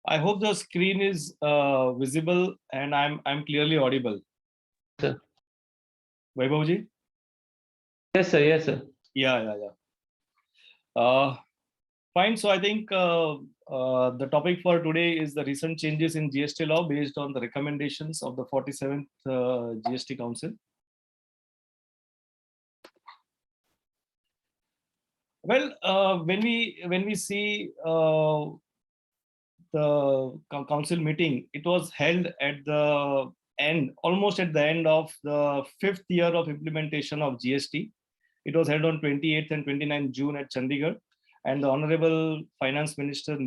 I hope the screen is visible and I'm clearly audible. Sir. Vaibhavji? Yes, sir. Yes, sir. Yeah. Fine. So I think the topic for today is the recent changes in GST law based on the recommendations of the 47th GST Council. Well, when we see the council meeting, it was held at the end, almost at the end of the 5th year of implementation of GST. It was held on 28th and 29th June at Chandigarh, and the Honorable Finance Minister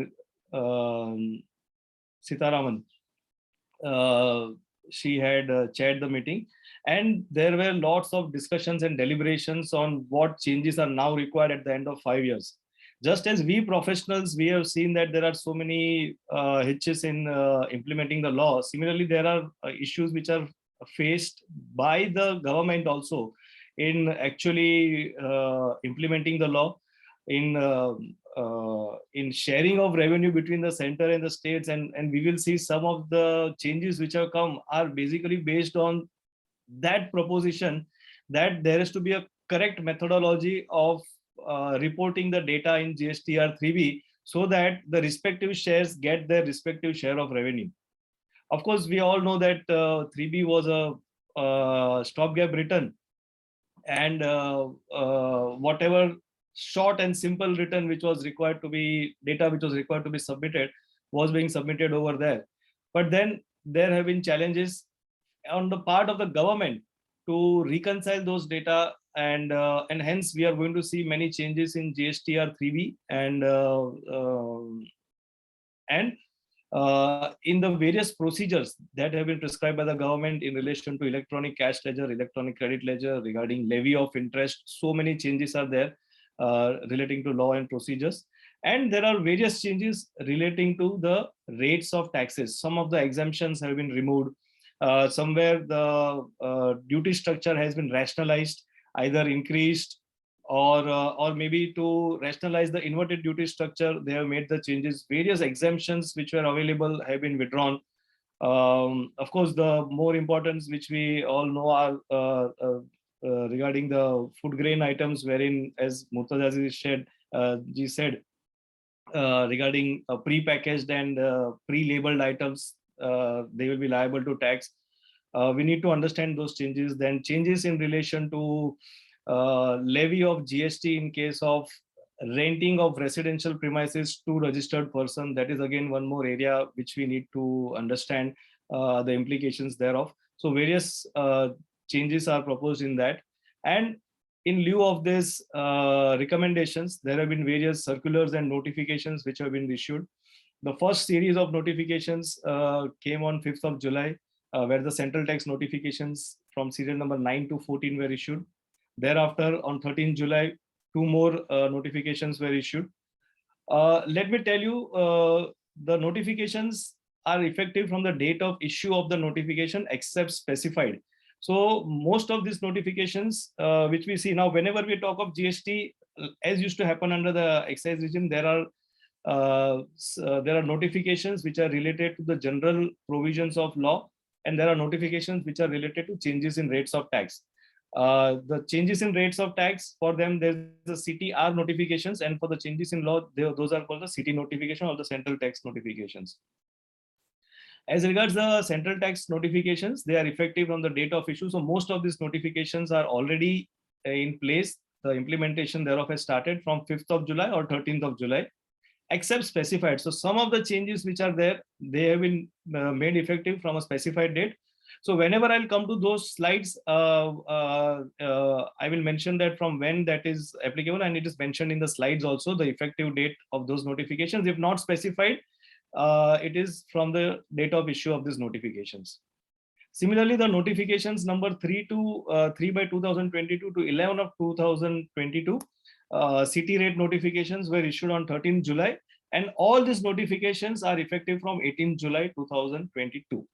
Sitaraman, she had chaired the meeting, and there were lots of discussions and deliberations on what changes are now required at the end of 5 years. Just as we professionals, we have seen that there are so many hitches in implementing the law. Similarly, there are issues which are faced by the government also in actually implementing the law, in sharing of revenue between the center and the states, and we will see some of the changes which have come are basically based on that proposition that there has to be a correct methodology of reporting the data in GSTR 3B so that the respective shares get their respective share of revenue. Of course, we all know that 3B was a stopgap return, and whatever short and simple written which was required to be data which was required to be submitted was being submitted over there. But then there have been challenges on the part of the government to reconcile those data, and hence we are going to see many changes in GSTR 3B and in the various procedures that have been prescribed by the government in relation to electronic cash ledger, electronic credit ledger, regarding levy of interest. So many changes are there relating to law and procedures. And there are various changes relating to the rates of taxes. Some of the exemptions have been removed. Somewhere the duty structure has been rationalized, either increased, or maybe to rationalize the inverted duty structure, they have made the changes. Various exemptions which were available have been withdrawn. Of course, the more important, which we all know, are regarding the food grain items, wherein, as Murtaza ji said, regarding pre-packaged and pre-labeled items, they will be liable to tax. We need to understand those changes. Then changes in relation to levy of GST in case of renting of residential premises to registered person. That is again one more area which we need to understand the implications thereof. So various changes are proposed in that. And in lieu of this recommendations, there have been various circulars and notifications which have been issued. The first series of notifications came on 5th of July, where the central tax notifications from serial number 9 to 14 were issued. Thereafter, on 13th July, two more notifications were issued. Let me tell you, the notifications are effective from the date of issue of the notification, except specified. So most of these notifications, which we see now, whenever we talk of GST, as used to happen under the excise regime, there are notifications which are related to the general provisions of law, and there are notifications which are related to changes in rates of tax. The changes in rates of tax, for them there's a CTR notifications, and for the changes in law, those are called the CT notification or the central tax notifications. As regards the central tax notifications, they are effective from the date of issue. So most of these notifications are already in place. The implementation thereof has started from 5th of July or 13th of July, except specified. So some of the changes which are there, they have been made effective from a specified date. So whenever I'll come to those slides, I will mention that from when that is applicable, and it is mentioned in the slides also, the effective date of those notifications. If not specified, it is from the date of issue of these notifications. Similarly, the notifications number 3 by 2022 to 11 of 2022, CT rate notifications were issued on 13th July, and all these notifications are effective from 18th July 2022.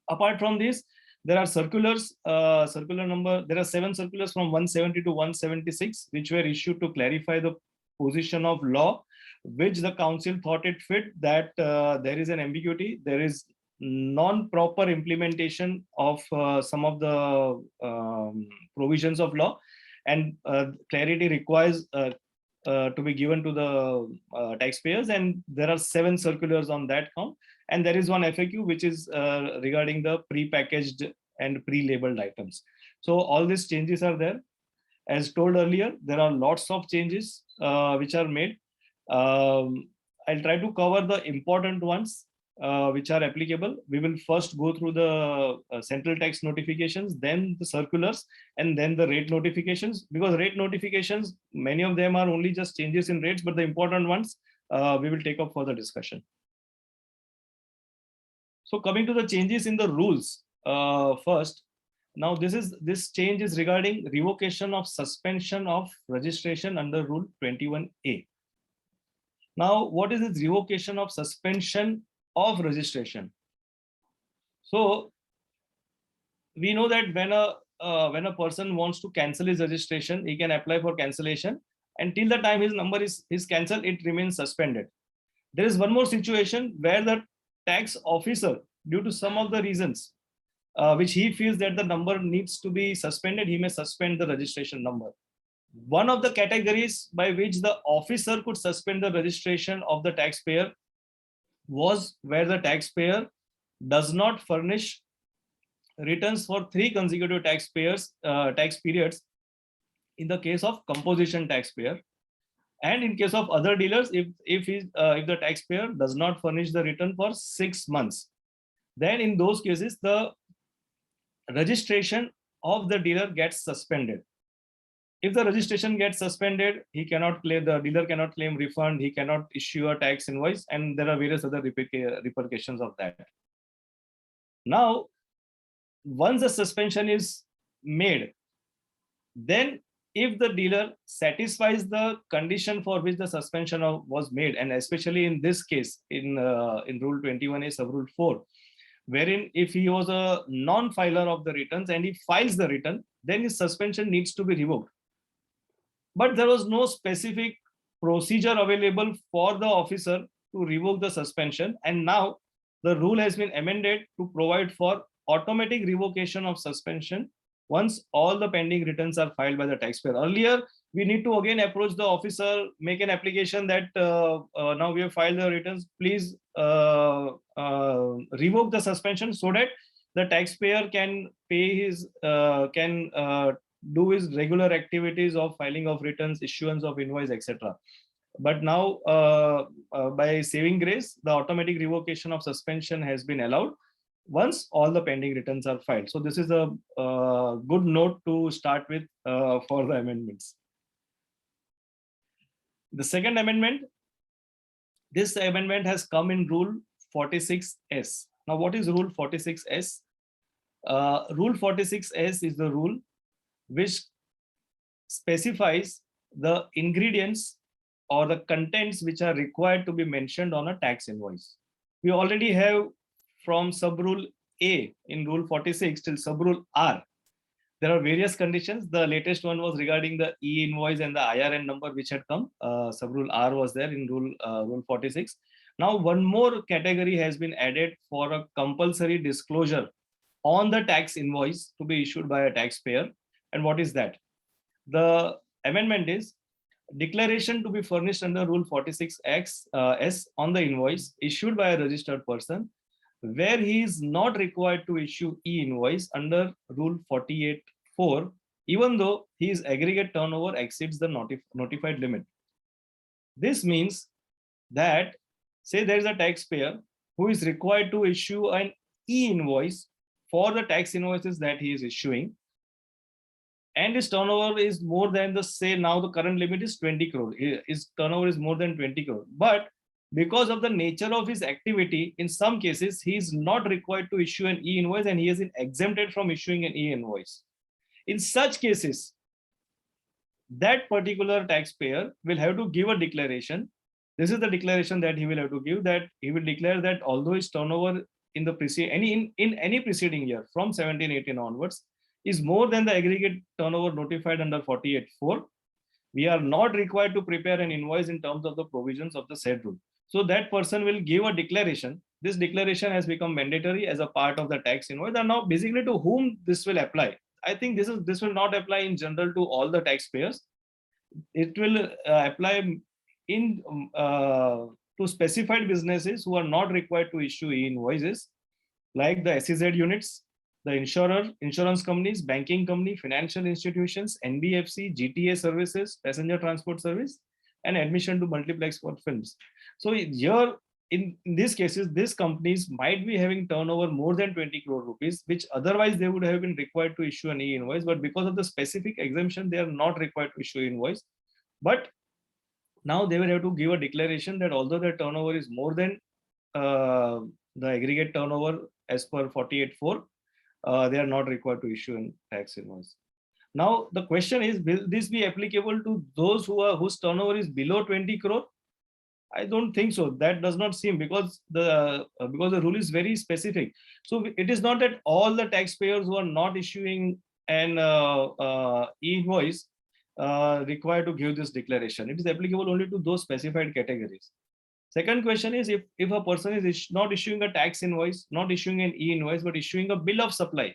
Apart from this, there are circulars, there are 7 circulars from 170 to 176, which were issued to clarify the position of law, which the council thought it fit that there is an ambiguity, there is non-proper implementation of some of the provisions of law, and clarity requires to be given to the taxpayers, and there are 7 circulars on that count, and there is one FAQ which is regarding the pre-packaged and pre-labeled items. So all these changes are there. As told earlier, there are lots of changes which are made. I'll try to cover the important ones which are applicable. We will first go through the central tax notifications, then the circulars, and then the rate notifications. Because rate notifications, many of them are only just changes in rates, but the important ones we will take up for the discussion. So coming to the changes in the rules first. Now this change is regarding revocation of suspension of registration under Rule 21A. Now, what is this revocation of suspension of registration? So we know that when a person wants to cancel his registration, he can apply for cancellation, and till the time his number is cancelled, it remains suspended. There is one more situation where the tax officer, due to some of the reasons which he feels that the number needs to be suspended, he may suspend the registration number. One of the categories by which the officer could suspend the registration of the taxpayer was where the taxpayer does not furnish returns for 3 consecutive tax periods in the case of composition taxpayer, and in case of other dealers, if the taxpayer does not furnish the return for 6 months, then in those cases the registration of the dealer gets suspended. If the registration gets suspended, the dealer cannot claim refund, he cannot issue a tax invoice, and there are various other repercussions of that. Now, once the suspension is made, then if the dealer satisfies the condition for which the suspension was made, and especially in this case, in Rule 21A sub Rule 4, wherein if he was a non-filer of the returns and he files the return, then his suspension needs to be revoked. But there was no specific procedure available for the officer to revoke the suspension, and now the rule has been amended to provide for automatic revocation of suspension once all the pending returns are filed by the taxpayer. Earlier, we need to again approach the officer, make an application that now we have filed the returns, please revoke the suspension so that the taxpayer can pay his do his regular activities of filing of returns, issuance of invoice, etc. But now, by saving grace, the automatic revocation of suspension has been allowed once all the pending returns are filed. So this is a good note to start with for the amendments. The second amendment, this amendment has come in Rule 46S. Now, what is Rule 46S? Rule 46S is the rule which specifies the ingredients or the contents which are required to be mentioned on a tax invoice. We already have from sub-rule A in Rule 46 till sub-rule R. There are various conditions. The latest one was regarding the e-invoice and the IRN number which had come. Sub-rule R was there in Rule 46. Now, one more category has been added for a compulsory disclosure on the tax invoice to be issued by a taxpayer. And what is that? The amendment is declaration to be furnished under Rule 46X S on the invoice issued by a registered person, where he is not required to issue e-invoice under Rule 48(4), even though his aggregate turnover exceeds the notified limit. This means that, say there is a taxpayer who is required to issue an e-invoice for the tax invoices that he is issuing, and his turnover is more than the, say now the current limit is 20 crore. His turnover is more than 20 crore. But because of the nature of his activity, in some cases, he is not required to issue an e-invoice and he is exempted from issuing an e-invoice. In such cases, that particular taxpayer will have to give a declaration. This is the declaration that he will have to give, that he will declare that although his turnover in the any preceding year from 17-18 onwards is more than the aggregate turnover notified under 48(4), we are not required to prepare an invoice in terms of the provisions of the said rule. So that person will give a declaration. This declaration has become mandatory as a part of the tax invoice. And now basically to whom this will apply? I think this will not apply in general to all the taxpayers. It will apply in to specified businesses who are not required to issue e-invoices, like the SEZ units, the insurance companies, banking company, financial institutions, NBFC, GTA services, passenger transport service, and admission to multiplex for films. So here, in these cases, these companies might be having turnover more than 20 crore rupees, which otherwise they would have been required to issue an e-invoice, but because of the specific exemption, they are not required to issue invoice. But now they will have to give a declaration that although their turnover is more than the aggregate turnover as per 48(4), they are not required to issue a tax invoice. Now the question is, will this be applicable to those whose turnover is below 20 crore? I don't think so. That does not seem, because the rule is very specific. So it is not that all the taxpayers who are not issuing an e-invoice required to give this declaration. It is applicable only to those specified categories. Second question is, if a person is not issuing a tax invoice, not issuing an e-invoice, but issuing a bill of supply,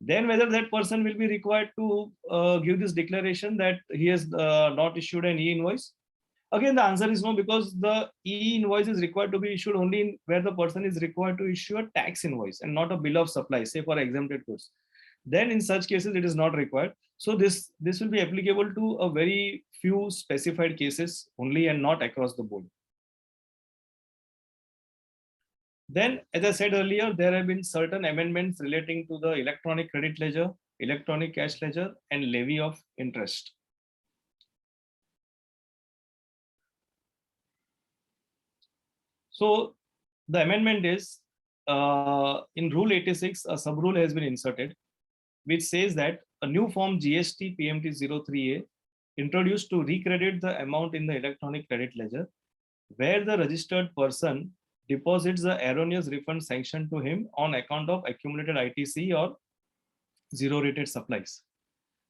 then whether that person will be required to give this declaration that he has not issued an e-invoice. Again, the answer is no, because the e-invoice is required to be issued only where the person is required to issue a tax invoice and not a bill of supply, say for exempted goods. Then in such cases, it is not required. So this will be applicable to a very few specified cases only and not across the board. Then, as I said earlier, there have been certain amendments relating to the electronic credit ledger, electronic cash ledger, and levy of interest. So the amendment is, in Rule 86, a sub-rule has been inserted, which says that a new form GST PMT 03A introduced to recredit the amount in the electronic credit ledger, where the registered person deposits the erroneous refund sanctioned to him on account of accumulated ITC or zero-rated supplies.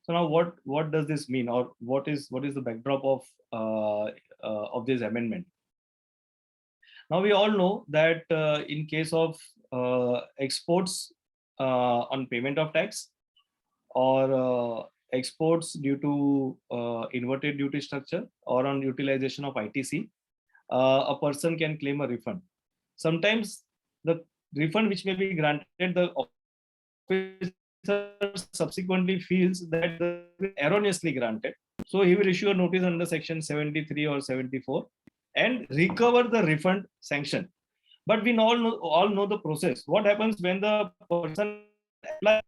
So now, what does this mean, or what is the backdrop of this amendment? Now we all know that in case of exports on payment of tax, or exports due to inverted duty structure, or on utilization of ITC, a person can claim a refund. Sometimes the refund which may be granted, the officer subsequently feels that the erroneously granted. So he will issue a notice under section 73 or 74 and recover the refund sanction. But we all know the process. What happens when the person applies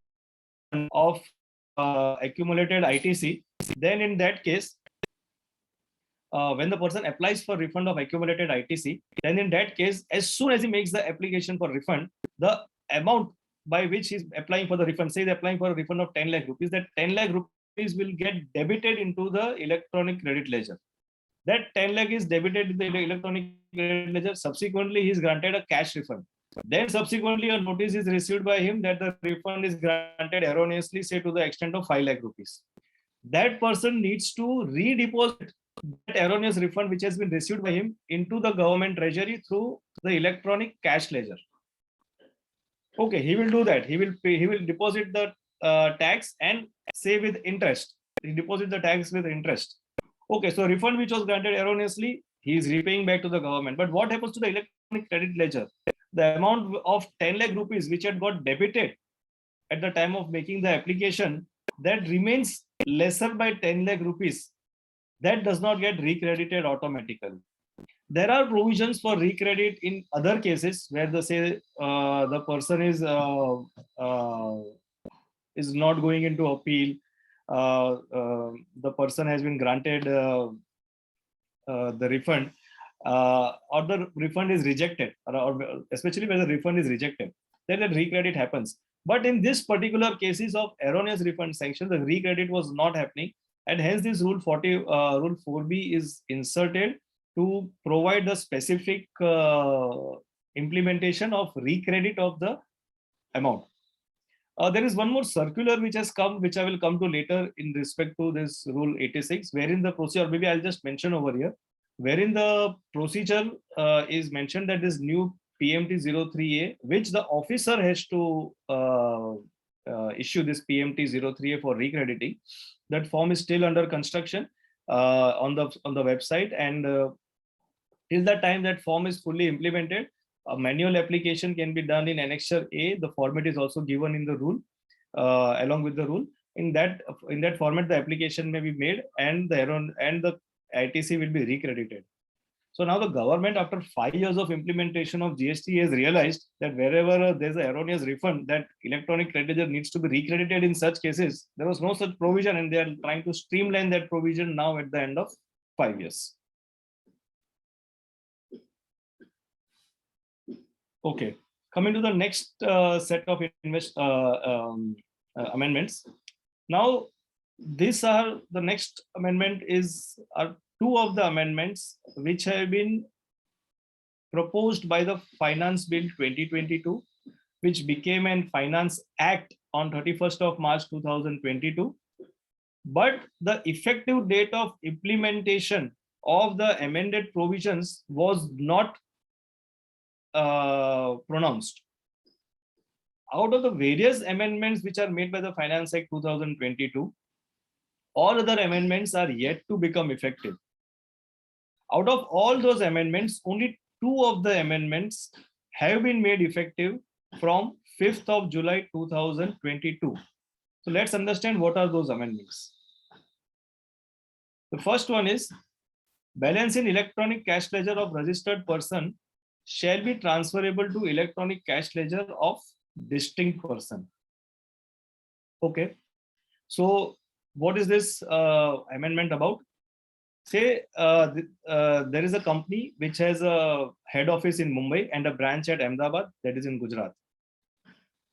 of accumulated ITC? Then in that case, when the person applies for refund of accumulated ITC, then in that case, as soon as he makes the application for refund, the amount by which he's applying for the refund, say he's applying for a refund of 10 lakh rupees, that 10 lakh rupees will get debited into the electronic credit ledger. That 10 lakh is debited in the electronic credit ledger. Subsequently, he is granted a cash refund. Then subsequently, a notice is received by him that the refund is granted erroneously, say to the extent of 5 lakh rupees. That person needs to redeposit that erroneous refund which has been received by him into the government treasury through the electronic cash ledger. Okay, he will do that. He will deposit the tax and say with interest. He deposit the tax with interest. Okay, so refund which was granted erroneously, he is repaying back to the government. But what happens to the electronic credit ledger? The amount of 10 lakh rupees which had got debited at the time of making the application, that remains lesser by 10 lakh rupees. That does not get recredited automatically. There are provisions for recredit in other cases where the person is not going into appeal. The person has been granted the refund, or the refund is rejected, or especially when the refund is rejected, then the recredit happens. But in this particular cases of erroneous refund sanction, the recredit was not happening, and hence this rule 4B is inserted to provide the specific implementation of recredit of the amount. There is one more circular which has come, which I will come to later in respect to this rule 86, wherein the procedure, maybe I'll just mention over here, wherein the procedure is mentioned that this new PMT03A, which the officer has to issue this PMT03A for recrediting. That form is still under construction on the website, and till the time that form is fully implemented, a manual application can be done in Annexure A. The format is also given in the rule, along with the rule. In that format, the application may be made, and the ITC will be recredited. So now the government, after 5 years of implementation of GST, has realized that wherever there's an erroneous refund, that electronic credit ledger needs to be recredited in such cases. There was no such provision, and they are trying to streamline that provision now at the end of 5 years. Okay, coming to the next set of amendments. Now, these are the next amendment are two of the amendments which have been proposed by the Finance Bill 2022, which became an Finance Act on 31st of March 2022. But the effective date of implementation of the amended provisions was not pronounced. Out of the various amendments which are made by the Finance Act 2022, all other amendments are yet to become effective. Out of all those amendments, only 2 of the amendments have been made effective from 5th of July 2022. So let's understand what are those amendments. The first one is, balance in electronic cash ledger of registered person shall be transferable to electronic cash ledger of distinct person. Okay, so what is this amendment about? Say there is a company which has a head office in Mumbai and a branch at Ahmedabad, that is in Gujarat.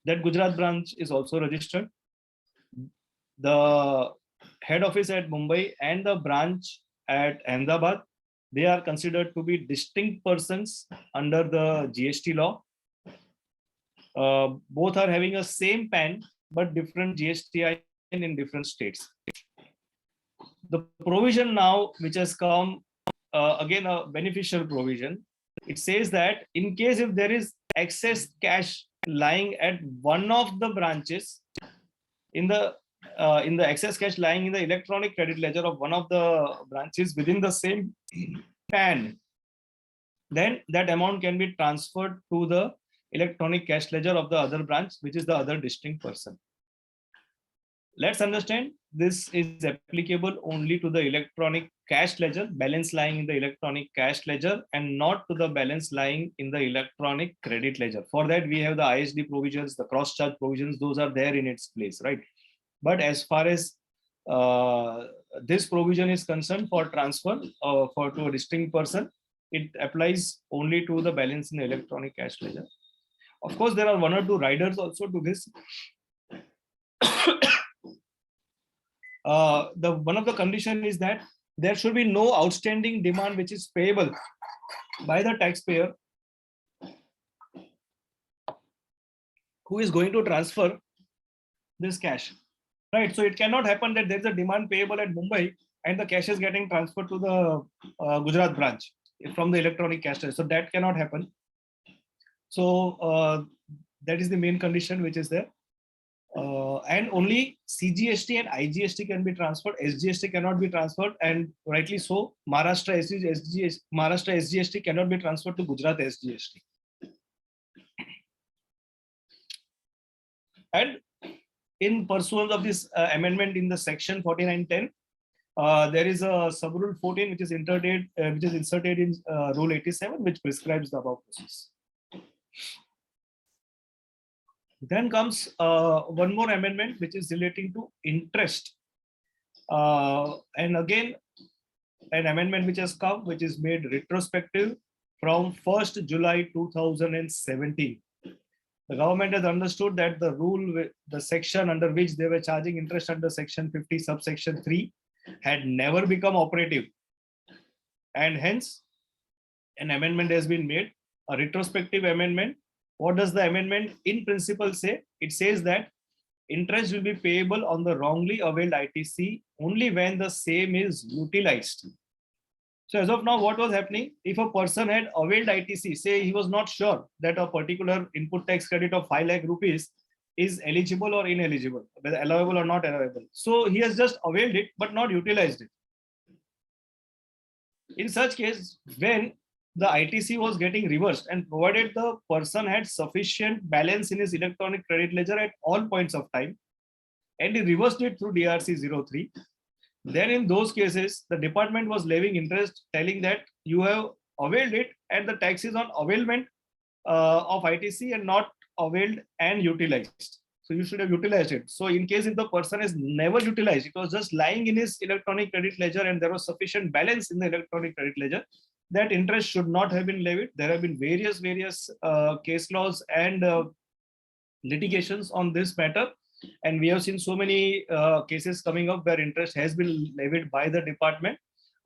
That Gujarat branch is also registered. The head office at Mumbai and the branch at Ahmedabad, they are considered to be distinct persons under the GST law. Both are having a same PAN but different GSTIN in different states. The provision now which has come, again a beneficial provision, it says that in case if there is excess cash lying at one of the branches, in the excess cash lying in the electronic credit ledger of one of the branches within the same PAN, then that amount can be transferred to the electronic cash ledger of the other branch, which is the other distinct person. Let's understand, this is applicable only to the electronic cash ledger, balance lying in the electronic cash ledger, and not to the balance lying in the electronic credit ledger. For that, we have the ISD provisions, the cross charge provisions, those are there in its place, right? But as far as this provision is concerned for transfer to a distinct person, it applies only to the balance in the electronic cash ledger. Of course, there are 1 or 2 riders also to this. One of the condition is that there should be no outstanding demand which is payable by the taxpayer who is going to transfer this cash, right? So it cannot happen that there's a demand payable at Mumbai and the cash is getting transferred to the Gujarat branch from the electronic cash ledger. So that cannot happen. So that is the main condition which is there. And only CGST and IGST can be transferred. SGST cannot be transferred, and rightly so. Maharashtra SGST cannot be transferred to Gujarat SGST. And in pursuance of this amendment in the section 4910, there is a sub-rule 14 which is inserted in rule 87, which prescribes the above process. Then comes one more amendment which is relating to interest, and again an amendment which has come, which is made retrospective from 1st July 2017. The government has understood that the rule, the section under which they were charging interest under section 50 subsection 3 had never become operative, and hence an amendment has been made, a retrospective amendment. What does the amendment in principle say? It says that interest will be payable on the wrongly availed ITC only when the same is utilized. So as of now, what was happening? If a person had availed ITC, say he was not sure that a particular input tax credit of 5 lakh rupees is eligible or ineligible, whether allowable or not allowable. So he has just availed it, but not utilized it. In such case, when the ITC was getting reversed and provided the person had sufficient balance in his electronic credit ledger at all points of time, and he reversed it through DRC 03, then in those cases, the department was levying interest, telling that you have availed it and the tax is on availment of ITC and not availed and utilized. So you should have utilized it. So in case if the person is never utilized, it was just lying in his electronic credit ledger and there was sufficient balance in the electronic credit ledger, that interest should not have been levied. There have been various case laws and litigations on this matter. And we have seen so many cases coming up where interest has been levied by the department.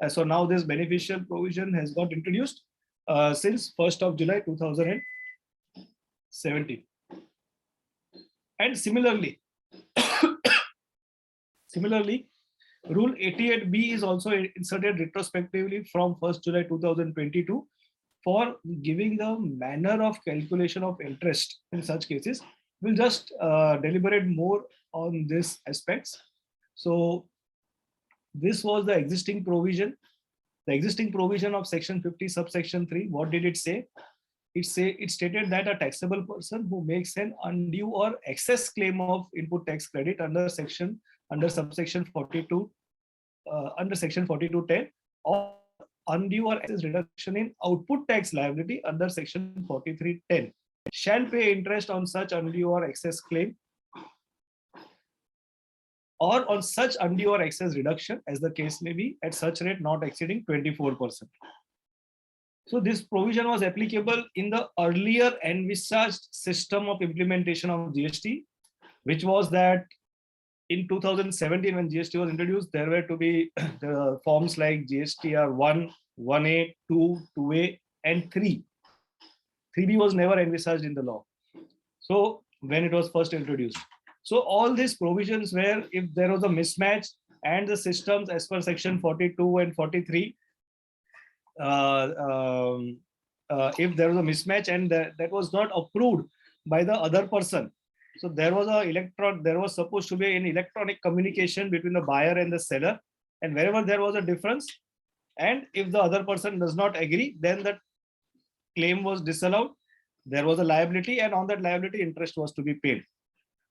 So now this beneficial provision has got introduced since 1st of July 2017. And similarly, Rule 88B is also inserted retrospectively from 1st July 2022 for giving the manner of calculation of interest in such cases. We'll just deliberate more on these aspects. So this was the existing provision. The existing provision of section 50 subsection 3. What did it say? It stated that a taxable person who makes an undue or excess claim of input tax credit under subsection 42 under section 4210 or undue or excess reduction in output tax liability under section 4310 shall pay interest on such undue or excess claim or on such undue or excess reduction as the case may be at such rate not exceeding 24%. So this provision was applicable in the earlier envisaged system of implementation of GST, which was that in 2017 when GST was introduced, there were to be the forms like GSTR 1, 1A, 2, 2A and 3. 3B was never envisaged in the law. So when it was first introduced. So all these provisions where if there was a mismatch and the systems as per section 42 and 43, if there was a mismatch and that was not approved by the other person. So there was supposed to be an electronic communication between the buyer and the seller. And wherever there was a difference, and if the other person does not agree, then the claim was disallowed. There was a liability, and on that liability, interest was to be paid.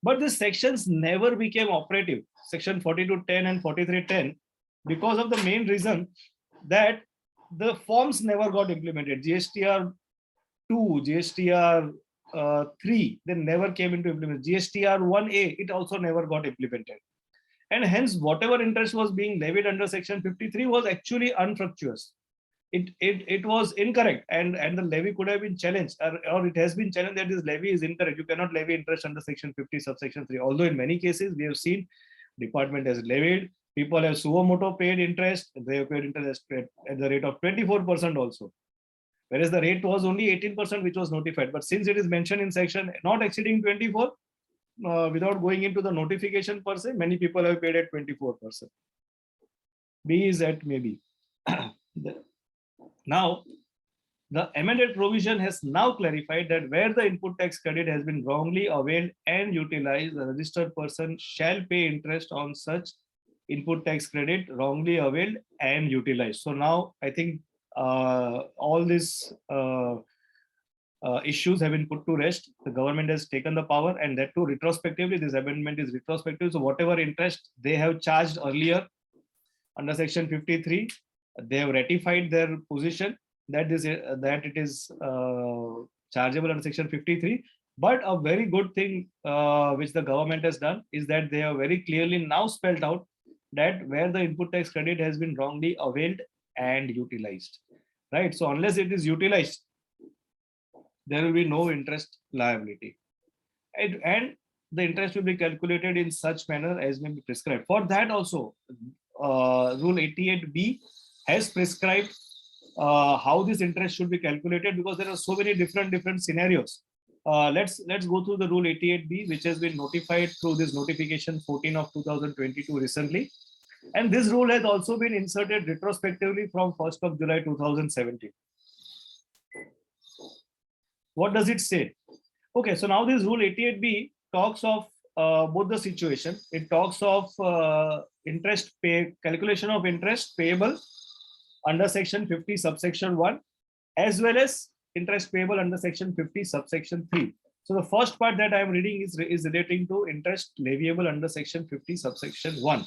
But these sections never became operative, section 4210 and 4310, because of the main reason that the forms never got implemented. GSTR 2, GSTR 3, they never came into implementation. GSTR 1A, it also never got implemented. And hence, whatever interest was being levied under section 53 was actually unfructuous. It was incorrect, and the levy could have been challenged, or it has been challenged that this levy is incorrect. You cannot levy interest under section 50 subsection 3. Although in many cases we have seen department has levied, people have suo moto paid interest. They have paid interest at the rate of 24% also, whereas the rate was only 18% which was notified. But since it is mentioned in section not exceeding 24, without going into the notification per se, many people have paid at 24%. B is at maybe. Now, the amended provision has now clarified that where the input tax credit has been wrongly availed and utilized, the registered person shall pay interest on such input tax credit wrongly availed and utilized. So now I think all these issues have been put to rest. The government has taken the power, and that too retrospectively. This amendment is retrospective. So whatever interest they have charged earlier under section 53, they have ratified their position that it is chargeable under section 53. But a very good thing which the government has done is that they have very clearly now spelled out that where the input tax credit has been wrongly availed and utilized, right? So unless it is utilized, there will be no interest liability, and the interest will be calculated in such manner as may be prescribed. For that also, Rule 88B has prescribed how this interest should be calculated, because there are so many different scenarios Let's go through the rule 88B, which has been notified through this notification 14 of 2022 recently. And this rule has also been inserted retrospectively from 1st of July 2017. What does it say? Okay, so now this rule 88B talks of both the situation. It talks of calculation of interest payable under section 50 subsection 1, as well as interest payable under section 50 subsection 3. So the first part that I am reading is relating to interest leviable under section 50 subsection 1.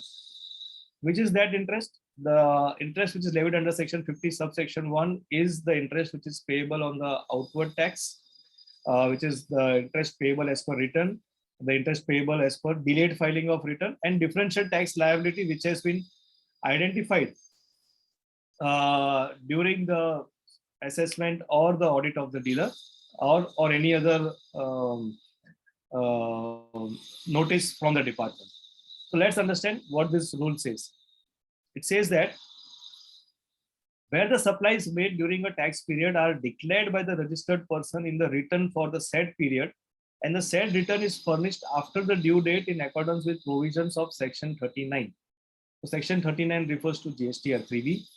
Which is that interest? The interest which is levied under section 50 subsection 1 is the interest which is payable on the outward tax, which is the interest payable as per return, the interest payable as per delayed filing of return, and differential tax liability which has been identified during the assessment or the audit of the dealer, or any other notice from the department. So let's understand what this rule says. It says that where the supplies made during a tax period are declared by the registered person in the return for the said period, and the said return is furnished after the due date in accordance with provisions of section 39. So section 39 refers to GSTR 3B.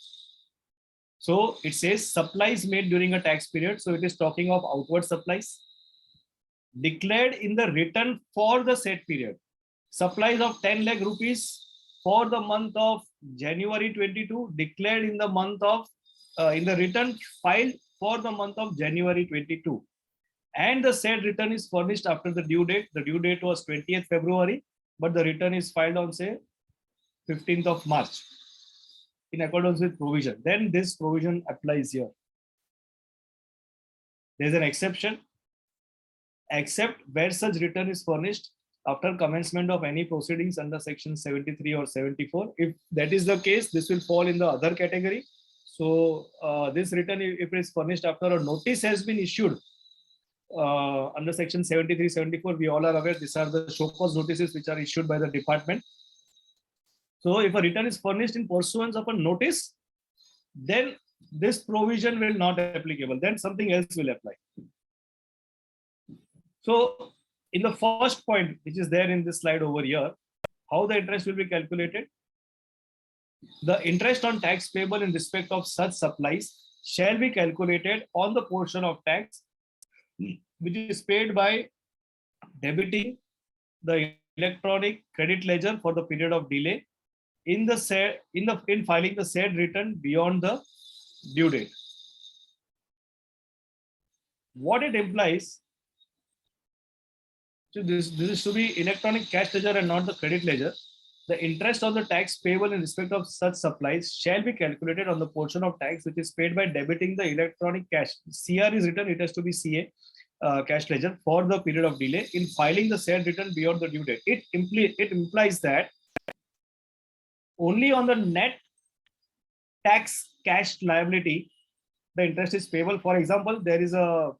So it says supplies made during a tax period. So it is talking of outward supplies declared in the return for the said period. Supplies of 10 lakh rupees for the month of January 22 declared in the month of in the return filed for the month of January 22, and the said return is furnished after the due date. The due date was 20th February, but the return is filed on say 15th of March in accordance with provision. Then this provision applies here. There's an exception, except where such return is furnished after commencement of any proceedings under section 73 or 74. If that is the case, this will fall in the other category. So this return, if it is furnished after a notice has been issued under section 73, 74, we all are aware these are the show cause notices which are issued by the department. So if a return is furnished in pursuance of a notice, then this provision will not be applicable. Then something else will apply. So in the first point, which is there in this slide over here, how the interest will be calculated? The interest on tax payable in respect of such supplies shall be calculated on the portion of tax which is paid by debiting the electronic credit ledger for the period of delay in filing the said return beyond the due date. What it implies, so this is to be electronic cash ledger and not the credit ledger. The interest on the tax payable in respect of such supplies shall be calculated on the portion of tax which is paid by debiting the electronic cash. CR is written, it has to be CA, cash ledger, for the period of delay in filing the said return beyond the due date. It implies that only on the net tax cash liability the interest is payable. For example, there is a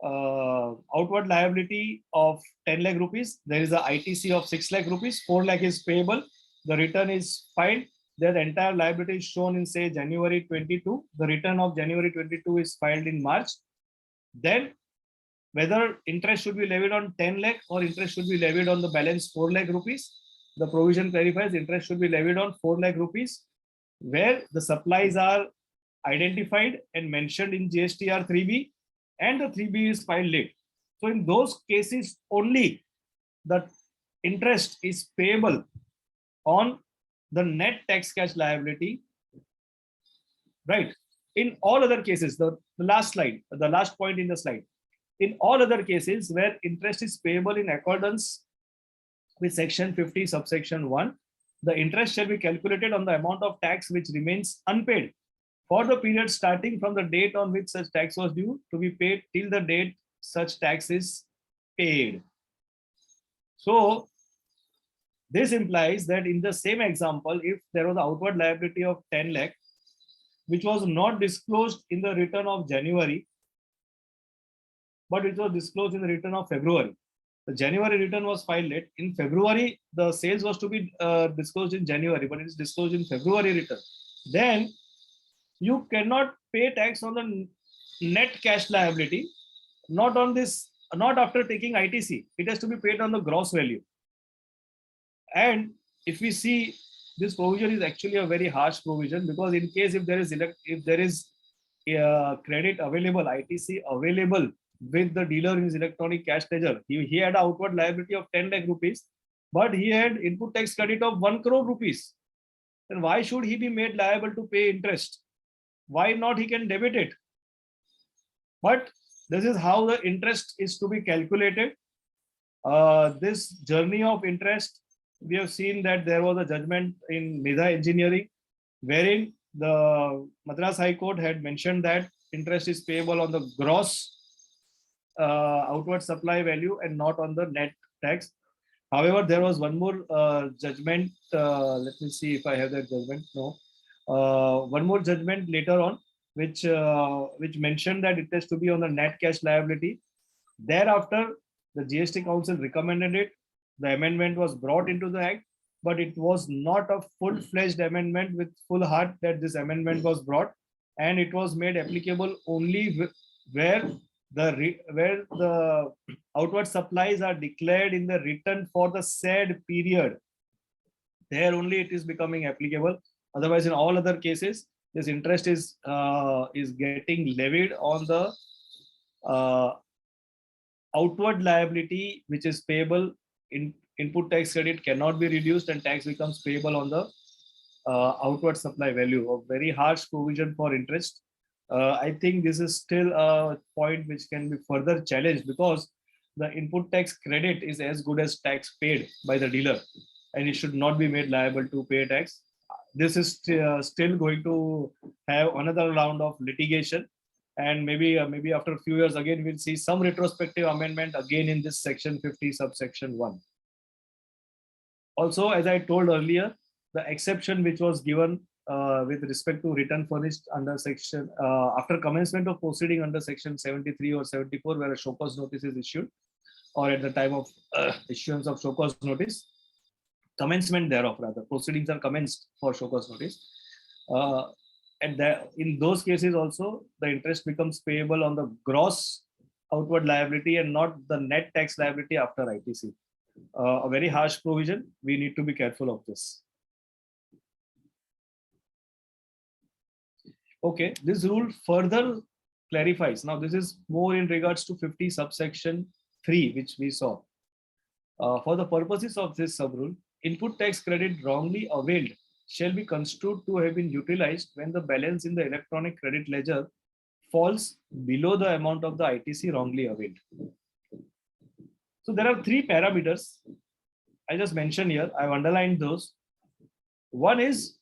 outward liability of 10 lakh rupees, there is a ITC of 6 lakh rupees, 4 lakh is payable, the return is filed, the entire liability is shown in say January 22, the return of January 22 is filed in March. Then whether interest should be levied on 10 lakh or interest should be levied on the balance 4 lakh rupees, the provision clarifies interest should be levied on 4 lakh rupees where the supplies are identified and mentioned in GSTR 3B and the 3B is filed late. So in those cases only the interest is payable on the net tax cash liability, right? In all other cases, the last slide, the last point in the slide, in all other cases where interest is payable in accordance with section 50 subsection 1, the interest shall be calculated on the amount of tax which remains unpaid for the period starting from the date on which such tax was due to be paid till the date such tax is paid. So this implies that in the same example, if there was an outward liability of 10 lakh, which was not disclosed in the return of January, but it was disclosed in the return of February. The January return was filed late. In February, the sales was to be disclosed in January, but it is disclosed in February return. Then you cannot pay tax on the net cash liability, not on this not after taking ITC. It has to be paid on the gross value. And if we see, this provision is actually a very harsh provision, because in case if there is credit available, ITC available with the dealer in his electronic cash ledger, he had an outward liability of 10 lakh rupees, but he had input tax credit of 1 crore rupees. Then why should he be made liable to pay interest? Why not he can debit it? But this is how the interest is to be calculated. This journey of interest, we have seen that there was a judgment in Medha Engineering, wherein the Madras High Court had mentioned that interest is payable on the gross outward supply value and not on the net tax. However, there was one more judgment. Let me see if I have that judgment. No, one more judgment later on, which mentioned that it has to be on the net cash liability. Thereafter, the GST Council recommended it. The amendment was brought into the Act, but it was not a full-fledged amendment with full heart that this amendment was brought, and it was made applicable only where the outward supplies are declared in the return for the said period. There only it is becoming applicable. Otherwise, in all other cases, this interest is getting levied on the outward liability, which is payable. Input tax credit cannot be reduced, and tax becomes payable on the outward supply value. A very harsh provision for interest. I think this is still a point which can be further challenged, because the input tax credit is as good as tax paid by the dealer, and it should not be made liable to pay tax. This is still going to have another round of litigation, and maybe after a few years again we'll see some retrospective amendment again in this section 50 subsection 1. Also, as I told earlier, the exception which was given with respect to return furnished under section after commencement of proceeding under section 73 or 74, where a show cause notice is issued, or at the time of issuance of show cause notice, commencement thereof, rather, proceedings are commenced for show cause notice. And in those cases also, the interest becomes payable on the gross outward liability and not the net tax liability after ITC. A very harsh provision. We need to be careful of this. Okay, this rule further clarifies. Now, this is more in regards to 50 subsection 3, which we saw. For the purposes of this sub-rule, input tax credit wrongly availed shall be construed to have been utilized when the balance in the electronic credit ledger falls below the amount of the ITC wrongly availed. So there are 3 parameters I just mentioned here. I've underlined those. One is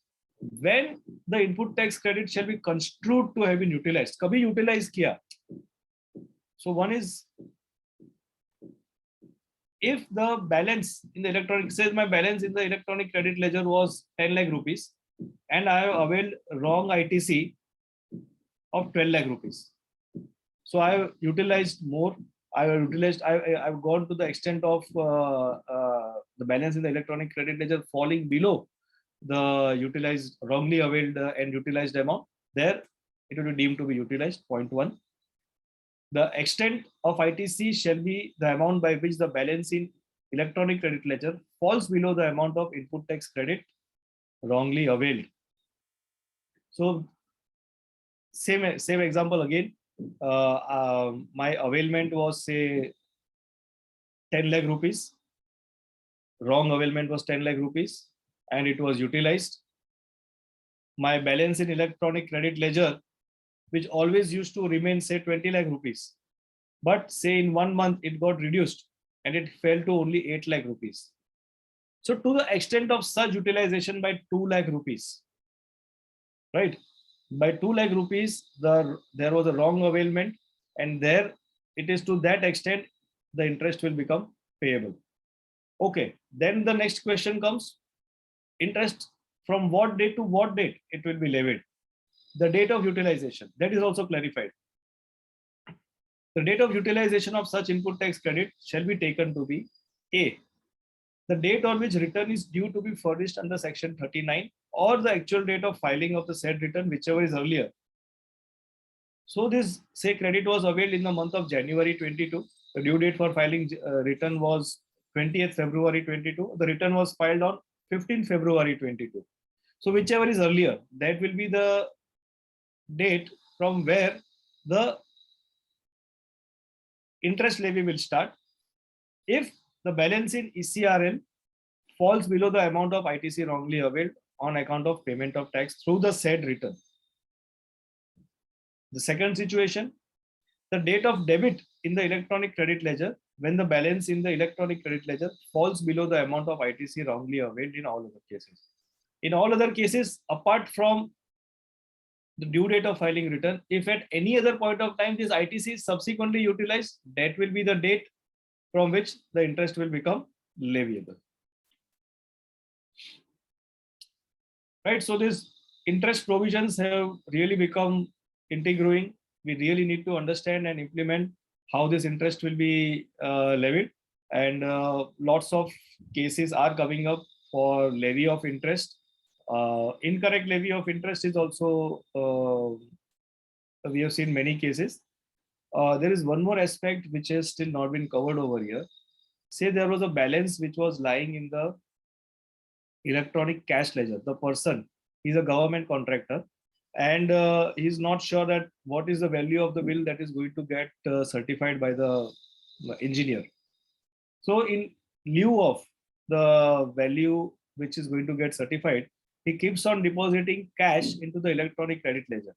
when the input tax credit shall be construed to have been utilized. Kabhi utilize kiya. So one is if the balance in the electronic, says my balance in the electronic credit ledger was 10 lakh rupees and I have availed wrong ITC of 12 lakh rupees. So I have utilized more. I've gone to the extent of the balance in the electronic credit ledger falling below the utilized, wrongly availed and utilized amount. There it will be deemed to be utilized. Point 1. The extent of ITC shall be the amount by which the balance in electronic credit ledger falls below the amount of input tax credit wrongly availed. So same example again. My availment was, say, 10 lakh rupees. Wrong availment was 10 lakh rupees and it was utilized. My balance in electronic credit ledger, which always used to remain, say, 20 lakh rupees, but say in 1 month it got reduced and it fell to only 8 lakh rupees. So to the extent of such utilization by 2 lakh rupees, right? By 2 lakh rupees, there was a wrong availment, and there it is to that extent the interest will become payable. Okay, then the next question comes, interest from what date to what date it will be levied. The date of utilization, that is also clarified. The date of utilization of such input tax credit shall be taken to be A, the date on which return is due to be furnished under section 39, or the actual date of filing of the said return, whichever is earlier. So this, say, credit was availed in the month of January 22 The due date for filing return was 20th February 22. The return was filed on 15th February 22. So whichever is earlier, that will be the date from where the interest levy will start. If the balance in ECRL falls below the amount of ITC wrongly availed on account of payment of tax through the said return. The second situation, the date of debit in the electronic credit ledger when the balance in the electronic credit ledger falls below the amount of ITC wrongly availed in all other cases. In all other cases, apart from the due date of filing return, if at any other point of time this ITC is subsequently utilized, that will be the date from which the interest will become leviable. Right, so these interest provisions have really become integral. We really need to understand and implement how this interest will be levied, and lots of cases are coming up for levy of interest. Incorrect levy of interest is also we have seen many cases. There is one more aspect which has still not been covered over here. Say there was a balance which was lying in the electronic cash ledger. The person is a government contractor, and he's not sure that what is the value of the bill that is going to get certified by the engineer. So in lieu of the value which is going to get certified, he keeps on depositing cash into the electronic credit ledger.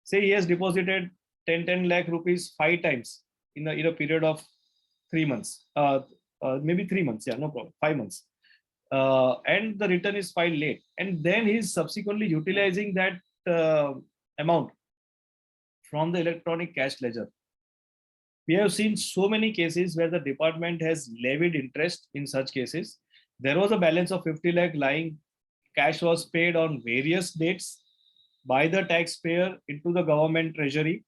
Say he has deposited 10 lakh rupees 5 times in a period of 3 months, maybe 3 months, yeah, no problem, 5 months. And the return is filed late, and then he is subsequently utilizing that amount from the electronic cash ledger. We have seen so many cases where the department has levied interest in such cases. There was a balance of 50 lakh lying, cash was paid on various dates by the taxpayer into the government treasury.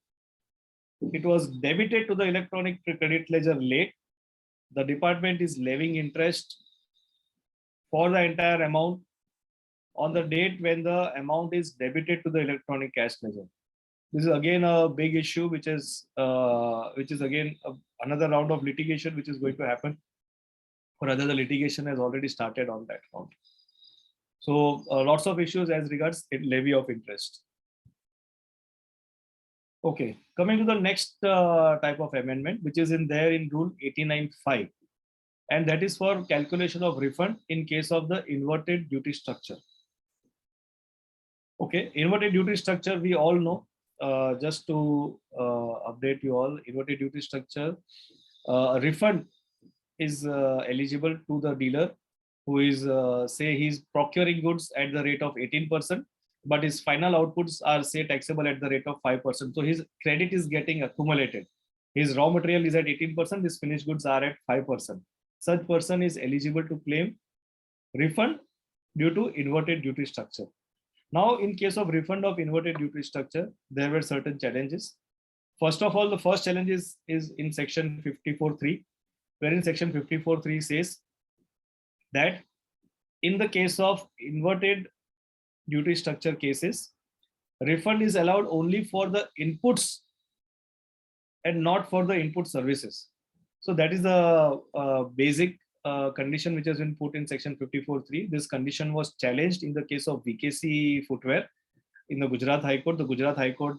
It was debited to the electronic credit ledger late. The department is levying interest for the entire amount on the date when the amount is debited to the electronic cash ledger. This is again a big issue, which is again another round of litigation which is going to happen, or rather the litigation has already started on that count. So lots of issues as regards levy of interest. Okay, coming to the next type of amendment, which is in there in Rule 89.5. And that is for calculation of refund in case of the inverted duty structure. Okay, inverted duty structure, we all know. Just to update you all, inverted duty structure, refund is eligible to the dealer who is, say, he's procuring goods at the rate of 18%, but his final outputs are, say, taxable at the rate of 5%. So his credit is getting accumulated. His raw material is at 18%, his finished goods are at 5%. Such person is eligible to claim refund due to inverted duty structure. Now, in case of refund of inverted duty structure, there were certain challenges. First of all, the first challenge is in section 54.3, wherein section 54.3 says that in the case of inverted duty structure cases, refund is allowed only for the inputs and not for the input services. So that is the basic condition which has been put in section 54.3. This condition was challenged in the case of VKC footwear in the Gujarat High Court. The Gujarat High Court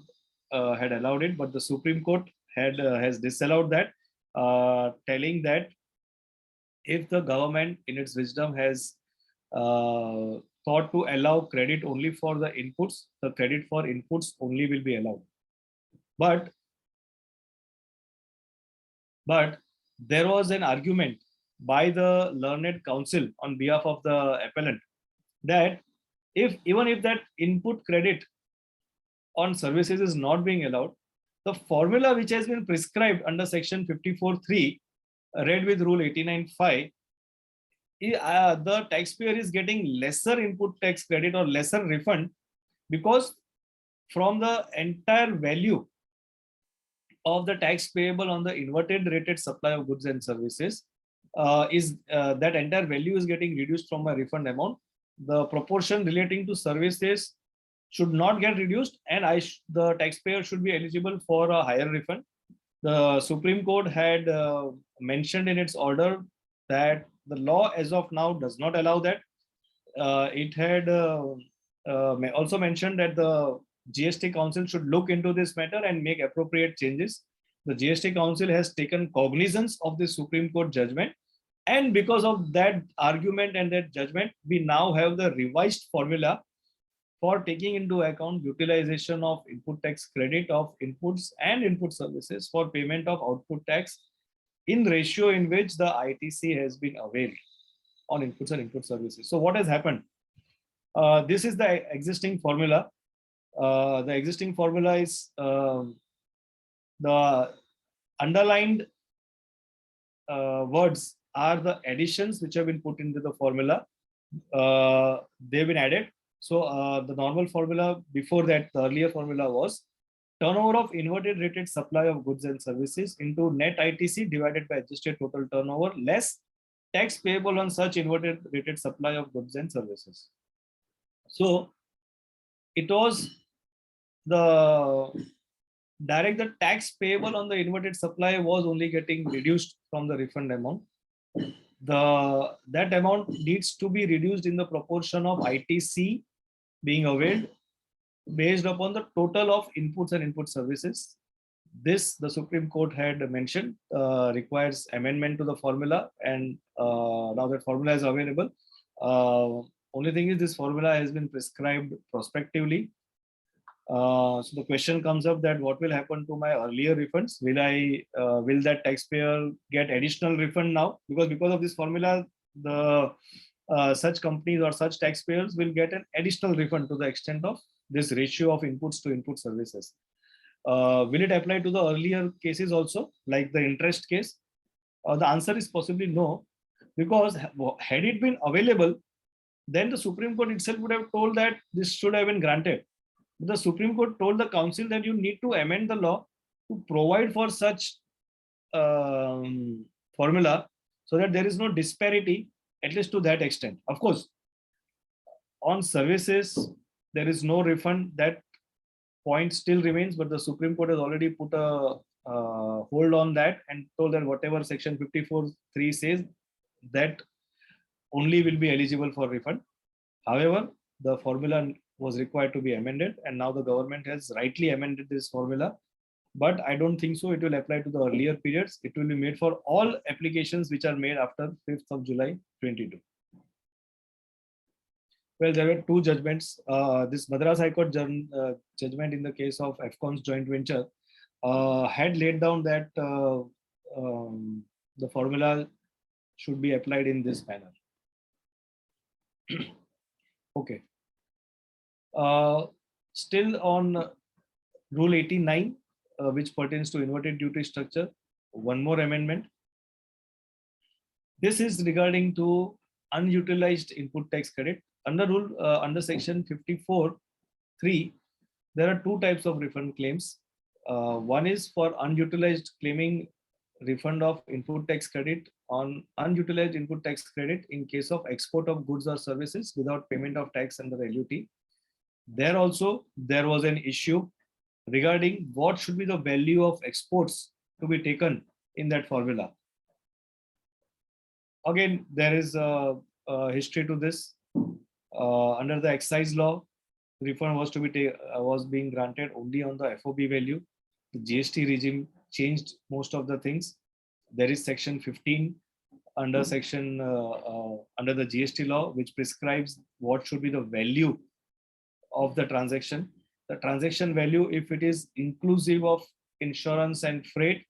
had allowed it, but the Supreme Court has disallowed that, telling that if the government in its wisdom has thought to allow credit only for the inputs, the credit for inputs only will be allowed. But there was an argument by the learned counsel on behalf of the appellant that even if that input credit on services is not being allowed, the formula which has been prescribed under section 54.3 read with rule 89.5, the taxpayer is getting lesser input tax credit or lesser refund because from the entire value of the tax payable on the inverted rated supply of goods and services, that entire value is getting reduced from a refund amount. The proportion relating to services should not get reduced, and the taxpayer should be eligible for a higher refund. The Supreme Court had mentioned in its order that the law as of now does not allow that. It had also mentioned that the GST Council should look into this matter and make appropriate changes. The GST Council has taken cognizance of the Supreme Court judgment, and because of that argument and that judgment, we now have the revised formula for taking into account utilization of input tax credit of inputs and input services for payment of output tax in ratio in which the ITC has been availed on inputs and input services. So what has happened? This is the existing formula. The existing formula is the underlined words are the additions which have been put into the formula. They've been added. So the normal formula before that, the earlier formula was turnover of inverted rated supply of goods and services into net ITC divided by adjusted total turnover less tax payable on such inverted rated supply of goods and services. So it was the tax payable on the inverted supply was only getting reduced from the refund amount. That amount needs to be reduced in the proportion of ITC being availed based upon the total of inputs and input services. This, the Supreme Court had mentioned, requires amendment to the formula, and now that formula is available. Only thing is, this formula has been prescribed prospectively. So the question comes up that what will happen to my earlier refunds? Will that taxpayer get additional refund now? Because of this formula, the such companies or such taxpayers will get an additional refund to the extent of this ratio of inputs to input services. Will it apply to the earlier cases also, like the interest case? The answer is possibly no, because had it been available, then the Supreme Court itself would have told that this should have been granted. The Supreme Court told the council that you need to amend the law to provide for such formula so that there is no disparity, at least to that extent. Of course, on services, there is no refund. That point still remains, but the Supreme Court has already put a hold on that and told that whatever section 54(3) says, that only will be eligible for refund. However, the formula was required to be amended, and now the government has rightly amended this formula. But I don't think so it will apply to the earlier periods. It will be made for all applications which are made after 5th of July 22. Well, there were two judgments. This Madras High Court judgment in the case of Afcon's joint venture had laid down that the formula should be applied in this manner. Okay. Still on Rule 89, which pertains to inverted duty structure, one more amendment. This is regarding to unutilized input tax credit. Under section 54(3), there are two types of refund claims. One is for unutilized claiming refund of input tax credit on unutilized input tax credit in case of export of goods or services without payment of tax under LUT. There also, there was an issue regarding what should be the value of exports to be taken in that formula. Again, there is a history to this. Under the excise law, refund was to be was being granted only on the FOB value. The GST regime changed most of the things. There is section 15 under section under the GST law, which prescribes what should be the value of the transaction. The transaction value, if it is inclusive of insurance and freight,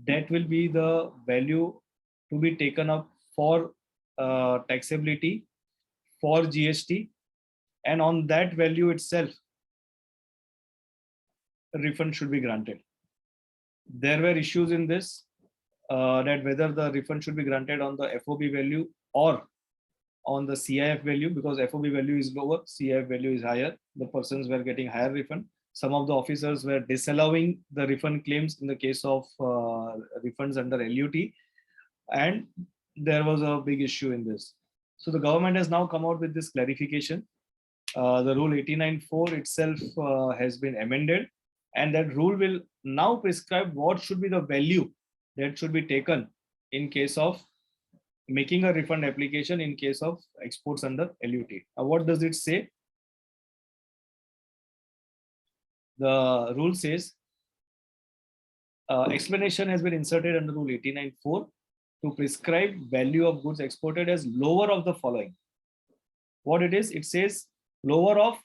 that will be the value to be taken up for taxability for GST, and on that value itself, a refund should be granted. There were issues in this that whether the refund should be granted on the FOB value or on the CIF value, because FOB value is lower, CIF value is higher. The persons were getting higher refund. Some of the officers were disallowing the refund claims in the case of refunds under LUT, and there was a big issue in this. So the government has now come out with this clarification. The Rule 89(4) itself has been amended And that rule will now prescribe what should be the value that should be taken in case of making a refund application in case of exports under LUT. What does it say? The rule says explanation has been inserted under Rule 89.4 to prescribe value of goods exported as lower of the following. What it is? It says lower of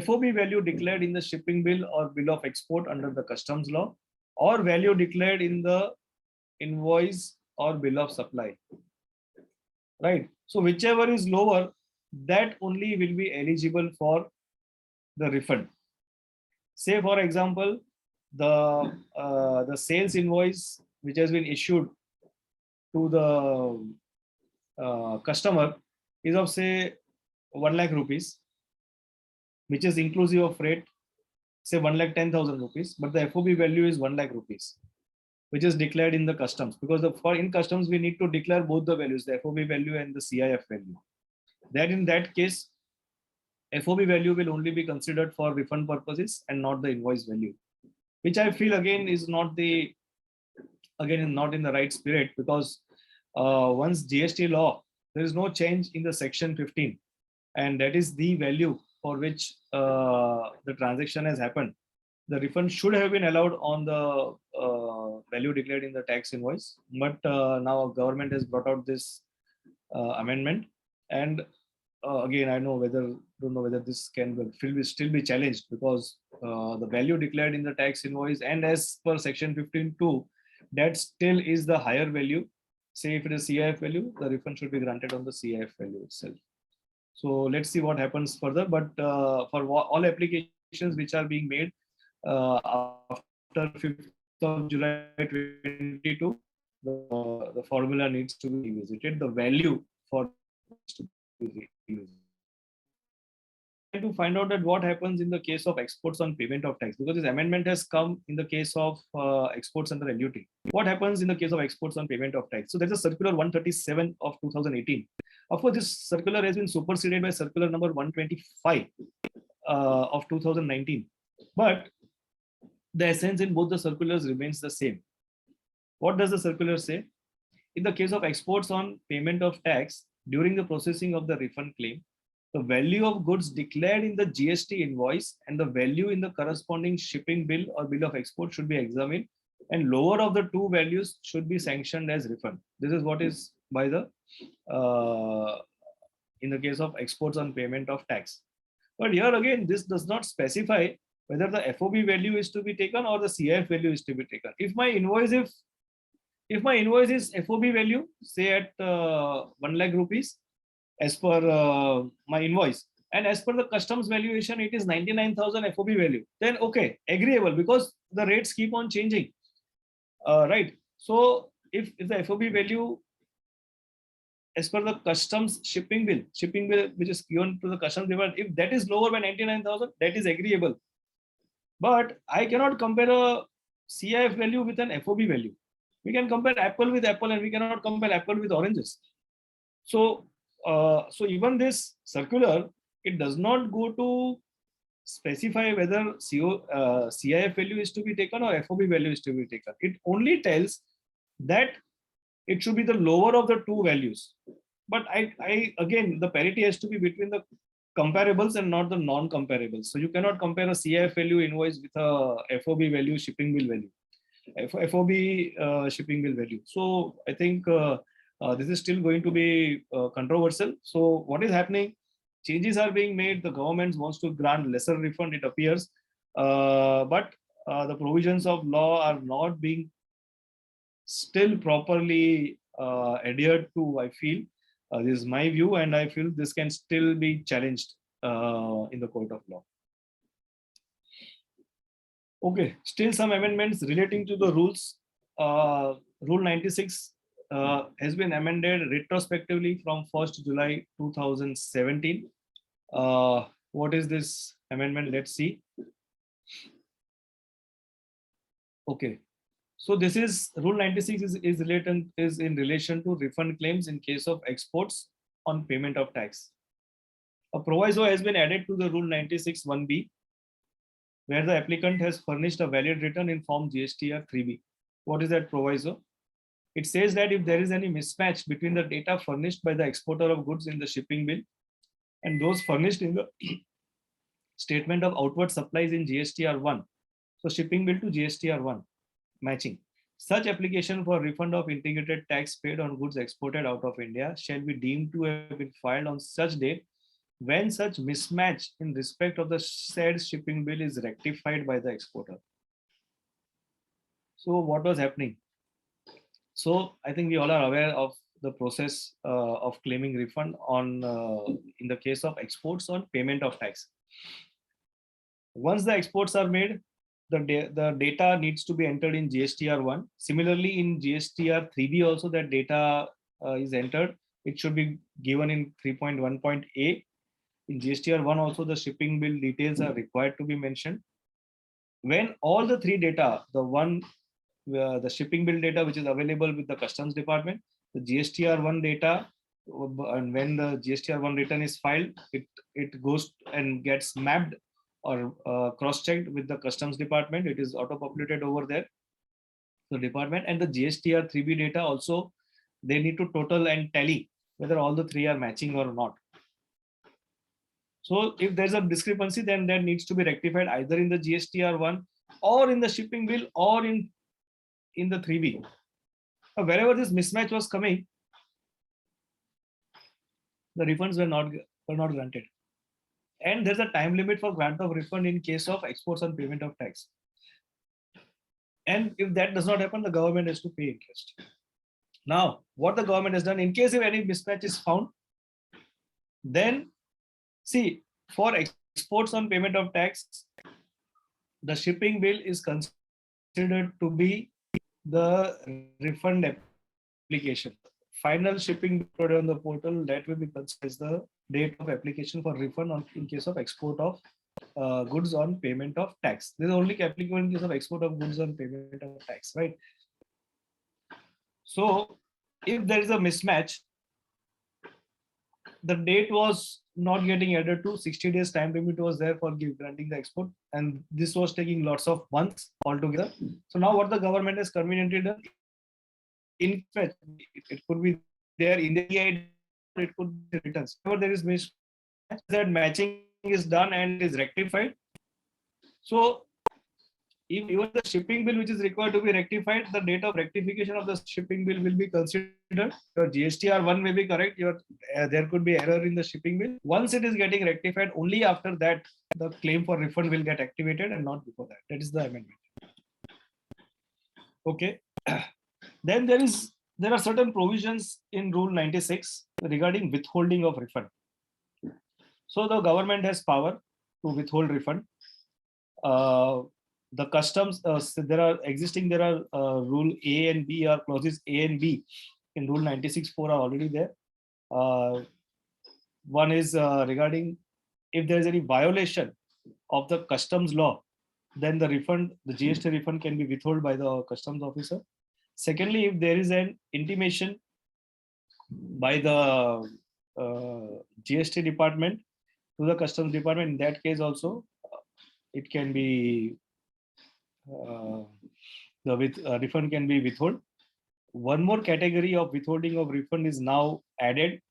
FOB value declared in the shipping bill or bill of export under the customs law, or value declared in the invoice or bill of supply. Right. So whichever is lower, that only will be eligible for the refund. Say for example, the sales invoice which has been issued to the customer is of say 1 lakh rupees, which is inclusive of freight, say 1,10,000 rupees, but the FOB value is 1 lakh rupees, which is declared in the customs, because for in customs we need to declare both the values, the FOB value and the CIF value. Then in that case, FOB value will only be considered for refund purposes and not the invoice value, which I feel again is not the not in the right spirit, because once GST law, there is no change in the section 15, and that is the value for which the transaction has happened. The refund should have been allowed on the value declared in the tax invoice, but now government has brought out this amendment, and again I don't know whether this can still be challenged, because the value declared in the tax invoice and as per section 15.2, that still is the higher value. Say if it is CIF value, the refund should be granted on the CIF value itself. So let's see what happens further. But for all applications which are being made after 5th of July 2022, the formula needs to be revisited. The value for to be revisited. To find out that what happens in the case of exports on payment of tax, because this amendment has come in the case of exports under LUT. What happens in the case of exports on payment of tax? So there's a circular 137 of 2018. Of course, this circular has been superseded by circular number 125 of 2019. But the essence in both the circulars remains the same. What does the circular say? In the case of exports on payment of tax, during the processing of the refund claim, the value of goods declared in the GST invoice and the value in the corresponding shipping bill or bill of export should be examined, and lower of the two values should be sanctioned as refund. This is what is by the in the case of exports on payment of tax. But here again, this does not specify whether the FOB value is to be taken or the CIF value is to be taken. If my invoice is FOB value, say at 1 lakh rupees as per my invoice, and as per the customs valuation it is 99,000 FOB value, then okay, agreeable, because the rates keep on changing, right? So if the FOB value as per the customs shipping bill which is given to the customs department, if that is lower by 99,000, that is agreeable. But I cannot compare a CIF value with an FOB value. We can compare apple with apple and we cannot compare apple with oranges. So so even this circular, it does not go to specify whether CIF value is to be taken or FOB value is to be taken. It only tells that it should be the lower of the two values. But I again, the parity has to be between the comparables and not the non-comparables. So you cannot compare a CIF value invoice with a FOB value shipping bill value, FOB shipping bill value. So I think this is still going to be controversial. So what is happening? Changes are being made. The government wants to grant lesser refund, it appears, but the provisions of law are not being still properly adhered to, I feel. This is my view, and I feel this can still be challenged in the court of law. Okay, still some amendments relating to the rules. Rule 96 has been amended retrospectively from 1st July 2017. What is this amendment? Let's see. Okay, so this is Rule 96 is in relation to refund claims in case of exports on payment of tax. A proviso has been added to the Rule 96 1B. where the applicant has furnished a valid return in form GSTR 3B. What is that proviso? It says that if there is any mismatch between the data furnished by the exporter of goods in the shipping bill and those furnished in the statement of outward supplies in GSTR 1, so shipping bill to GSTR 1 matching, such application for refund of integrated tax paid on goods exported out of India shall be deemed to have been filed on such date when such mismatch in respect of the said shipping bill is rectified by the exporter. So what was happening? So I think we all are aware of the process of claiming refund on in the case of exports on payment of tax. Once the exports are made, the data needs to be entered in GSTR 1. Similarly, in GSTR 3B also that data is entered. It should be given in 3.1.a. In GSTR 1 also the shipping bill details are required to be mentioned. When all the three data, the shipping bill data which is available with the customs department, the GSTR 1 data, and when the GSTR 1 return is filed, it goes and gets mapped or cross-checked with the customs department. It is auto-populated over there, the department, and the GSTR 3B data also, they need to total and tally whether all the three are matching or not. So if there's a discrepancy, then that needs to be rectified either in the GSTR 1 or in the shipping bill or in the 3B. Wherever this mismatch was coming, the refunds were not granted. And there's a time limit for grant of refund in case of exports on payment of tax. And if that does not happen, the government has to pay interest. Now, what the government has done, in case if any mismatch is found, then see, for exports on payment of tax, the shipping bill is considered to be the refund application. Final shipping bill on the portal, that will be considered as the date of application for refund in case of export of goods on payment of tax. This is only applicable in case of export of goods on payment of tax, right? So if there is a mismatch, the date was not getting added to 60 days time limit was there for granting the export, and this was taking lots of months altogether. So now what the government has conveniently done, in fact, it could be there in the EID, it could be returns. Whenever there is mismatch, that matching is done and is rectified. So even the shipping bill which is required to be rectified, the date of rectification of the shipping bill will be considered. Your GSTR 1 may be correct. There could be error in the shipping bill. Once it is getting rectified, only after that the claim for refund will get activated and not before that. That is the amendment. Okay. Then there are certain provisions in Rule 96 regarding withholding of refund. So the government has power to withhold refund. The customs, there are Rule A and B, or clauses A and B in Rule 96.4 are already there. One is regarding if there is any violation of the customs law, then the GST refund can be withheld by the customs officer. Secondly, if there is an intimation by the GST department to the customs department, in that case also it can be refund can be withheld. One more category of withholding of refund is now added,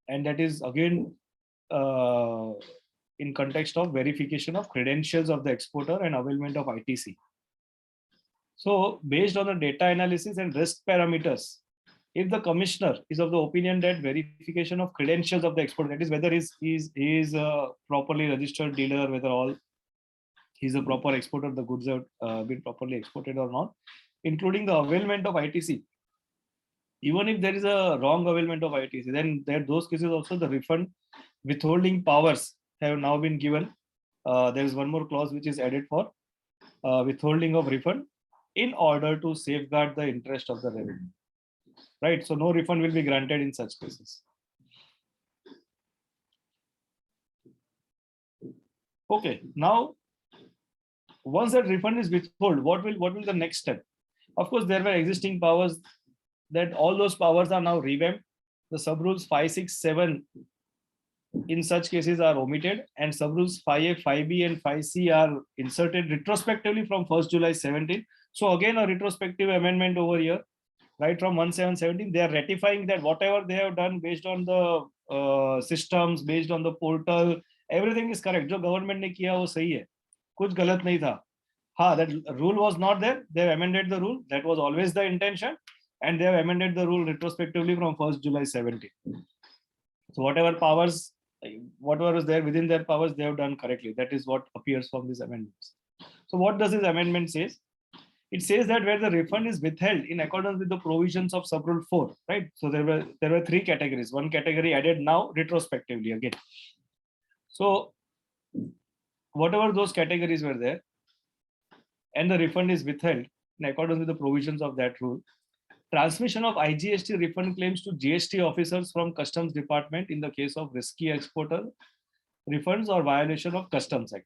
and that is again in context of verification of credentials of the exporter and availment of ITC. So based on the data analysis and risk parameters, if the commissioner is of the opinion that verification of credentials of the exporter, that is whether he is a properly registered dealer, whether he's a proper exporter, the goods have been properly exported or not, including the availment of ITC. Even if there is a wrong availment of ITC, then those cases also the refund withholding powers have now been given. There is one more clause which is added for withholding of refund in order to safeguard the interest of the revenue. Right, so no refund will be granted in such cases. Okay, now once that refund is withheld, what will the next step? Of course, there were existing powers, that all those powers are now revamped. The sub rules 5, 6, 7 in such cases are omitted, and sub-rules 5A, 5B, and 5C are inserted retrospectively from 1st July 17. So again, a retrospective amendment over here, right from 1/7/17, they are ratifying that whatever they have done based on the systems, based on the portal, everything is correct. जो government ने किया वो सही है, कुछ गलत नहीं था. हाँ, that rule was not there. They have amended the rule. That was always the intention, and they have amended the rule retrospectively from 1st July 17. So whatever powers, whatever is there within their powers, they have done correctly. That is what appears from these amendments. So what does this amendment says? It says that where the refund is withheld in accordance with the provisions of sub-rule 4, right? So there were three categories. One category added now retrospectively again. So whatever those categories were there, and the refund is withheld in accordance with the provisions of that rule, transmission of IGST refund claims to GST officers from Customs Department in the case of risky exporter refunds or violation of Customs Act.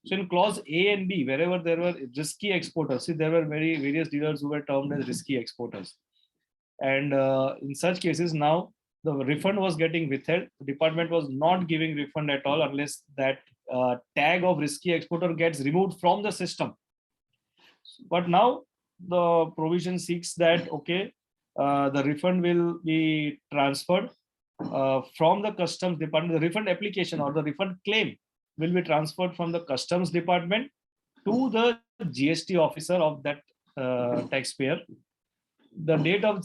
So in clause A and B, wherever there were risky exporters, see there were various dealers who were termed as risky exporters. And in such cases, now the refund was getting withheld. The department was not giving refund at all unless that tag of risky exporter gets removed from the system. But now the provision seeks that, okay, the refund will be transferred from the Customs Department. The refund application or the refund claim will be transferred from the Customs Department to the GST officer of that taxpayer. The date of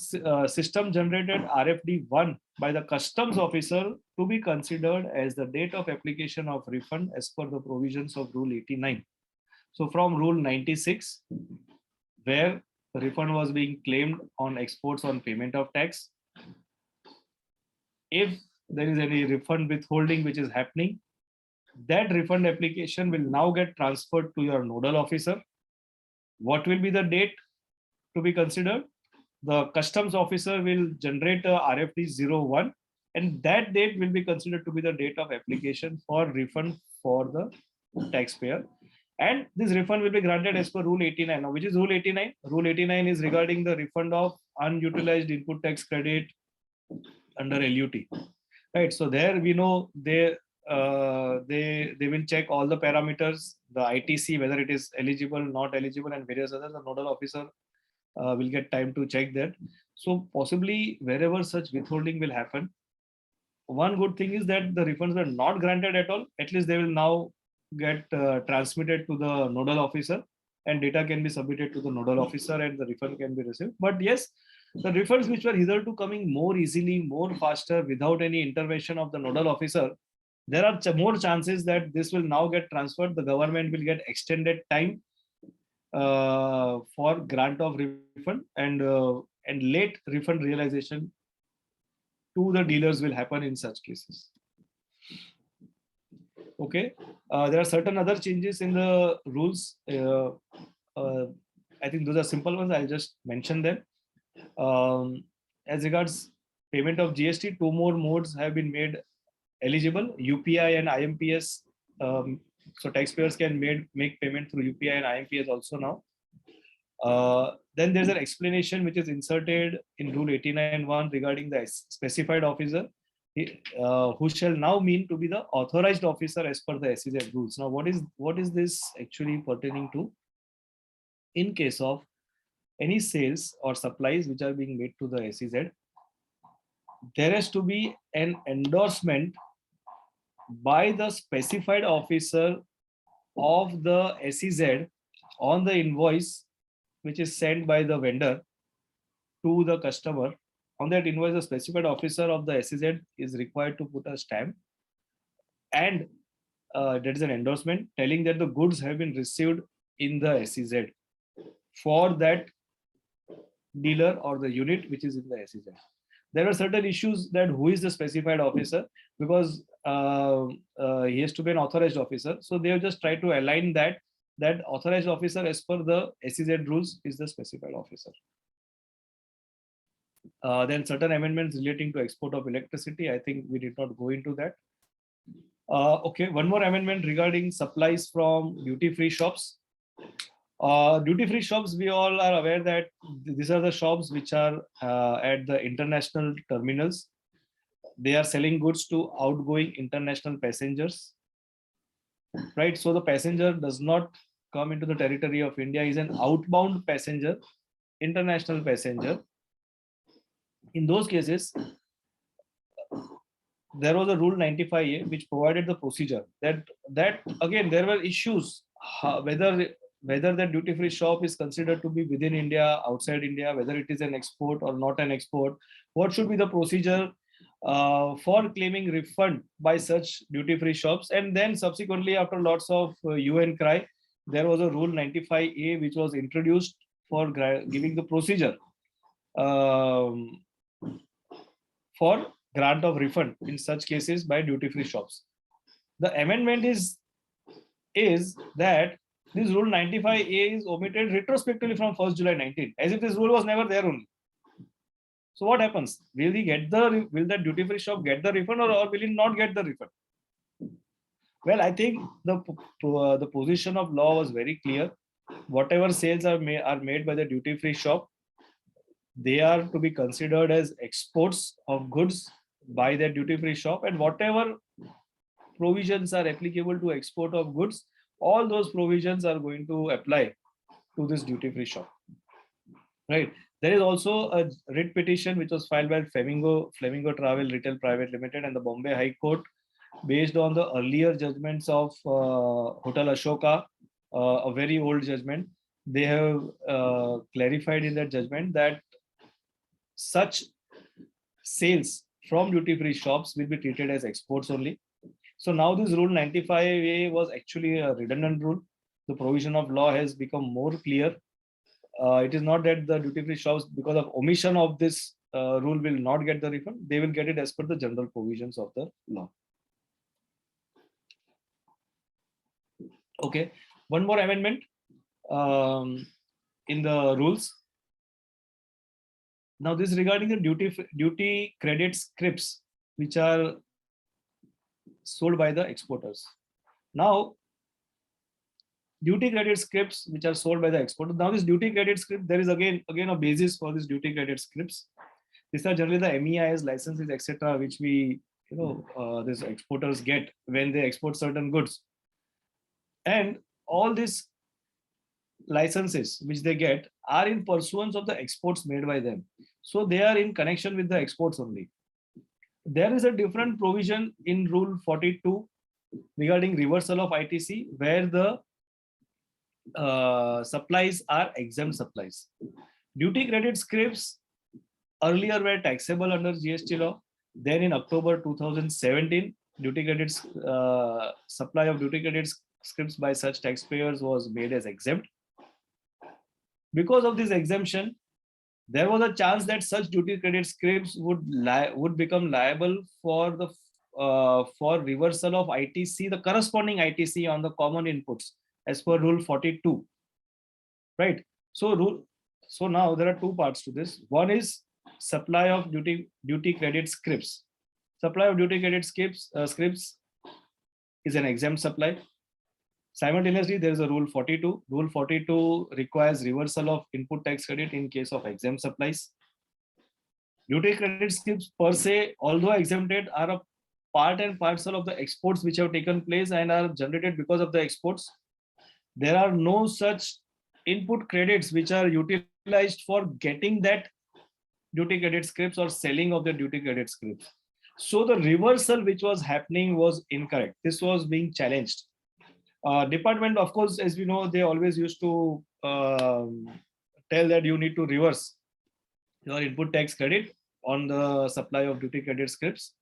system generated RFD1 by the Customs officer to be considered as the date of application of refund as per the provisions of Rule 89. So from Rule 96, where the refund was being claimed on exports on payment of tax, if there is any refund withholding which is happening, that refund application will now get transferred to your nodal officer. What will be the date to be considered? The customs officer will generate a RFD 01, and that date will be considered to be the date of application for refund for the taxpayer. And this refund will be granted as per Rule 89. Now, which is Rule 89? Rule 89 is regarding the refund of unutilized input tax credit under LUT. Right. So there we know they will check all the parameters, the ITC, whether it is eligible, not eligible, and various others. The nodal officer will get time to check that. So possibly wherever such withholding will happen, one good thing is that the refunds were not granted at all. At least they will now get transmitted to the nodal officer, and data can be submitted to the nodal officer, and the refund can be received. But yes, the refunds which were hitherto coming more easily, more faster, without any intervention of the nodal officer, there are more chances that this will now get transferred. The government will get extended time for grant of refund, and late refund realization to the dealers will happen in such cases. Okay, there are certain other changes in the rules. I think those are simple ones. I'll just mention them. As regards payment of GST, two more modes have been made eligible: UPI and IMPS. So taxpayers can make payment through UPI and IMPS also now. Then there's an explanation which is inserted in Rule 89(1) regarding the specified officer, who shall now mean to be the authorized officer as per the SEZ rules. Now, what is this actually pertaining to? In case of any sales or supplies which are being made to the SEZ, there has to be an endorsement by the specified officer of the SEZ on the invoice which is sent by the vendor to the customer. On that invoice, the specified officer of the SEZ is required to put a stamp, and that is an endorsement telling that the goods have been received in the SEZ for that dealer or the unit which is in the SEZ. There are certain issues that who is the specified officer, because he has to be an authorized officer. So they have just tried to align that authorized officer as per the SEZ rules is the specified officer. Then certain amendments relating to export of electricity. I think we did not go into that. Okay, one more amendment regarding supplies from duty-free shops. Duty-free shops, we all are aware that these are the shops which are at the international terminals. they are selling goods to outgoing international passengers, right? So the passenger does not come into the territory of India, is an outbound passenger, international passenger. In those cases, there was a rule 95A which provided the procedure that again there were issues whether that duty free shop is considered to be within India, outside India, whether it is an export or not an export, what should be the procedure for claiming refund by such duty free shops. And then subsequently, after lots of UN cry, there was a rule 95A which was introduced for giving the procedure um, for grant of refund in such cases by duty free shops. The amendment is that this rule 95A is omitted retrospectively from 1st July 19, as if this rule was never there only. So what happens? Will that duty free shop get the refund, or will he not get the refund? Well, I think the position of law was very clear. Whatever sales are made by the duty free shop, they are to be considered as exports of goods by their duty free shop, and whatever provisions are applicable to export of goods, all those provisions are going to apply to this duty free shop, right? There is also a writ petition which was filed by Flamingo Travel Retail Private Limited and the Bombay High Court, based on the earlier judgments of Hotel Ashoka, a very old judgment. They have clarified in that judgment that such sales from duty free shops will be treated as exports only. So now this rule 95A was actually a redundant rule. The provision of law has become more clear. It is not that the duty free shops, because of omission of this rule, will not get the refund. They will get it as per the general provisions of the law. Okay, one more amendment in the rules. Now this is regarding the duty credit scripts which are sold by the exporters. Now, duty credit scripts which are sold by the exporter. Now this duty credit script, there is again a basis for this duty credit scripts. These are generally the MEIS licenses, etc., which we these exporters get when they export certain goods. And all these licenses which they get are in pursuance of the exports made by them. So they are in connection with the exports only. There is a different provision in Rule 42 regarding reversal of ITC, where the supplies are exempt supplies. Duty credit scripts earlier were taxable under GST law. Then in October 2017, duty credits supply of duty credit scripts by such taxpayers was made as exempt. Because of this exemption, there was a chance that such duty credit scripts would become liable for the for reversal of ITC, the corresponding ITC on the common inputs as per Rule 42, right? So now there are two parts to this. One is supply of duty credit scripts. Supply of duty credit scripts is an exempt supply. Simultaneously, there is a Rule 42. Rule 42 requires reversal of input tax credit in case of exempt supplies. Duty credit scripts per se, although exempted, are a part and parcel of the exports which have taken place and are generated because of the exports. There are no such input credits which are utilized for getting that duty credit scripts or selling of the duty credit scripts. So the reversal which was happening was incorrect. This was being challenged. Department, of course, as we know, they always used to tell that you need to reverse your input tax credit on the supply of duty credit scripts.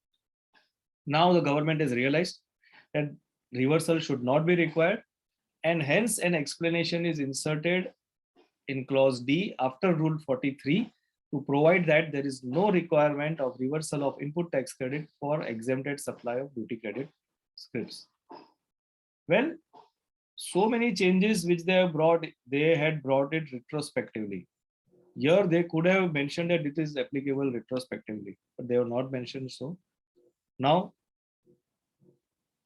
Now the government has realized that reversal should not be required, and hence an explanation is inserted in clause D after Rule 43 to provide that there is no requirement of reversal of input tax credit for exempted supply of duty credit scripts. Well, so many changes which they have brought, they had brought it retrospectively. Here they could have mentioned that it is applicable retrospectively, but they have not mentioned so. Now,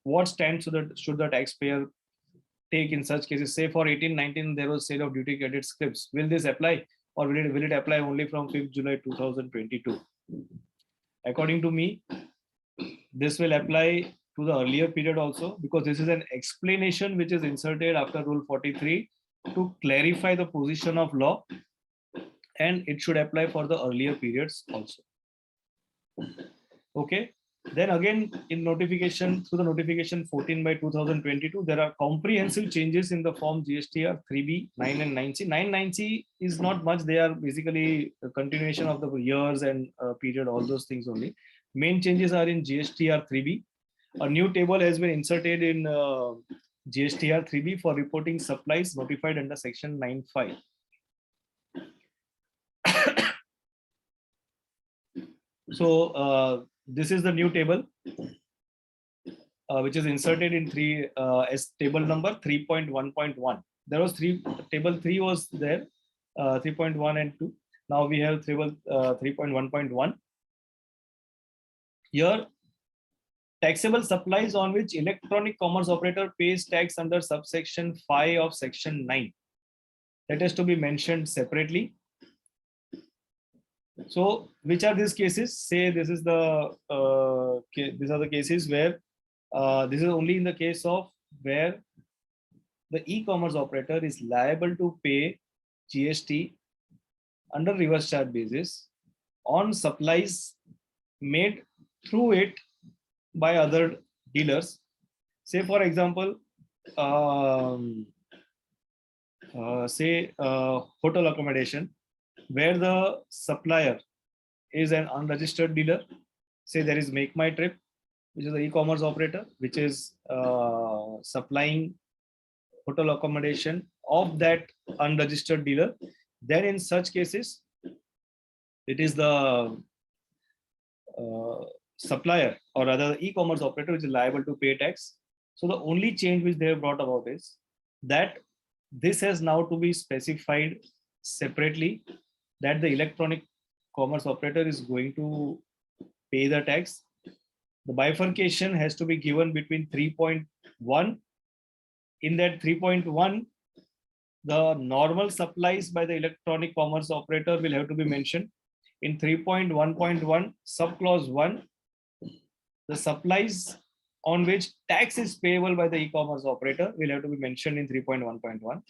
what stance should the taxpayer take in such cases? Say for 18-19 there was sale of duty credit scripts. Will this apply, or will it apply only from 5th July 2022? According to me, This will apply to the earlier period also, because this is an explanation which is inserted after Rule 43 to clarify the position of law, and it should apply for the earlier periods also. Okay. Then again, in notification, through the notification 14 by 2022, there are comprehensive changes in the form GSTR 3B, 9 and 9C. 9, 9C is not much. They are basically a continuation of the years and period, all those things only. Main changes are in GSTR 3B. A new table has been inserted in GSTR 3B for reporting supplies notified under section 9.5. So this is the new table, which is inserted in as table number 3.1.1. There was table 3 was there, 3.1 and 2. Now we have table 3.1.1. Here, taxable supplies on which electronic commerce operator pays tax under subsection 5 of section 9. That has to be mentioned separately. So, which are these cases? Say this is the these are the cases where this is only in the case of where the e-commerce operator is liable to pay GST under reverse charge basis on supplies made through it by other dealers. Say for example, say hotel accommodation, where the supplier is an unregistered dealer. Say there is Make My Trip, which is the e-commerce operator, which is supplying hotel accommodation of that unregistered dealer. Then in such cases, it is the supplier or rather the e-commerce operator which is liable to pay tax. So the only change which they have brought about is that this has now to be specified separately, that the electronic commerce operator is going to pay the tax. The bifurcation has to be given between 3.1. In that 3.1, the normal supplies by the electronic commerce operator will have to be mentioned. In 3.1.1, subclause 1, the supplies on which tax is payable by the e-commerce operator will have to be mentioned in 3.1.1.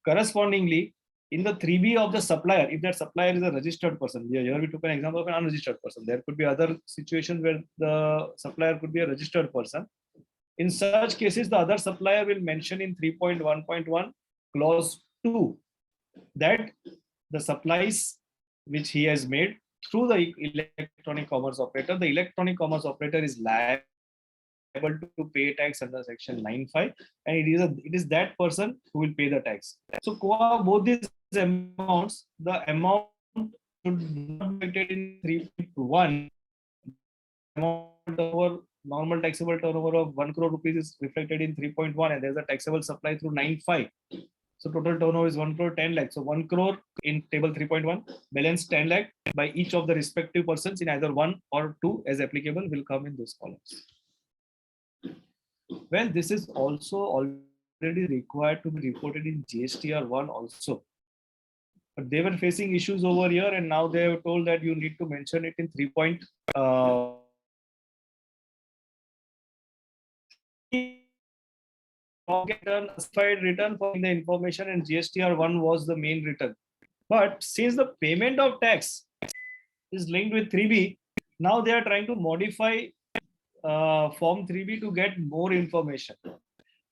Correspondingly, in the 3B of the supplier, if that supplier is a registered person, here we took an example of an unregistered person. There could be other situations where the supplier could be a registered person. In such cases, the other supplier will mention in 3.1.1 clause 2 that the supplies which he has made through the electronic commerce operator, the electronic commerce operator is liable to pay tax under section 9.5, and it is that person who will pay the tax. So both these amounts, the amount should not be reflected in 3.1. Amount over normal taxable turnover of 1 crore rupees is reflected in 3.1, and there's a taxable supply through 9.5. So total turnover is 1 crore 10 lakh. So 1 crore in table 3.1, balance 10 lakh by each of the respective persons in either 1 or 2 as applicable will come in those columns. Well, this is also already required to be reported in GSTR 1 also. But they were facing issues over here, and now they have told that you need to mention it in 3. Return for the information, and GSTR 1 was the main return. But since the payment of tax is linked with 3B, now they are trying to modify form 3B to get more information.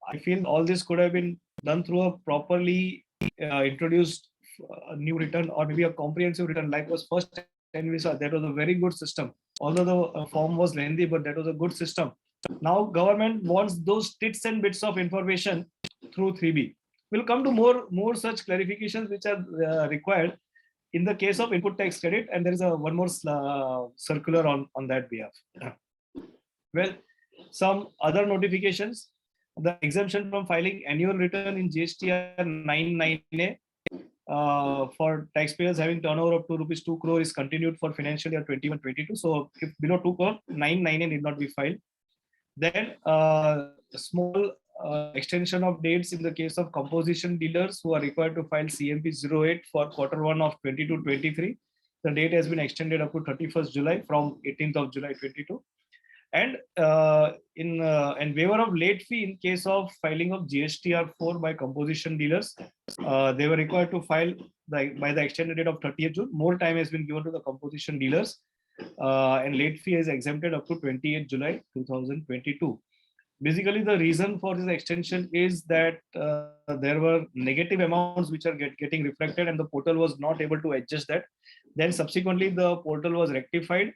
I feel all this could have been done through a properly introduced new return, or maybe a comprehensive return like was first 10 visa. That was a very good system. Although the form was lengthy, but that was a good system. Now government wants those tits and bits of information through 3B. We'll come to more such clarifications which are required in the case of input tax credit, and there is one more circular on that behalf. Well, some other notifications. The exemption from filing annual return in GSTR 9.9A for taxpayers having turnover of ₹2 crore is continued for financial year 21-22. So if below 2 crore, 9.9A need not be filed. Then small extension of dates in the case of composition dealers who are required to file CMP 08 for Q1 of 22-23. The date has been extended up to 31st July from 18th of July 22. And and waiver of late fee in case of filing of GSTR4 by composition dealers. They were required to file by the extended date of 30th June. More time has been given to the composition dealers, and late fee is exempted up to 28th July 2022. Basically, the reason for this extension is that there were negative amounts which are getting reflected, and the portal was not able to adjust that. Then subsequently, the portal was rectified,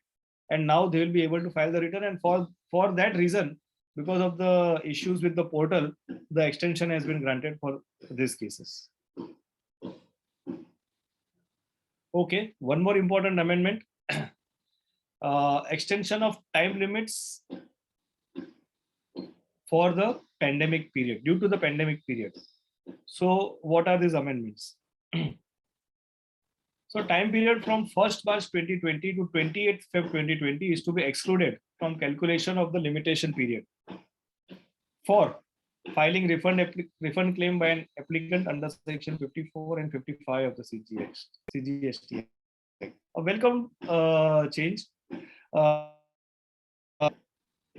and now they will be able to file the return. And for that reason, because of the issues with the portal, the extension has been granted for these cases. Okay, one more important amendment. Extension of time limits for the pandemic period, due to the pandemic period. So what are these amendments? So time period from 1st March 2020 to 28th Feb 2020 is to be excluded from calculation of the limitation period for filing refund claim by an applicant under section 54 and 55 of the CGST. A welcome change.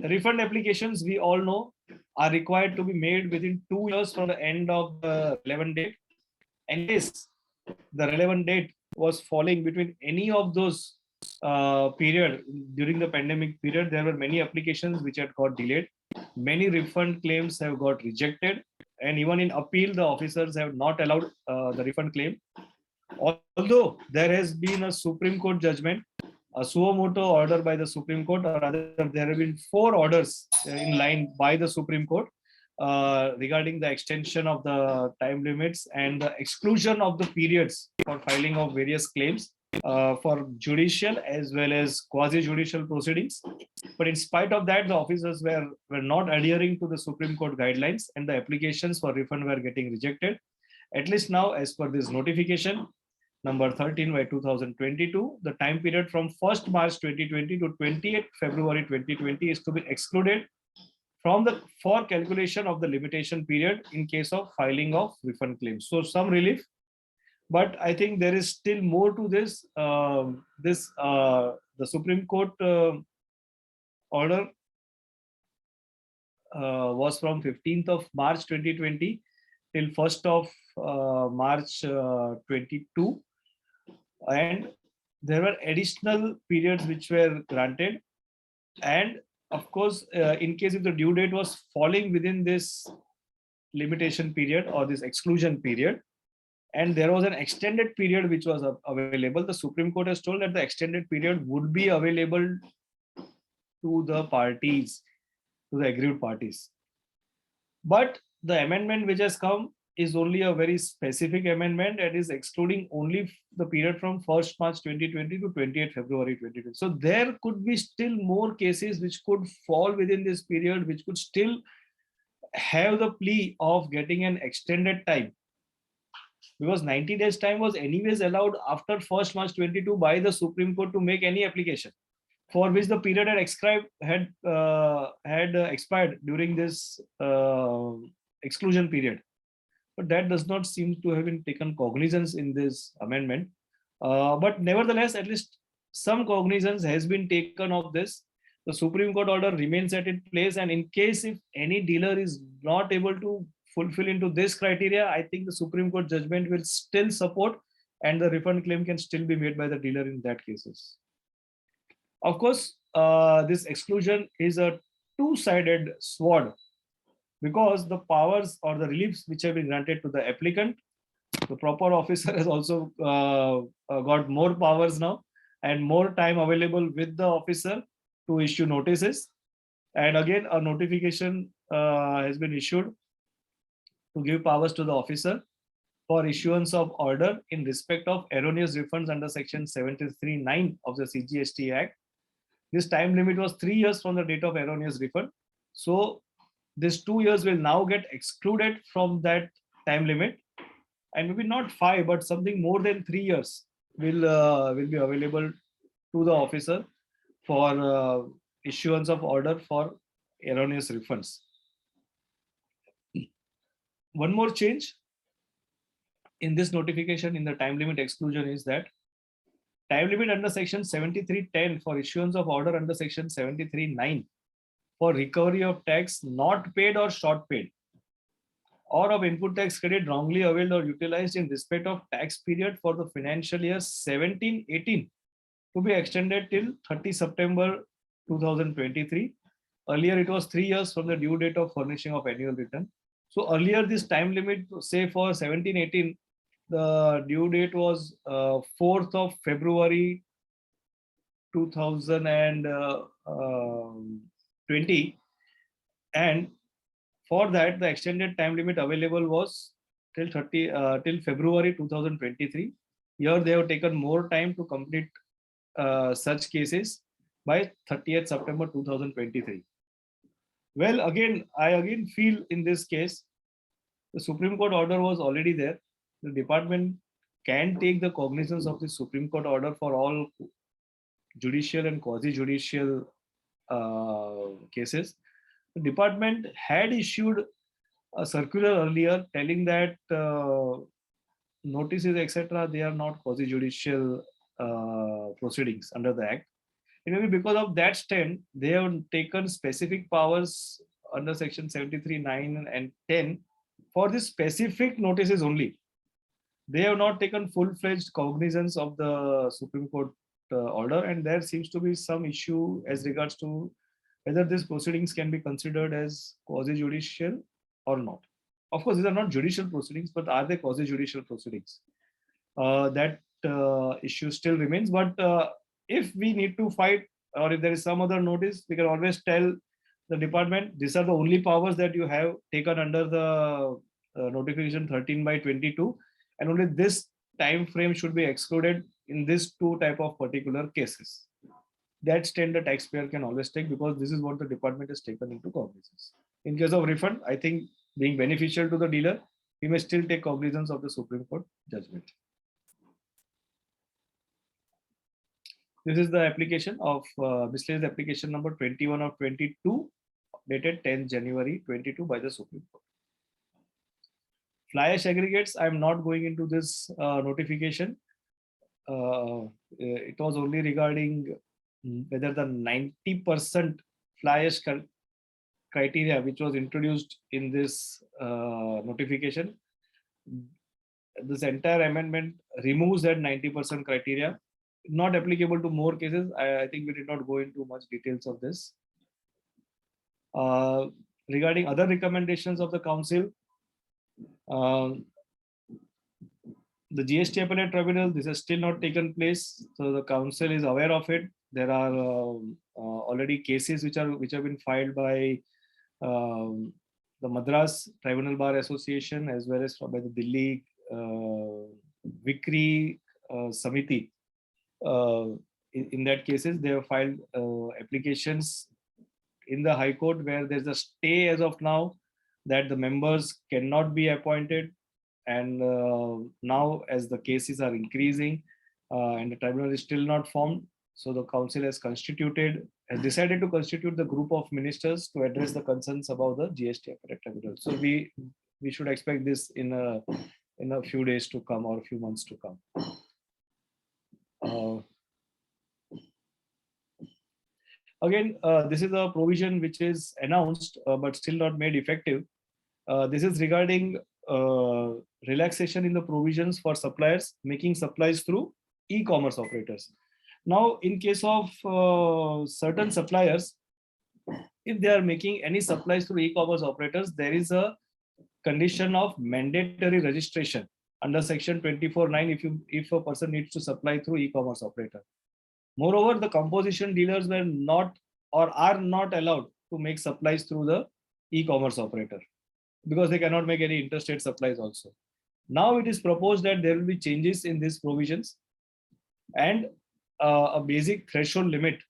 Refund applications, we all know, are required to be made within 2 years from the end of the relevant date. And yes, the relevant date was falling between any of those period during the pandemic period. There were many applications which had got delayed. Many refund claims have got rejected, and even in appeal, the officers have not allowed the refund claim. Although there has been a Supreme Court judgment, a suo motu order by the Supreme Court, or rather, there have been 4 orders in line by the Supreme Court regarding the extension of the time limits and the exclusion of the periods for filing of various claims for judicial as well as quasi-judicial proceedings. But in spite of that, the officers were not adhering to the Supreme Court guidelines, and the applications for refund were getting rejected. At least now, as per this notification, number 13 by 2022, the time period from 1st March 2020 to 28th February 2020 is to be excluded for calculation of the limitation period in case of filing of refund claims. So some relief, but I think there is still more to this. The Supreme Court order was from 15th of March 2020 till 1st of March 22. And there were additional periods which were granted. And of course, in case if the due date was falling within this limitation period or this exclusion period, and there was an extended period which was available, the Supreme Court has told that the extended period would be available to the parties, to the aggrieved parties. But the amendment which has come is only a very specific amendment and is excluding only the period from 1st March 2020 to 28th February 2020. So there could be still more cases which could fall within this period, which could still have the plea of getting an extended time, because 90 days time was anyways allowed after 1st March 22 by the Supreme Court to make any application for which the period had expired during this exclusion period. But that does not seem to have been taken cognizance in this amendment. But nevertheless, at least some cognizance has been taken of this. The Supreme Court order remains at its place, and in case if any dealer is not able to fulfill into this criteria, I think the Supreme Court judgment will still support, and the refund claim can still be made by the dealer in that cases. Of course, this exclusion is a two-sided sword, because the powers or the reliefs which have been granted to the applicant, the proper officer has also got more powers now and more time available with the officer to issue notices. And again, a notification has been issued to give powers to the officer for issuance of order in respect of erroneous refunds under section 73(9) of the CGST Act. This time limit was 3 years from the date of erroneous refund. So this 2 years will now get excluded from that time limit, and maybe not 5, but something more than 3 years will be available to the officer for issuance of order for erroneous refunds. One more change in this notification in the time limit exclusion is that time limit under section 73(10) for issuance of order under section 73(9) for recovery of tax not paid or short paid, or of input tax credit wrongly availed or utilized in respect of tax period for the financial year 17-18 to be extended till 30 September 2023. Earlier, it was 3 years from the due date of furnishing of annual return. So earlier, this time limit, say for 17-18, the due date was 4th of February 2020, and for that, the extended time limit available was till February 2023. Here, they have taken more time to complete such cases by 30th September 2023. Well, I feel in this case, the Supreme Court order was already there. The department can take the cognizance of the Supreme Court order for all judicial and quasi-judicial cases. The department had issued a circular earlier telling that notices, etc., they are not quasi-judicial proceedings under the Act. And maybe because of that stand, they have taken specific powers under section 73(9) and 10 for the specific notices only. They have not taken full-fledged cognizance of the Supreme Court order, and there seems to be some issue as regards to whether these proceedings can be considered as quasi-judicial or not. Of course, these are not judicial proceedings, but are they quasi-judicial proceedings? That issue still remains. But if we need to fight, or if there is some other notice, we can always tell the department, these are the only powers that you have taken under the notification 13/22, and only this time frame should be excluded in this two type of particular cases. That stand the taxpayer can always take, because this is what the department has taken into cognizance. In case of refund, I think being beneficial to the dealer, we may still take cognizance of the Supreme Court judgment. This is the application of miscellaneous application number 21 of 22, dated 10 January 22 by the Supreme Court. Fly ash aggregates, I am not going into this notification. It was only regarding whether the 90% fly ash criteria which was introduced in this notification, this entire amendment removes that 90% criteria, not applicable to more cases. I think we did not go into much details of this. Regarding other recommendations of the council, the GST appellate tribunal, this has still not taken place, so the council is aware of it. There are already cases which have been filed by the Madras Tribunal Bar Association as well as by the Delhi Vikri Samiti. In that cases, they have filed applications in the High Court where there's a stay as of now that the members cannot be appointed, and now as the cases are increasing and the tribunal is still not formed, so the council has decided to constitute the group of ministers to address the concerns about the GST appellate tribunal. So we should expect this in a few days to come or a few months to come. Again, this is a provision which is announced but still not made effective. This is regarding relaxation in the provisions for suppliers making supplies through e-commerce operators. Now, in case of certain suppliers, if they are making any supplies through e-commerce operators, there is a condition of mandatory registration under section 24(9) if a person needs to supply through e-commerce operator. Moreover, the composition dealers were not or are not allowed to make supplies through the e-commerce operator because they cannot make any interstate supplies also. Now it is proposed that there will be changes in these provisions, and a basic threshold limit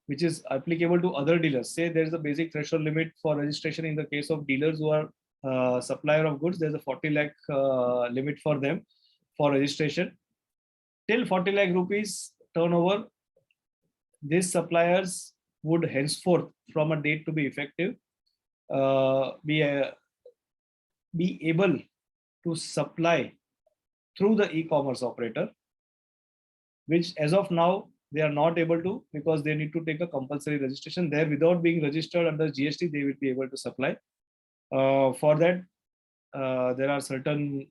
which is applicable to other dealers. Say there is a basic threshold limit for registration in the case of dealers who are supplier of goods. There's a 40 lakh limit for them for registration. Till 40 lakh rupees turnover, these suppliers would henceforth, from a date to be effective, be able to supply through the e-commerce operator, which as of now they are not able to, because they need to take a compulsory registration there. Without being registered under GST, they will be able to supply. For that, there are certain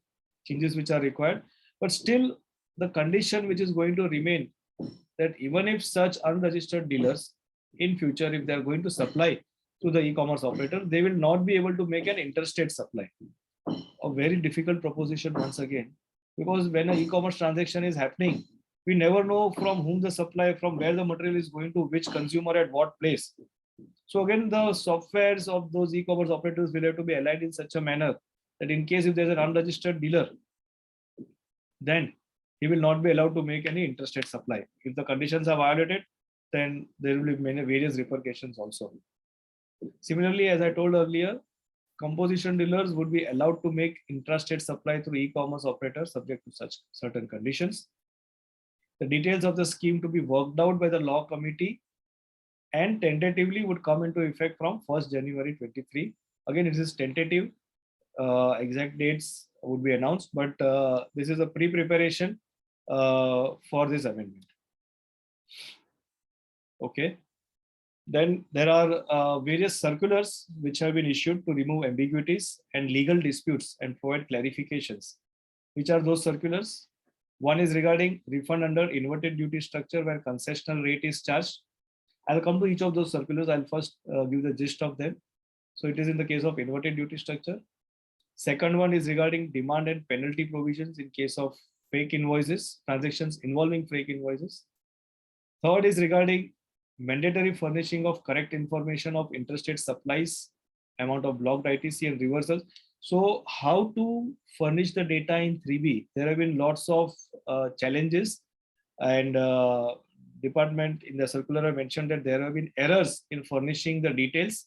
changes which are required, but still the condition which is going to remain, that even if such unregistered dealers in future, if they are going to supply to the e-commerce operator, they will not be able to make an interstate supply. A very difficult proposition once again, because when an e-commerce transaction is happening, we never know from whom the supply, from where the material is going to which consumer at what place. So again, the softwares of those e-commerce operators will have to be aligned in such a manner that in case if there's an unregistered dealer, then he will not be allowed to make any interstate supply. If the conditions are violated, then there will be many various repercussions also. Similarly, as I told earlier, composition dealers would be allowed to make intrastate supply through e-commerce operators subject to such certain conditions. The details of the scheme to be worked out by the law committee and tentatively would come into effect from 1st January 23. Again, it is tentative. Exact dates would be announced, but this is a pre-preparation for this amendment. Okay. Then there are various circulars which have been issued to remove ambiguities and legal disputes and provide clarifications. Which are those circulars? One is regarding refund under inverted duty structure where concessional rate is charged. I'll come to each of those circulars. I'll first give the gist of them. So it is in the case of inverted duty structure. Second one is regarding demand and penalty provisions in case of fake invoices, transactions involving fake invoices. Third is regarding mandatory furnishing of correct information of interstate supplies, amount of blocked ITC and reversals. So how to furnish the data in 3B? There have been lots of challenges, and department in the circular I mentioned that there have been errors in furnishing the details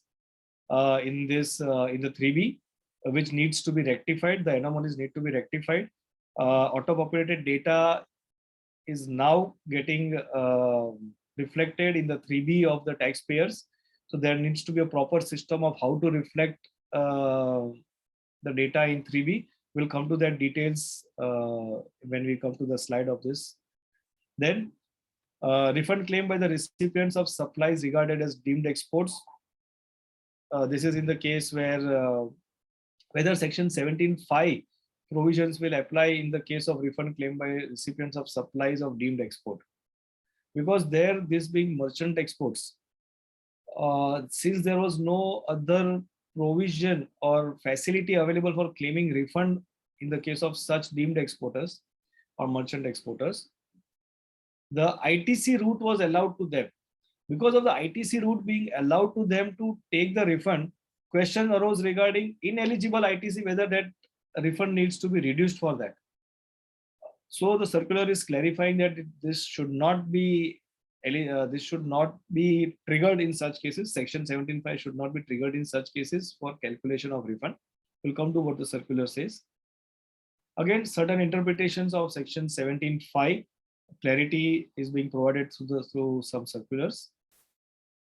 in the 3B, which needs to be rectified. The anomalies need to be rectified. Auto-populated data is now getting reflected in the 3B of the taxpayers. So there needs to be a proper system of how to reflect the data in 3B. We'll come to that details when we come to the slide of this. Then refund claim by the recipients of supplies regarded as deemed exports. This is in the case where whether section 17(5) provisions will apply in the case of refund claim by recipients of supplies of deemed export. Because there, this being merchant exports, since there was no other provision or facility available for claiming refund in the case of such deemed exporters or merchant exporters, the ITC route was allowed to them. Because of the ITC route being allowed to them to take the refund, question arose regarding ineligible ITC, whether that refund needs to be reduced for that. So the circular is clarifying that this should not be triggered in such cases. Section 17(5) should not be triggered in such cases for calculation of refund. We'll come to what the circular says. Again, certain interpretations of section 17(5) clarity is being provided through some circulars.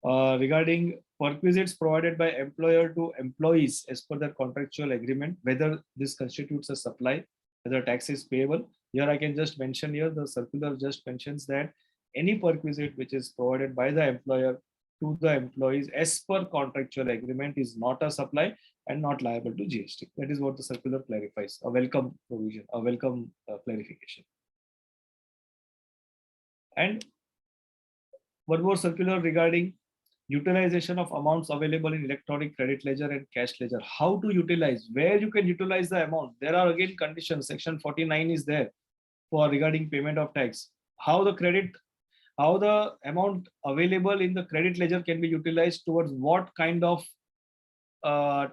Regarding perquisites provided by employer to employees as per their contractual agreement, whether this constitutes a supply, whether tax is payable. Here I can just mention here, the circular just mentions that any perquisite which is provided by the employer to the employees as per contractual agreement is not a supply and not liable to GST. That is what the circular clarifies, a welcome provision, a welcome clarification. And one more circular regarding utilization of amounts available in electronic credit ledger and cash ledger. How to utilize, where you can utilize the amount. There are again conditions. Section 49 is there for regarding payment of tax. How the amount available in the credit ledger can be utilized towards what kind of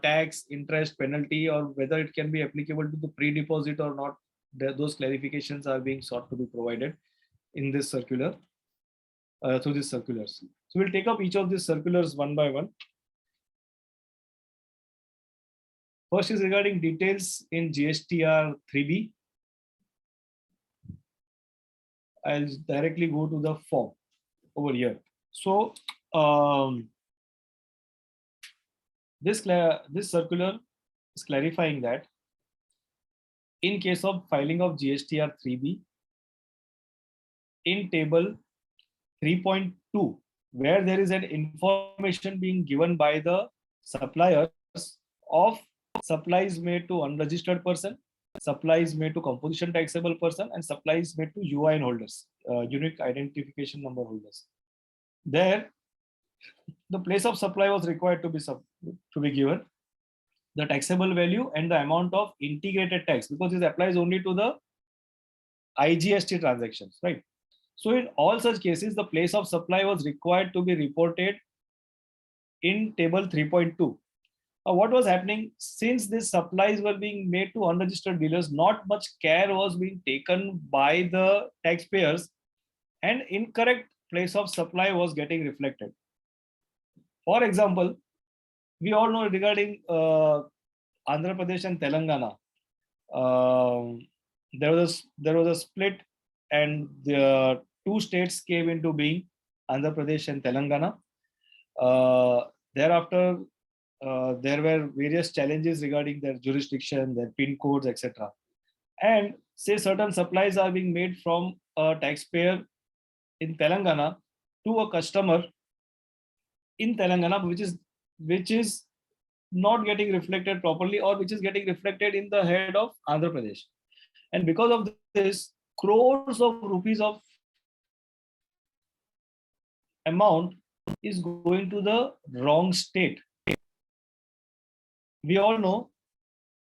tax, interest, penalty, or whether it can be applicable to the pre-deposit or not. Those clarifications are being sought to be provided in this circular, through these circulars. So we'll take up each of these circulars one by one. First is regarding details in GSTR 3B. I'll directly go to the form over here. So this circular is clarifying that in case of filing of GSTR 3B, in table 3.2, where there is an information being given by the suppliers of supplies made to unregistered person, supplies made to composition taxable person, and supplies made to UIN holders, unique identification number holders. There, the place of supply was required to be given, the taxable value and the amount of integrated tax, because this applies only to the IGST transactions, right? So in all such cases, the place of supply was required to be reported in table 3.2. What was happening, since these supplies were being made to unregistered dealers, not much care was being taken by the taxpayers, and incorrect place of supply was getting reflected. For example, we all know regarding Andhra Pradesh and Telangana, there was a split, and the two states came into being, Andhra Pradesh and Telangana. Thereafter, there were various challenges regarding their jurisdiction, their PIN codes, etc. And say certain supplies are being made from a taxpayer in Telangana to a customer in Telangana, which is not getting reflected properly, or which is getting reflected in the head of Andhra Pradesh. And because of this, crores of rupees of amount is going to the wrong state. We all know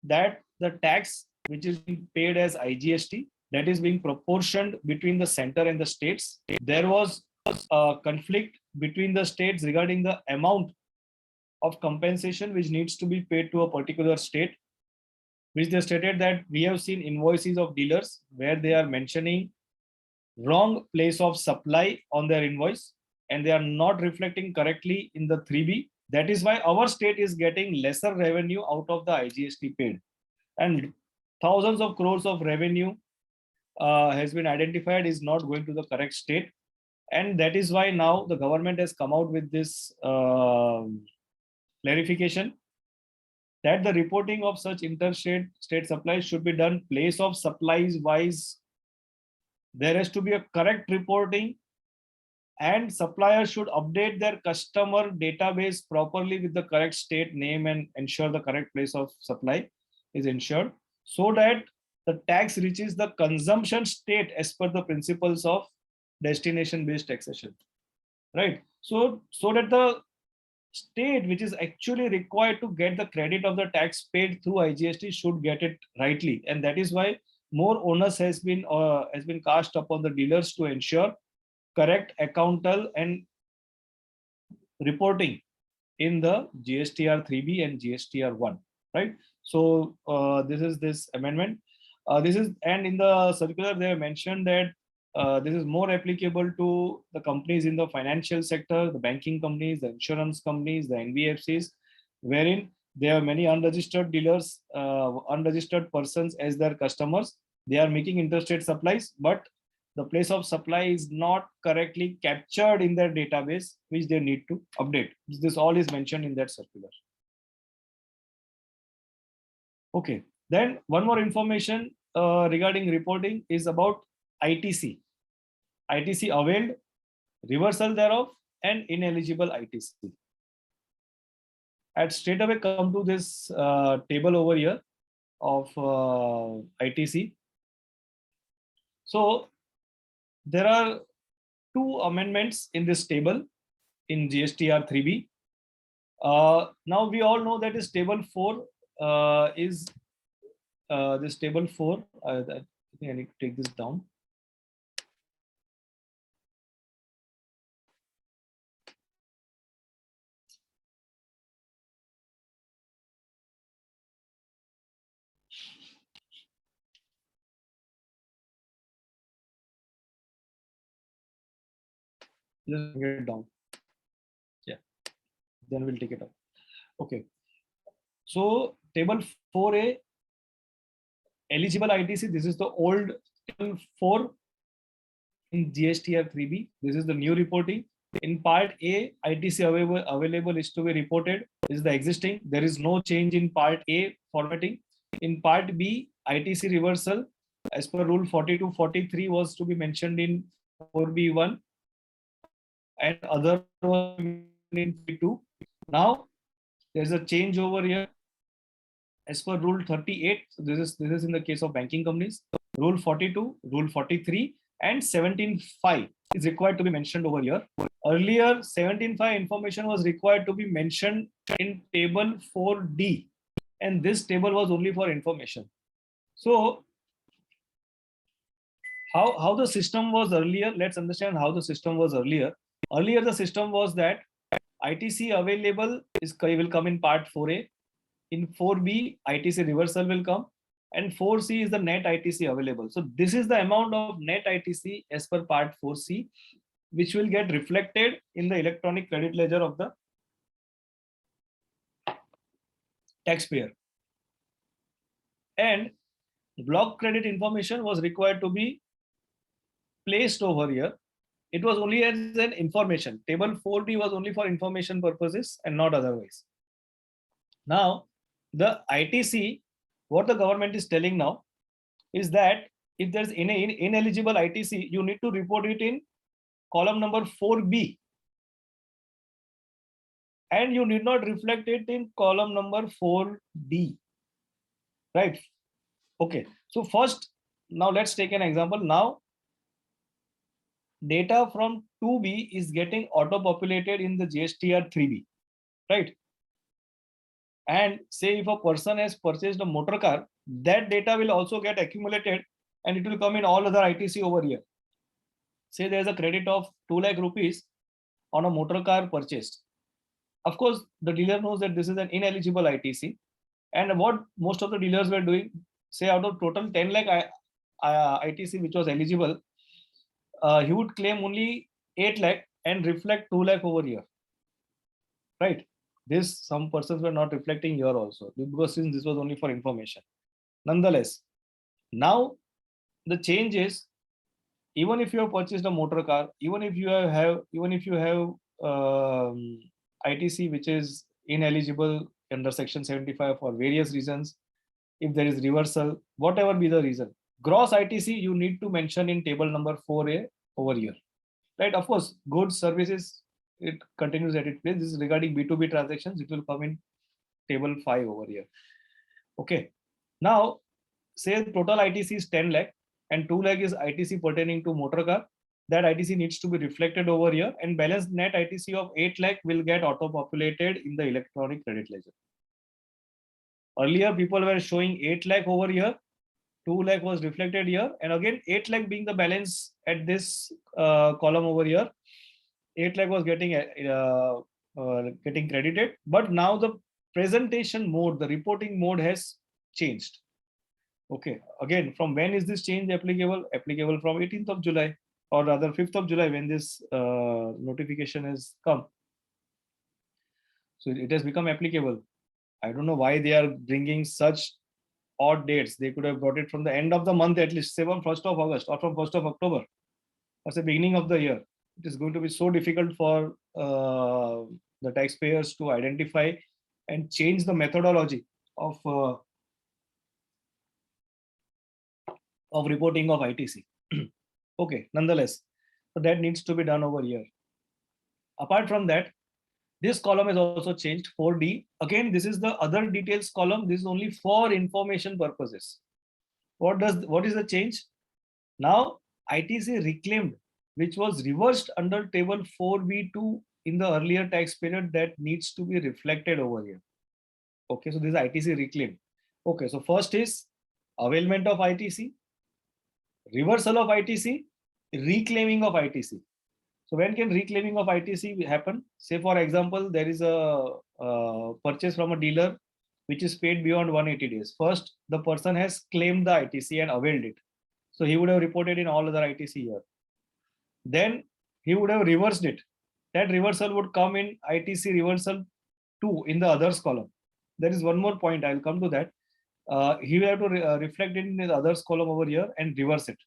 that the tax which is being paid as IGST, that is being proportioned between the center and the states. There was a conflict between the states regarding the amount of compensation which needs to be paid to a particular state, which they stated that we have seen invoices of dealers where they are mentioning wrong place of supply on their invoice, and they are not reflecting correctly in the 3B. That is why our state is getting lesser revenue out of the IGST paid, and thousands of crores of revenue has been identified is not going to the correct state. And that is why now the government has come out with this clarification that the reporting of such interstate state supplies should be done place of supplies wise. There has to be a correct reporting, and suppliers should update their customer database properly with the correct state name and ensure the correct place of supply is ensured, so that the tax reaches the consumption state as per the principles of destination based taxation, right? So that the state which is actually required to get the credit of the tax paid through IGST should get it rightly. And that is why more onus has been cast upon the dealers to ensure correct accountal and reporting in the GSTR 3B and GSTR 1, right? So this is this amendment. And in the circular they have mentioned that this is more applicable to the companies in the financial sector, the banking companies, the insurance companies, the NBFCs, wherein there are many unregistered dealers, unregistered persons as their customers. They are making interstate supplies, but the place of supply is not correctly captured in their database, which they need to update. This all is mentioned in that circular. Okay, then one more information regarding reporting is about ITC. ITC availed, reversal thereof, and ineligible ITC. I'd straight away come to this table over here of ITC. So there are two amendments in this table in GSTR 3B. Now we all know that is table 4 is this table 4. I think I need to take this down. Just bring it down. Yeah, then we'll take it up. Okay. So table 4A, eligible ITC. This is the old table 4 in GSTR 3B. This is the new reporting. In part A, ITC available is to be reported. This is the existing. There is no change in part A formatting. In part B, ITC reversal as per rule 4243 was to be mentioned in 4B1. and other was in 42. Now there's a change over here. As per Rule 38, so this is in the case of banking companies. Rule 42, Rule 43, and 17.5 is required to be mentioned over here. Earlier, 17.5 information was required to be mentioned in table 4D, and this table was only for information. So, how the system was earlier? Let's understand how the system was earlier. Earlier, the system was that ITC available will come in part 4A. In 4B, ITC reversal will come, and 4C is the net ITC available. So this is the amount of net ITC as per part 4C, which will get reflected in the electronic credit ledger of the taxpayer. And block credit information was required to be placed over here. It was only as an information. Table 4D was only for information purposes and not otherwise. Now, the ITC, what the government is telling now is that if there's any ineligible ITC, you need to report it in column number 4B. And you need not reflect it in column number 4D. Right? Okay. So first, now let's take an example. Now, data from 2B is getting auto-populated in the GSTR 3B. Right? And say if a person has purchased a motor car, that data will also get accumulated and it will come in all other ITC over here. Say there's a credit of 2 lakh rupees on a motor car purchased. Of course, the dealer knows that this is an ineligible ITC. And what most of the dealers were doing, say out of total 10 lakh ITC which was eligible, he would claim only 8 lakh and reflect 2 lakh over here. Right? This, some persons were not reflecting here also, because since this was only for information. Nonetheless, now the change is, even if you have purchased a motor car, even if you have ITC which is ineligible under section 75 for various reasons, if there is reversal, whatever be the reason, gross ITC you need to mention in table number 4A over here. Right? Of course, goods, services, it continues at its place. This is regarding B2B transactions. It will come in table 5 over here. Okay. Now, say total ITC is 10 lakh and 2 lakh is ITC pertaining to motor car. That ITC needs to be reflected over here, and balance net ITC of 8 lakh will get auto-populated in the electronic credit ledger. Earlier, people were showing 8 lakh over here, 2 lakh was reflected here, and again 8 lakh being the balance at this column over here. 8 lakh was getting credited, but now the presentation mode, the reporting mode has changed. Okay, again, from when is this change applicable? Applicable from 18th of July, or rather 5th of July, when this notification has come. So it has become applicable. I don't know why they are bringing such odd dates. They could have brought it from the end of the month, at least, say from 1st of August or from 1st of October, or the beginning of the year. It is going to be so difficult for the taxpayers to identify and change the methodology of reporting of ITC. Okay, nonetheless, so that needs to be done over here. Apart from that, this column is also changed, 4D. Again, this is the other details column. This is only for information purposes. What is the change? Now, ITC reclaimed, which was reversed under table 4B2 in the earlier tax period, that needs to be reflected over here. Okay, so this is ITC reclaimed. Okay, so first is availment of ITC, reversal of ITC, reclaiming of ITC. So when can reclaiming of ITC happen? Say for example, there is a purchase from a dealer which is paid beyond 180 days. First, the person has claimed the ITC and availed it. So he would have reported in all other ITC here. Then he would have reversed it. That reversal would come in ITC reversal 2 in the others column. There is one more point, I'll come to that. He will have to reflect it in the others column over here and reverse it.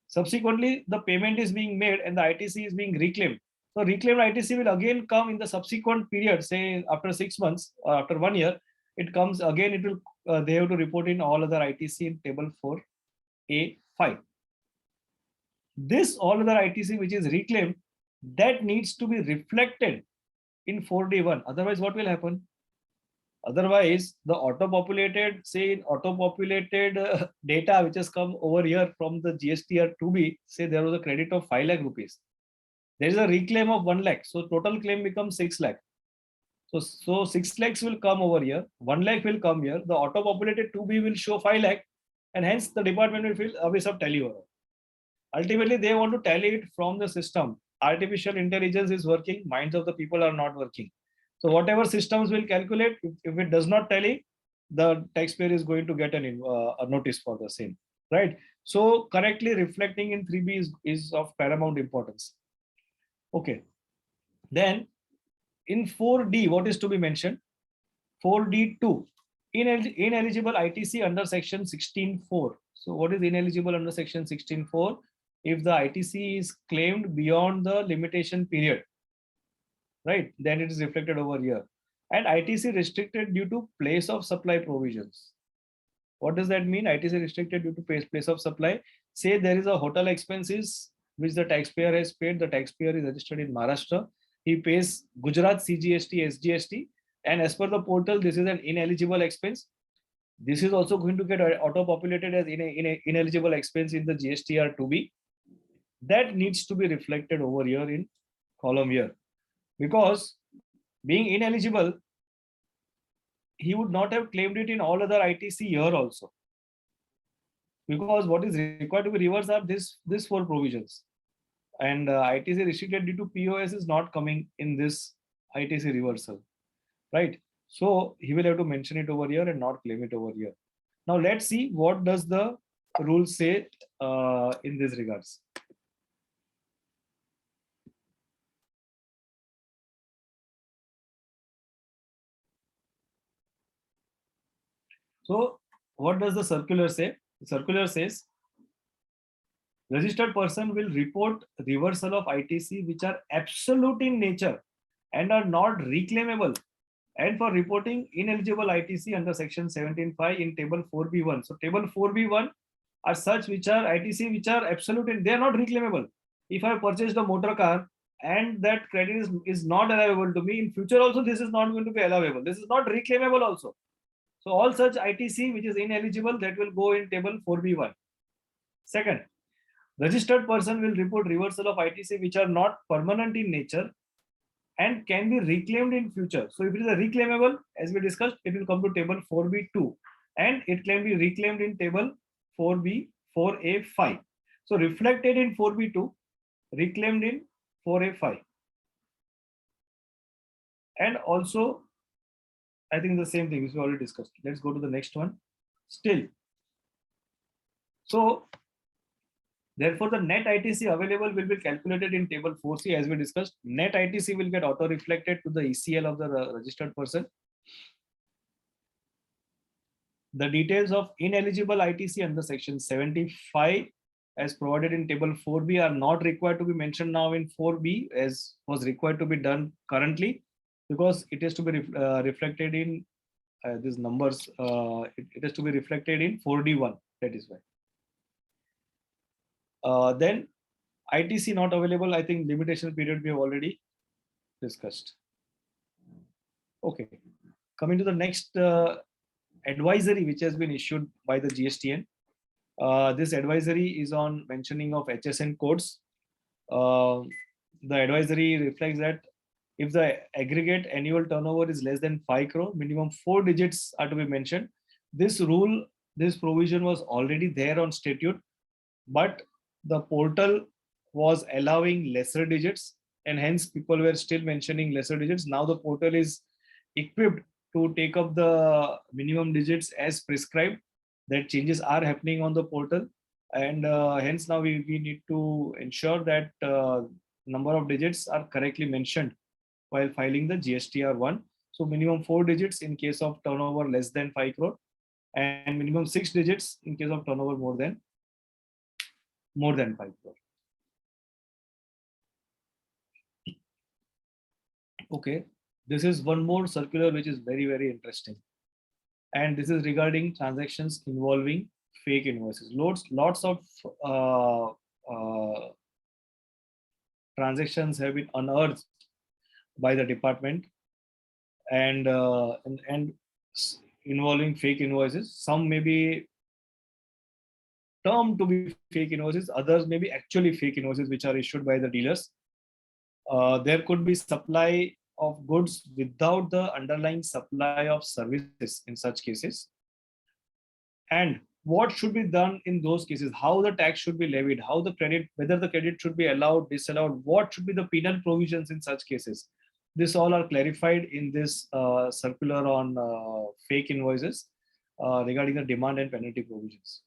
Subsequently, the payment is being made and the ITC is being reclaimed. So reclaimed ITC will again come in the subsequent period, say after 6 months or after 1 year, it comes again, it will they have to report in all other ITC in table 4A5. This all other ITC which is reclaimed, that needs to be reflected in 4D1. Otherwise, what will happen? Otherwise, the auto-populated, say in auto-populated data which has come over here from the GST or 2B, say there was a credit of 5 lakh rupees. There is a reclaim of 1 lakh. So total claim becomes 6 lakh. So 6 lakhs will come over here. 1 lakh will come here. The auto-populated 2B will show 5 lakh. And hence the department will feel अभी सब tally हो रहा है. Ultimately, they want to tally it from the system. Artificial intelligence is working. Minds of the people are not working. So whatever systems will calculate, if it does not tally, the taxpayer is going to get a notice for the same, right? So correctly reflecting in 3B is of paramount importance. Okay. Then in 4D, what is to be mentioned? 4D2, ineligible ITC under section 16.4. So what is ineligible under section 16.4? If the ITC is claimed beyond the limitation period, right, then it is reflected over here. And ITC restricted due to place of supply provisions. What does that mean? ITC restricted due to place of supply. Say there is a hotel expenses which the taxpayer has paid. The taxpayer is registered in Maharashtra. He pays Gujarat CGST, SGST, and as per the portal, this is an ineligible expense. This is also going to get auto-populated as ineligible expense in the GSTR 2B. That needs to be reflected over here in column here. Because being ineligible, he would not have claimed it in all other ITC here also. Because what is required to be reversed are this 4 provisions. And ITC restricted due to POS is not coming in this ITC reversal, right? So he will have to mention it over here and not claim it over here. Now let's see what does the rule say in this regards. So what does the circular say? The circular says, registered person will report reversal of ITC which are absolute in nature and are not reclaimable, and for reporting ineligible ITC under section 17.5 in table 4B1. So table 4B1 are such which are ITC which are absolute and they are not reclaimable. If I purchased a motor car and that credit is not allowable to me, in future also this is not going to be allowable. This is not reclaimable also. So all such ITC which is ineligible, that will go in table 4B1. Second, registered person will report reversal of ITC which are not permanent in nature and can be reclaimed in future. So if it is a reclaimable, as we discussed, it will come to table 4B2 and it can be reclaimed in table 4B, 4A5. So reflected in 4B2, reclaimed in 4A5. And also, I think the same thing is we already discussed. Let's go to the next one. Still. So therefore, the net ITC available will be calculated in table 4C as we discussed. Net ITC will get auto-reflected to the ECL of the registered person. The details of ineligible ITC under section 75 as provided in table 4B are not required to be mentioned now in 4B as was required to be done currently, because it is to be reflected in these numbers. It is to be reflected in 4D1. That is why. Then ITC not available. I think limitation period we have already discussed. Okay, coming to the next advisory which has been issued by the GSTN. This advisory is on mentioning of HSN codes. The advisory reflects that if the aggregate annual turnover is less than 5 crore, minimum 4 digits are to be mentioned. This rule, this provision was already there on statute, but the portal was allowing lesser digits and hence people were still mentioning lesser digits. Now the portal is equipped to take up the minimum digits as prescribed. That changes are happening on the portal, and hence now we need to ensure that number of digits are correctly mentioned while filing the GSTR1. So minimum 4 digits in case of turnover less than 5 crore and minimum 6 digits in case of turnover more than 5 crore. Okay, this is one more circular which is very, very interesting. And this is regarding transactions involving fake invoices. Lots of transactions have been unearthed by the department and involving fake invoices. Some may be termed to be fake invoices, others may be actually fake invoices which are issued by the dealers. There could be supply of goods without the underlying supply of services in such cases. And what should be done in those cases? How the tax should be levied? How the credit, whether the credit should be allowed, disallowed? What should be the penal provisions in such cases? This all are clarified in this circular on fake invoices regarding the demand and penalty provisions.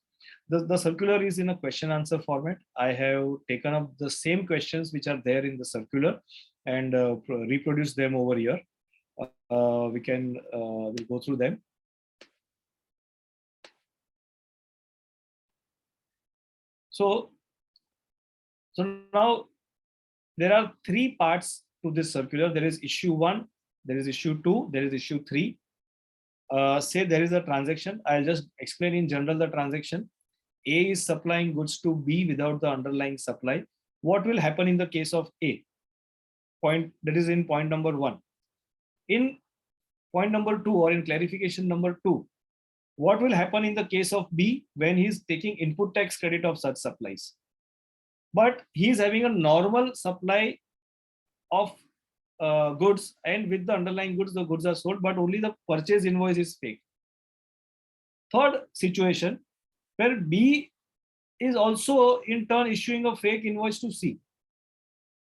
The circular is in a question answer format. I have taken up the same questions which are there in the circular and reproduce them over here. We'll go through them. So now there are three parts to this circular. There is issue 1, there is issue 2, there is issue 3. Say there is a transaction. I'll just explain in general the transaction. A is supplying goods to B without the underlying supply. What will happen in the case of A? That is in point number 1. In point number 2, or in clarification number 2, what will happen in the case of B when he is taking input tax credit of such supplies? But he is having a normal supply of goods, and with the underlying goods, the goods are sold, but only the purchase invoice is fake. Third situation, where B is also in turn issuing a fake invoice to C.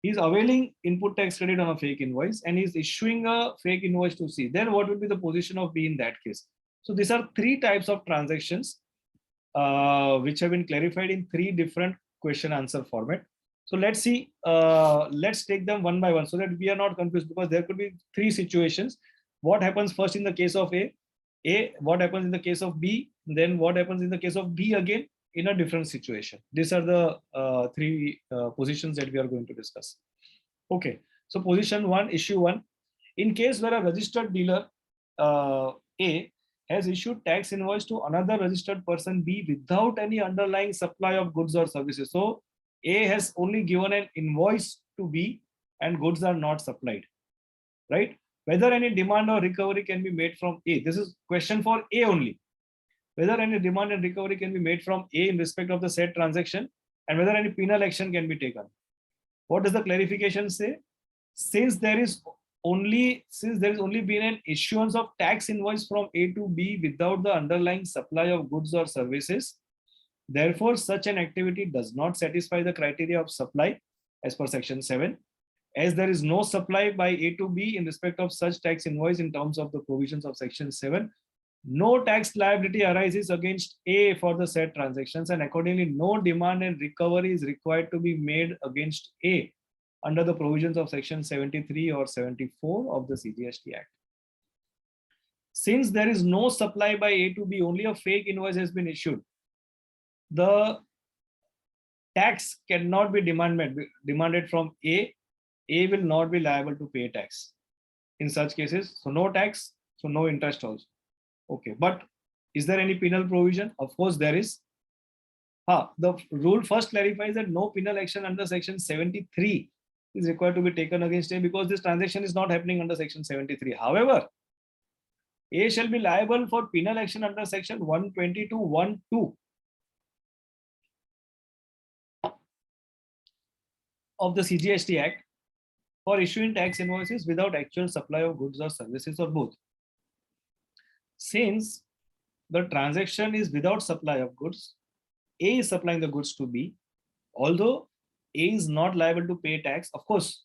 He is availing input tax credit on a fake invoice and he is issuing a fake invoice to C. Then what would be the position of B in that case? So these are three types of transactions which have been clarified in three different question answer format. So let's see, let's take them one by one so that we are not confused, because there could be three situations. What happens first in the case of A, what happens in the case of B, then what happens in the case of B again in a different situation. These are the three positions that we are going to discuss. Okay, so position 1, issue 1. In case where a registered dealer A has issued tax invoice to another registered person B without any underlying supply of goods or services. So A has only given an invoice to B and goods are not supplied, right? Whether any demand or recovery can be made from A. This is question for A only. Whether any demand and recovery can be made from A in respect of the said transaction, and whether any penal action can be taken. What does the clarification say? Since there is only been an issuance of tax invoice from A to B without the underlying supply of goods or services, therefore such an activity does not satisfy the criteria of supply as per section 7. As there is no supply by A to B in respect of such tax invoice in terms of the provisions of section 7, no tax liability arises against A for the said transactions, and accordingly no demand and recovery is required to be made against A under the provisions of section 73 or 74 of the CGST Act. Since there is no supply by A to B, only a fake invoice has been issued, the tax cannot be demanded from A. A will not be liable to pay tax in such cases. So no tax, so no interest also. Okay, but is there any penal provision? Of course there is. The rule first clarifies that no penal action under section 73 is required to be taken against A because this transaction is not happening under section 73. However, A shall be liable for penal action under section 122(1)(2) of the CGST Act for issuing tax invoices without actual supply of goods or services or both. Since the transaction is without supply of goods, A is supplying the goods to B. Although A is not liable to pay tax, of course,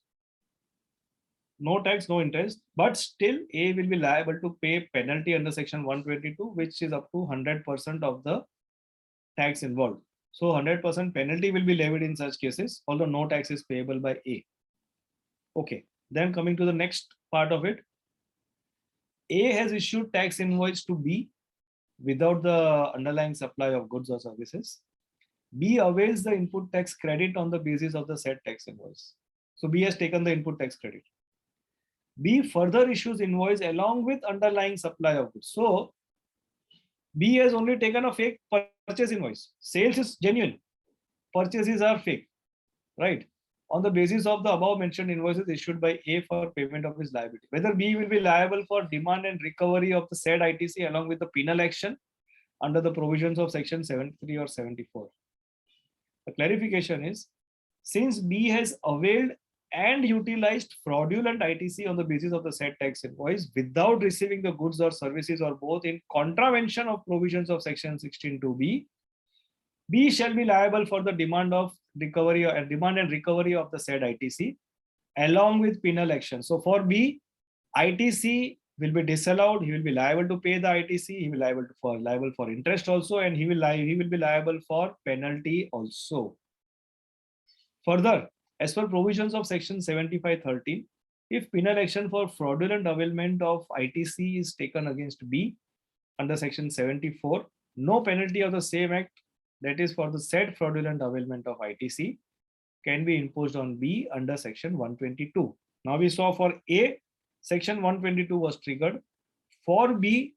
no tax, no interest, but still A will be liable to pay penalty under section 122, which is up to 100% of the tax involved. So 100% penalty will be levied in such cases, although no tax is payable by A. Okay, then coming to the next part of it. A has issued tax invoice to B without the underlying supply of goods or services. B avails the input tax credit on the basis of the said tax invoice. So B has taken the input tax credit. B further issues invoice along with underlying supply of goods. So B has only taken a fake purchase invoice. Sales is genuine. Purchases are fake, right? on the basis of the above mentioned invoices issued by A for payment of his liability. Whether B will be liable for demand and recovery of the said ITC along with the penal action under the provisions of section 73 or 74. The clarification is, since B has availed and utilized fraudulent ITC on the basis of the said tax invoice without receiving the goods or services or both in contravention of provisions of section 16(2)(b), B shall be liable for the demand of recovery or demand and recovery of the said ITC along with penal action. So for B, ITC will be disallowed. He will be liable to pay the ITC. He will be liable for interest also, and he will be liable for penalty also. Further, as per provisions of section 75(13), if penal action for fraudulent availment of ITC is taken against B under section 74, no penalty of the same act, that is for the said fraudulent availment of ITC, can be imposed on B under section 122. Now we saw for A, section 122 was triggered. For B,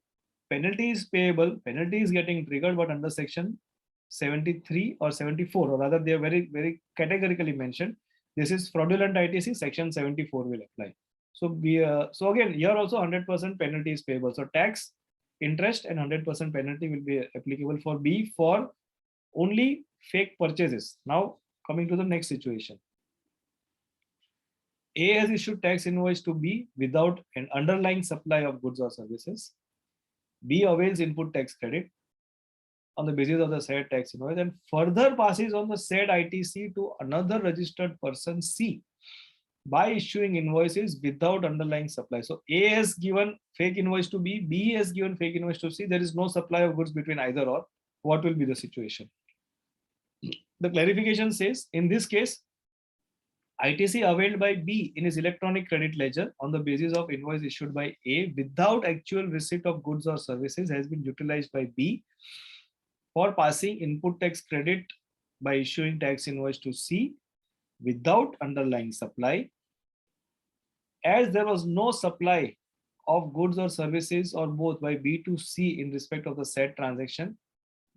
penalty is payable, penalty is getting triggered, but under section 73 or 74, or rather they are very categorically mentioned. This is fraudulent ITC, section 74 will apply. So again, here also 100% penalty is payable. So tax, interest and 100% penalty will be applicable for B for only fake purchases. Now coming to the next situation. A has issued tax invoice to B without an underlying supply of goods or services. B avails input tax credit on the basis of the said tax invoice and further passes on the said ITC to another registered person C by issuing invoices without underlying supply. So A has given fake invoice to B, B has given fake invoice to C. There is no supply of goods between either or. What will be the situation? The clarification says, in this case, ITC availed by B in his electronic credit ledger on the basis of invoice issued by A without actual receipt of goods or services has been utilized by B for passing input tax credit by issuing tax invoice to C without underlying supply. As there was no supply of goods or services or both by B to C in respect of the said transaction,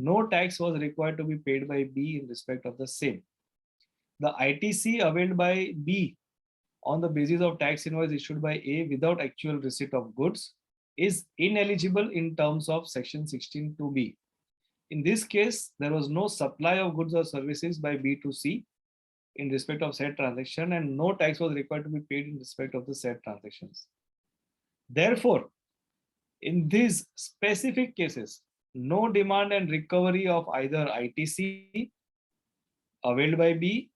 no tax was required to be paid by B in respect of the same. The ITC availed by B on the basis of tax invoice issued by A without actual receipt of goods is ineligible in terms of section 16(2)(b). In this case, there was no supply of goods or services by B to C in respect of said transaction and no tax was required to be paid in respect of the said transactions. Therefore, in these specific cases, no demand and recovery of either ITC availed by B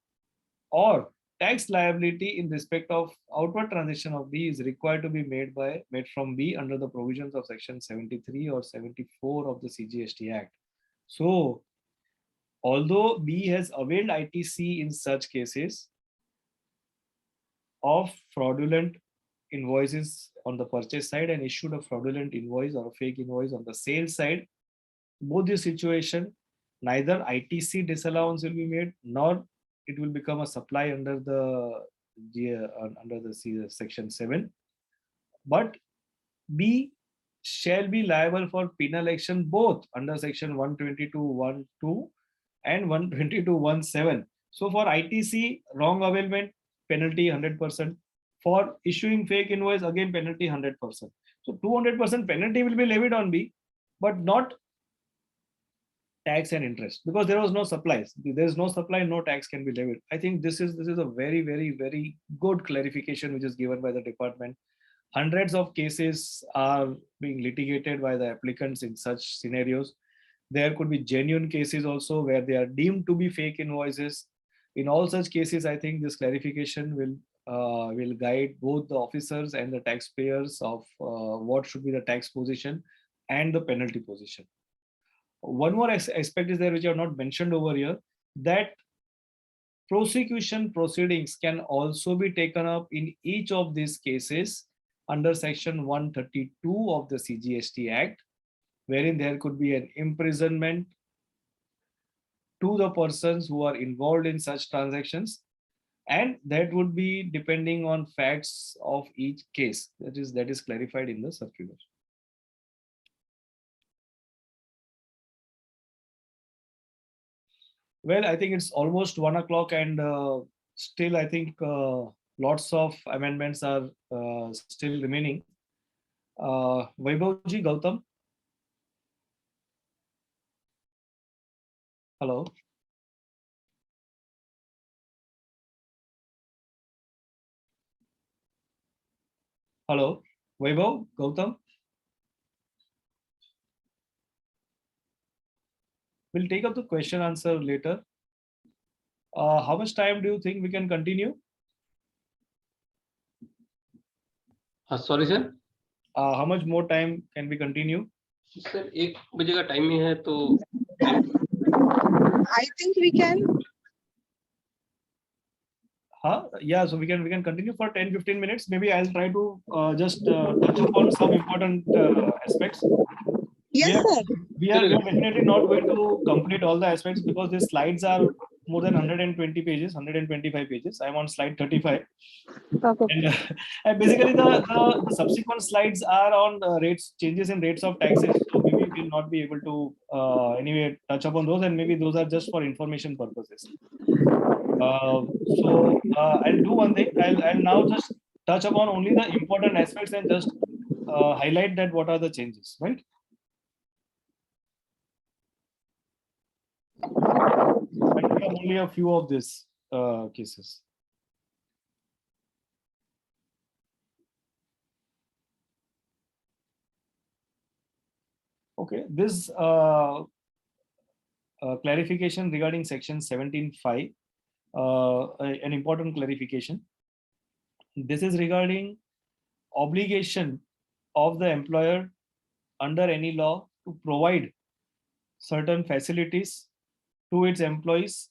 or tax liability in respect of outward transaction of B is required to be made from B under the provisions of section 73 or 74 of the CGST Act. So, although B has availed ITC in such cases of fraudulent invoices on the purchase side and issued a fraudulent invoice or a fake invoice on the sales side, both the situation, neither ITC disallowance will be made nor it will become a supply under the section 7, but B shall be liable for penal action both under section 122(1)(2) and 122(1)(7). So for ITC wrong availment, penalty 100%. For issuing fake invoice, again penalty 100%. So 200% penalty will be levied on B, but not tax and interest because there was no supplies. There is no supply, no tax can be levied. I think this is a very good clarification which is given by the department. Hundreds of cases are being litigated by the applicants in such scenarios. There could be genuine cases also where they are deemed to be fake invoices. In all such cases, I think this clarification will guide both the officers and the taxpayers of what should be the tax position and the penalty position. One more aspect is there which I have not mentioned over here, that prosecution proceedings can also be taken up in each of these cases under section 132 of the CGST Act, wherein there could be an imprisonment to the persons who are involved in such transactions, and that would be depending on facts of each case. That is clarified in the circular. Well, I think it's almost 1 o'clock and Still, I think lots of amendments are still remaining. Vaibhavji, Gautam. Hello. Hello. Vaibhav, Gautam. We'll take up the question answer later. How much time do you think we can continue? Sorry sir. How much more time can we continue? Sir, 1 बजे का time ही है तो I think we can. Yeah, so we can continue for 10-15 minutes. Maybe I'll try to just touch upon some important aspects. Yes, sir. We are definitely not going to complete all the aspects because the slides are more than 120 pages, 125 pages. I'm on slide 35. Okay. And basically the subsequent slides are on rates, changes in rates of taxes. So maybe we'll not be able to anyway touch upon those, and maybe those are just for information purposes. So I'll do one thing. I'll now just touch upon only the important aspects and just highlight that what are the changes, right? And we have only a few of these cases. Okay, this clarification regarding section 17.5, an important clarification. This is regarding obligation of the employer under any law to provide certain facilities to its employees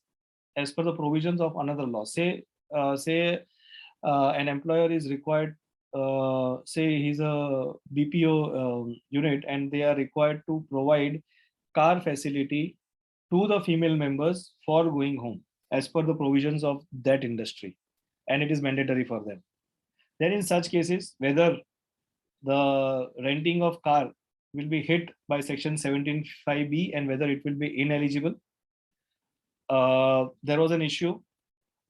as per the provisions of another law. Say an employer is required, say he's a BPO unit, and they are required to provide car facility to the female members for going home as per the provisions of that industry, and it is mandatory for them. Then in such cases, whether the renting of car will be hit by section 17.5b and whether it will be ineligible. There was an issue.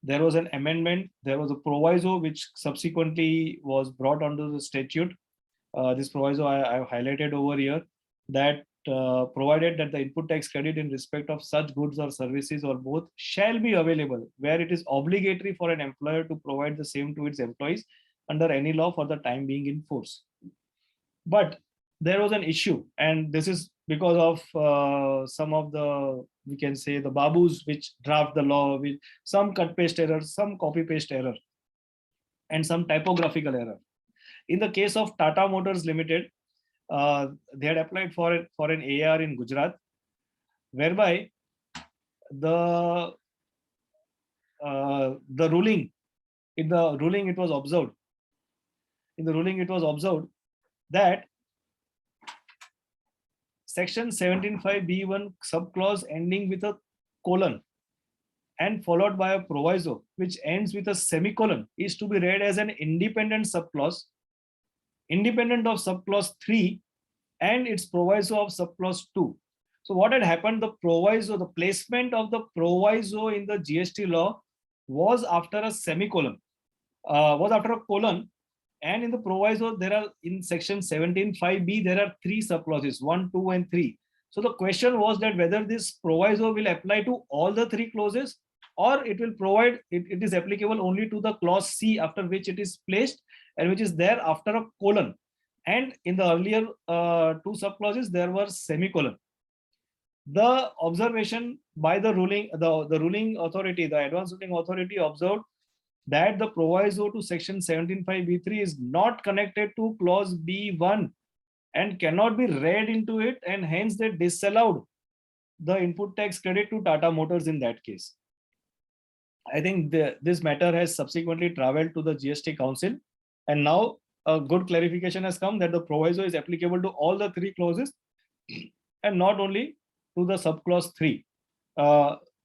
There was an amendment. There was a proviso which subsequently was brought under the statute. This proviso I have highlighted over here, that provided that the input tax credit in respect of such goods or services or both shall be available where it is obligatory for an employer to provide the same to its employees under any law for the time being in force. But there was an issue, and this is because of some of the, we can say, the babus which draft the law with some cut paste error, some copy paste error, and some typographical error. In the case of Tata Motors Limited, they had applied for an AR in Gujarat, whereby the ruling, in the ruling it was observed, that section 17.5b1 subclause ending with a colon and followed by a proviso which ends with a semicolon is to be read as an independent subclause, independent of subclause 3 and its proviso of subclause 2. So what had happened, the proviso, the placement of the proviso in the GST law was after a semicolon, was after a colon, and in the proviso there are, in section 17.5b, there are 3 subclauses, 1, 2 and 3. So the question was that whether this proviso will apply to all the 3 clauses, or it will provide, it is applicable only to the clause C after which it is placed and which is there after a colon. And in the earlier 2 subclauses, there were semicolon. The observation by the ruling, the ruling authority, the advanced ruling authority observed that the proviso to section 17.5b3 is not connected to clause B1 and cannot be read into it, and hence they disallowed the input tax credit to Tata Motors in that case. I think this matter has subsequently traveled to the GST Council, and now a good clarification has come that the proviso is applicable to all the 3 clauses and not only to the subclause 3.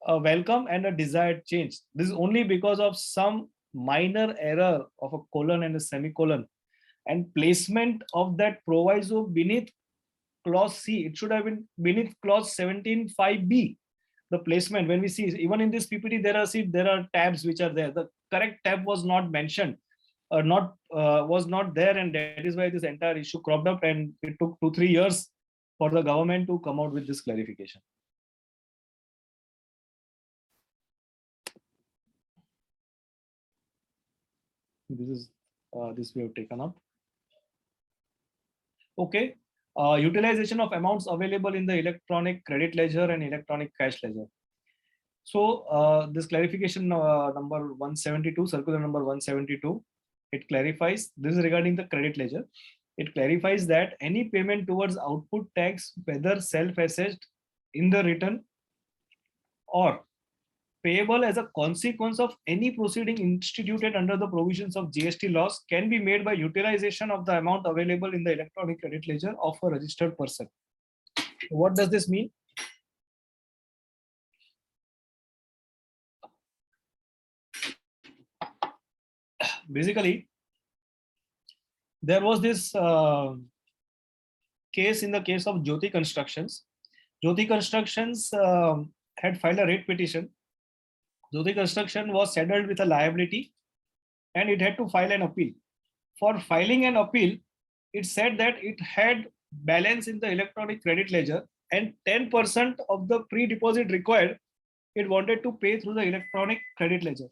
A welcome and a desired change. This is only because of some minor error of a colon and a semicolon and placement of that proviso beneath clause C. It should have been beneath clause 17.5b. the placement, when we see even in this PPT, there are tabs which are there. The correct tab was not mentioned, or was not there, and that is why this entire issue cropped up, and it took 2-3 years for the government to come out with this clarification. This we have taken up. Okay. Utilization of amounts available in the electronic credit ledger and electronic cash ledger. So this clarification number 172, circular number 172, it clarifies, this is regarding the credit ledger. It clarifies that any payment towards output tax, whether self-assessed in the return or payable as a consequence of any proceeding instituted under the provisions of GST laws, can be made by utilization of the amount available in the electronic credit ledger of a registered person. What does this mean? Basically, there was this case in the case of Jyoti Constructions. Jyoti Constructions had filed a rate petition. Jyoti Construction was saddled with a liability and it had to file an appeal. For filing an appeal, it said that it had balance in the electronic credit ledger and 10% of the pre-deposit required, it wanted to pay through the electronic credit ledger.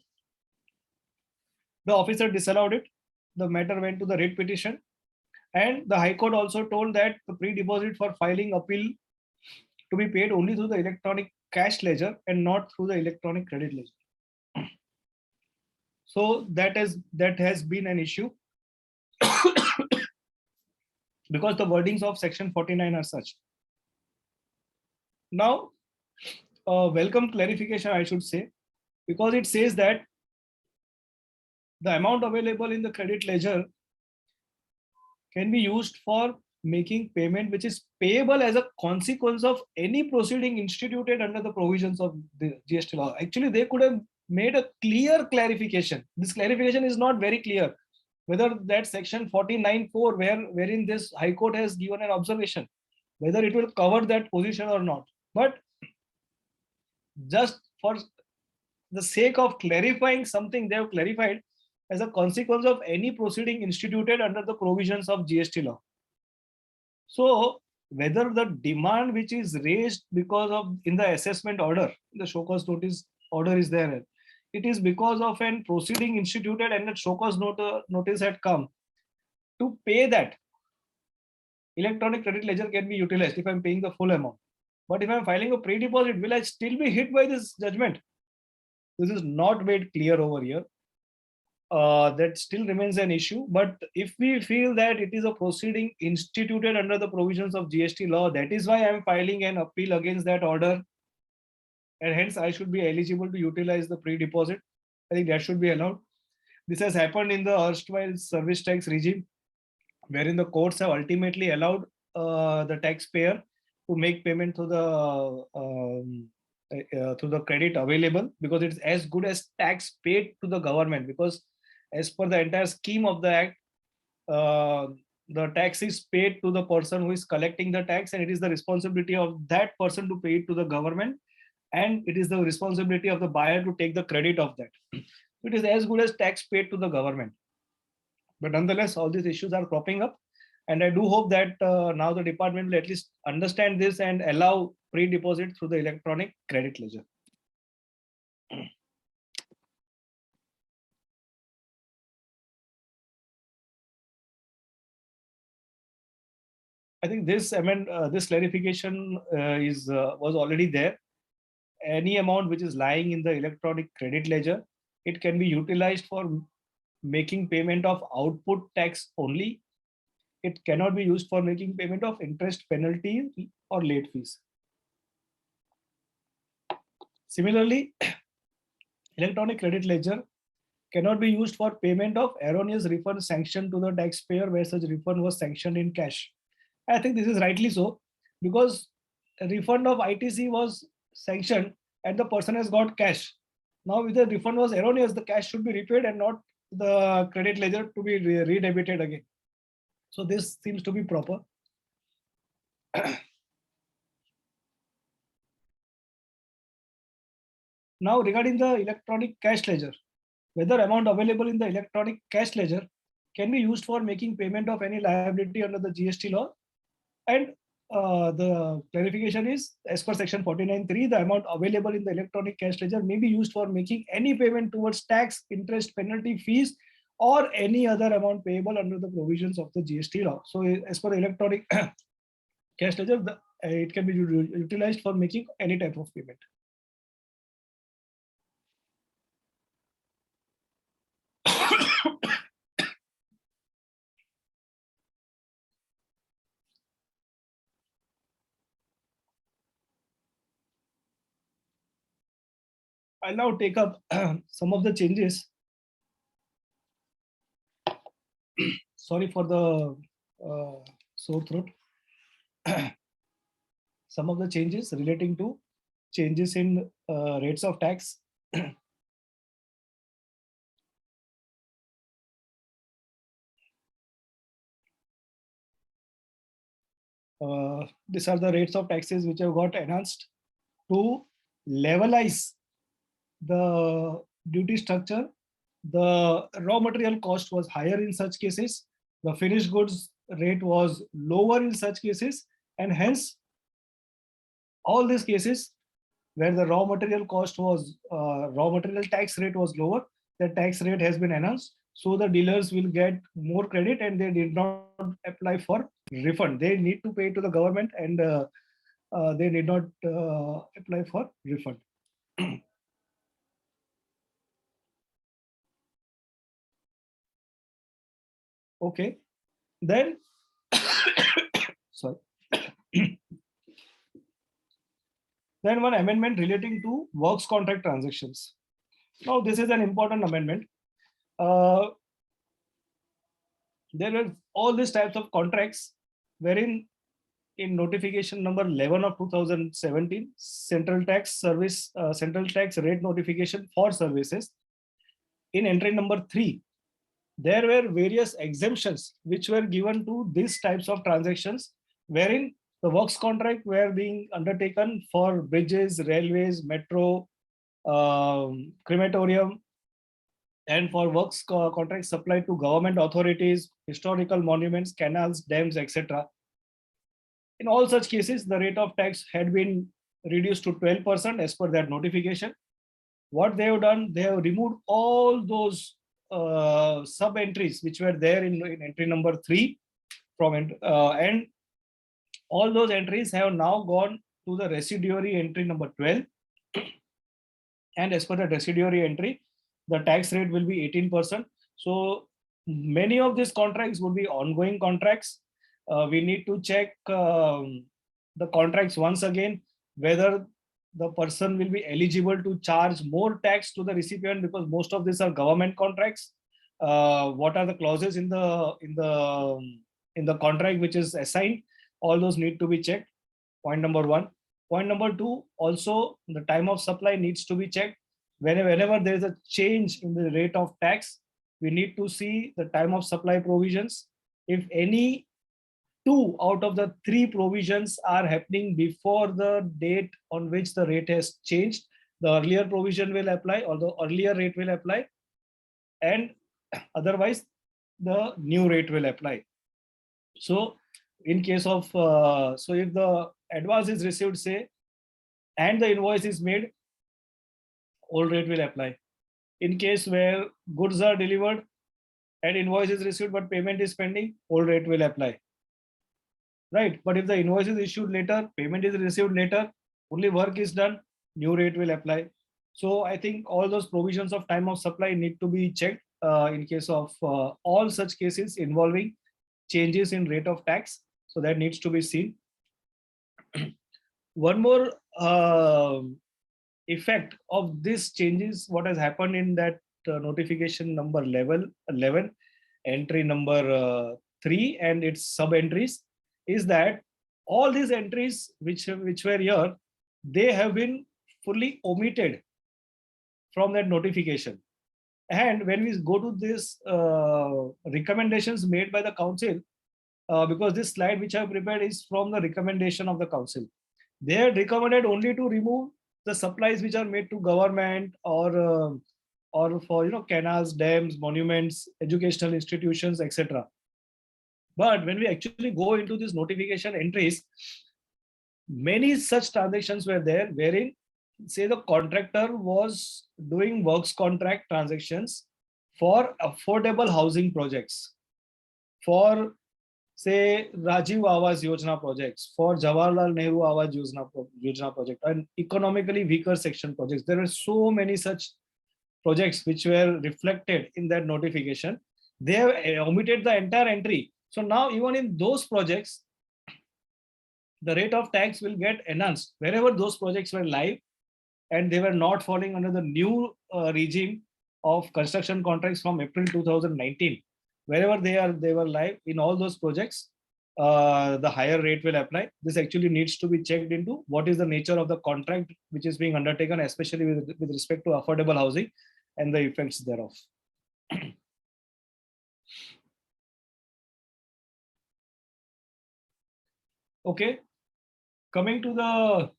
The officer disallowed it. The matter went to the rate petition, and the High Court also told that the pre-deposit for filing appeal to be paid only through the electronic cash ledger and not through the electronic credit ledger. So that has been an issue because the wordings of section 49 are such. Now, welcome clarification, I should say, because it says that the amount available in the credit ledger can be used for making payment which is payable as a consequence of any proceeding instituted under the provisions of the GST law. Actually, they could have made a clear clarification. This clarification is not very clear. Whether that section 49(4), wherein this High Court has given an observation, whether it will cover that position or not. But just for the sake of clarifying something, they have clarified as a consequence of any proceeding instituted under the provisions of GST law. So whether the demand which is raised because of in the assessment order, the show cause notice order is there, it is because of an proceeding instituted and that show cause notice had come to pay that, electronic credit ledger can be utilized if I'm paying the full amount. But if I'm filing a pre-deposit, will I still be hit by this judgment? This is not made clear over here. That still remains an issue. But if we feel that it is a proceeding instituted under the provisions of GST law, that is why I'm filing an appeal against that order. And hence I should be eligible to utilize the pre-deposit. I think that should be allowed. This has happened in the erstwhile service tax regime, wherein the courts have ultimately allowed the taxpayer to make payment to the credit available, because it's as good as tax paid to the government, because as per the entire scheme of the act, the tax is paid to the person who is collecting the tax, and it is the responsibility of that person to pay it to the government, and it is the responsibility of the buyer to take the credit of that. It is as good as tax paid to the government. But nonetheless, all these issues are cropping up, and I do hope that now the department will at least understand this and allow pre-deposit through the electronic credit ledger. I think this this clarification was already there. Any amount which is lying in the electronic credit ledger, it can be utilized for making payment of output tax only. It cannot be used for making payment of interest, penalty, or late fees. Similarly, electronic credit ledger cannot be used for payment of erroneous refund sanctioned to the taxpayer where such refund was sanctioned in cash. I think this is rightly so, because a refund of ITC was sanctioned and the person has got cash. Now, if the refund was erroneous, the cash should be repaid and not the credit ledger to be redebited again. So this seems to be proper. Now regarding the electronic cash ledger, whether amount available in the electronic cash ledger can be used for making payment of any liability under the GST law. And the clarification is, as per section 49(3), the amount available in the electronic cash ledger may be used for making any payment towards tax, interest, penalty, fees, or any other amount payable under the provisions of the GST law. So as per the electronic cash ledger, it can be utilized for making any type of payment. I'll now take up some of the changes. Sorry for the sore throat. Some of the changes relating to changes in rates of tax. These are the rates of taxes which have got enhanced to levelize the duty structure. The raw material cost was higher in such cases. The finished goods rate was lower in such cases, and hence all these cases where the raw material cost was raw material tax rate was lower, the tax rate has been enhanced, so the dealers will get more credit and they did not apply for refund. They need to pay to the government, and they did not apply for refund. Okay, then sorry. Then one amendment relating to works contract transactions. Now this is an important amendment. There are all these types of contracts wherein in notification number 11 of 2017, central tax rate notification for services, in entry number 3, there were various exemptions which were given to these types of transactions, wherein the works contract were being undertaken for bridges, railways, metro, crematorium, and for works contracts supplied to government authorities, historical monuments, canals, dams, etc. In all such cases, the rate of tax had been reduced to 12% as per that notification. What they have done, they have removed all those sub entries which were there in entry number 3 from and all those entries have now gone to the residuary entry number 12. And as per the residuary entry, the tax rate will be 18%. So many of these contracts would be ongoing contracts. We need to check the contracts once again, whether the person will be eligible to charge more tax to the recipient, because most of these are government contracts. What are the clauses in the contract which is assigned? All those need to be checked. Point number 1. Point number 2, also the time of supply needs to be checked. Whenever there is a change in the rate of tax, we need to see the time of supply provisions. If any 2 out of the 3 provisions are happening before the date on which the rate has changed, the earlier provision will apply, or the earlier rate will apply, and otherwise the new rate will apply. So in case of so if the advance is received, say, and the invoice is made, old rate will apply. In case where goods are delivered and invoice is received but payment is pending, old rate will apply. Right? But if the invoice is issued later, payment is received later, only work is done, new rate will apply. So I think all those provisions of time of supply need to be checked in case of all such cases involving changes in rate of tax. So that needs to be seen. One more effect of these changes, what has happened in that notification number 11, entry number 3 and its sub entries, is that all these entries which were here, they have been fully omitted from that notification. And when we go to this recommendations made by the council, because this slide which I have prepared is from the recommendation of the council, they had recommended only to remove the supplies which are made to government or for canals, dams, monuments, educational institutions, etc. But when we actually go into these notification entries, many such transactions were there wherein, say, the contractor was doing works contract transactions for affordable housing projects, for, say, Rajiv Awas Yojana projects, for Jawaharlal Nehru Awas Yojana project, and economically weaker section projects. There were so many such projects which were reflected in that notification. They have omitted the entire entry. So now even in those projects, the rate of tax will get enhanced wherever those projects were live and they were not falling under the new regime of construction contracts from April 2019. Wherever they were live in all those projects, the higher rate will apply. This actually needs to be checked into what is the nature of the contract which is being undertaken, especially with respect to affordable housing and the effects thereof. Okay, coming to the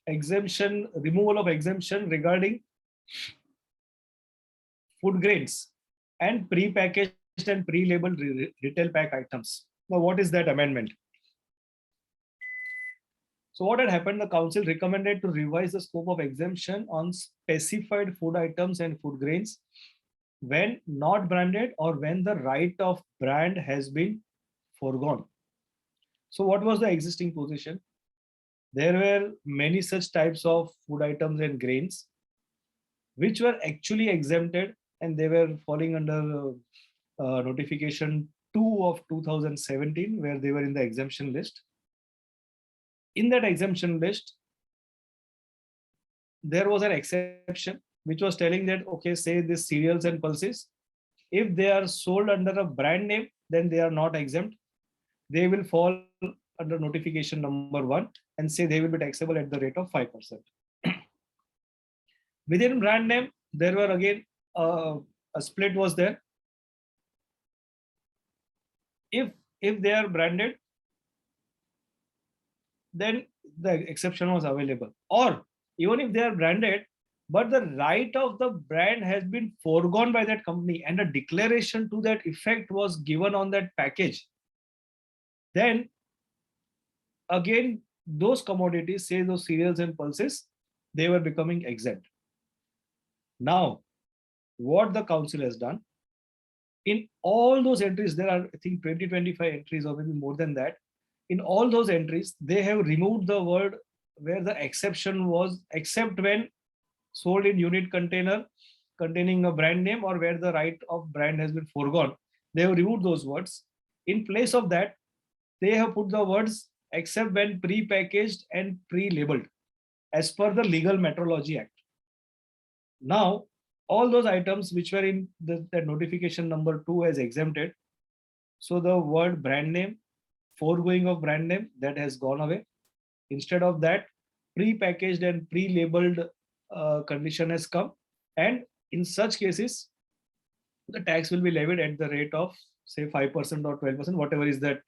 exemption, removal of exemption regarding food grains and pre-packaged and pre-labeled retail pack items. Now, what is that amendment? So what had happened, the council recommended to revise the scope of exemption on specified food items and food grains when not branded or when the right of brand has been foregone. So what was the existing position? There were many such types of food items and grains which were actually exempted, and they were falling under notification 2 of 2017, where they were in the exemption list. In that exemption list, there was an exception which was telling that, okay, say these cereals and pulses, if they are sold under a brand name, then they are not exempt. They will fall under notification number 1 and say they will be taxable at the rate of 5%. Within brand name, there were again a split was there. If they are branded, then the exception was available. Or even if they are branded, but the right of the brand has been foregone by that company and a declaration to that effect was given on that package, then again those commodities, say those cereals and pulses, they were becoming exempt. Now, what the council has done, in all those entries, there are, I think, 20-25 entries or maybe more than that. In all those entries, they have removed the word where the exception was, except when sold in unit container containing a brand name or where the right of brand has been foregone. They have removed those words. In place of that, they have put the words except when pre-packaged and pre-labeled as per the Legal Metrology Act. Now, all those items which were in the notification number 2 as exempted, so the word brand name, foregoing of brand name, that has gone away. Instead of that, pre-packaged and pre-labeled condition has come, and in such cases, the tax will be levied at the rate of, say, 5% or 12%, whatever is that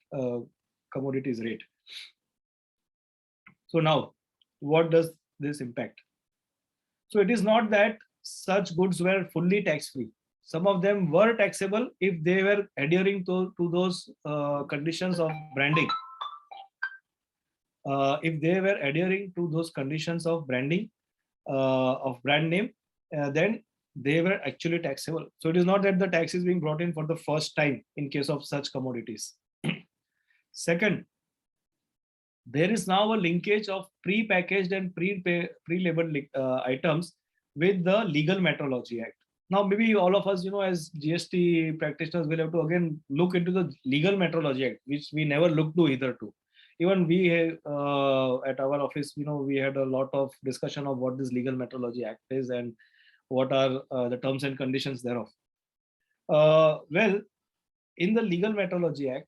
commodities rate. So now, what does this impact? So it is not that such goods were fully tax-free. Some of them were taxable if they were adhering to those conditions of branding. If they were adhering to those conditions of branding, of brand name, then they were actually taxable. So it is not that the tax is being brought in for the first time in case of such commodities. Second, there is now a linkage of pre-packaged and pre-labeled items with the Legal Metrology Act. Now, maybe all of us, as GST practitioners, will have to again look into the Legal Metrology Act, which we never looked to either to. Even we at our office, we had a lot of discussion of what this Legal Metrology Act is and what are the terms and conditions thereof. Well, in the Legal Metrology Act,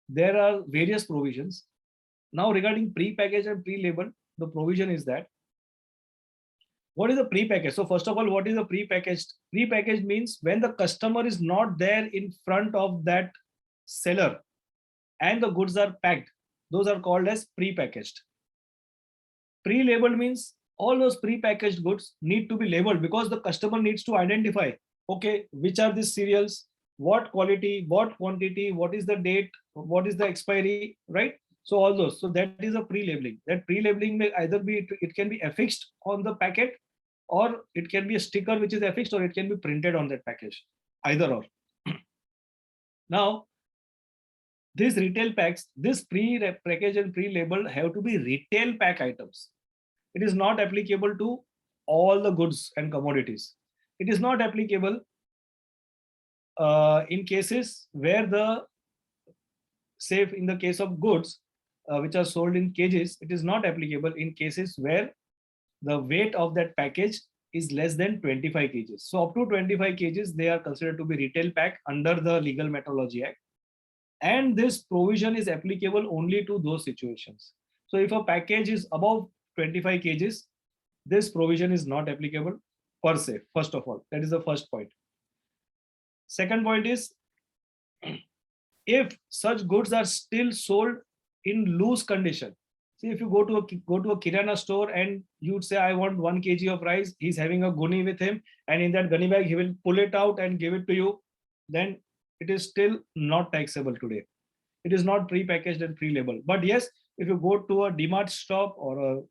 there are various provisions. Now, regarding pre-packaged and pre-labeled, the provision is that, what is a pre-packaged? So first of all, what is a pre-packaged? Pre-packaged means when the customer is not there in front of that seller and the goods are packed, those are called as pre-packaged. Pre-labeled means all those pre-packaged goods need to be labeled because the customer needs to identify, okay, which are these cereals, what quality, what quantity, what is the date, what is the expiry, right? So all those. So that is a pre-labeling. That pre-labeling may either be, it can be affixed on the packet, or it can be a sticker which is affixed, or it can be printed on that package, either or. Now, these retail packs, this pre-packaged and pre-labeled have to be retail pack items. It is not applicable to all the goods and commodities. It is not applicable in cases where the, say in the case of goods which are sold in kgs, it is not applicable in cases where the weight of that package is less than 25 kgs. So up to 25 kgs, they are considered to be retail pack under the Legal Metrology Act. And this provision is applicable only to those situations. So if a package is above 25 kgs, this provision is not applicable per se, first of all. That is the first point. Second point is, if such goods are still sold in loose condition. See, if you go to a kirana store and you'd say, I want 1 kg of rice, he's having a guni with him, and in that gunny bag he will pull it out and give it to you, then it is still not taxable today. It is not pre-packaged and pre-labeled. But yes, if you go to a DMart shop or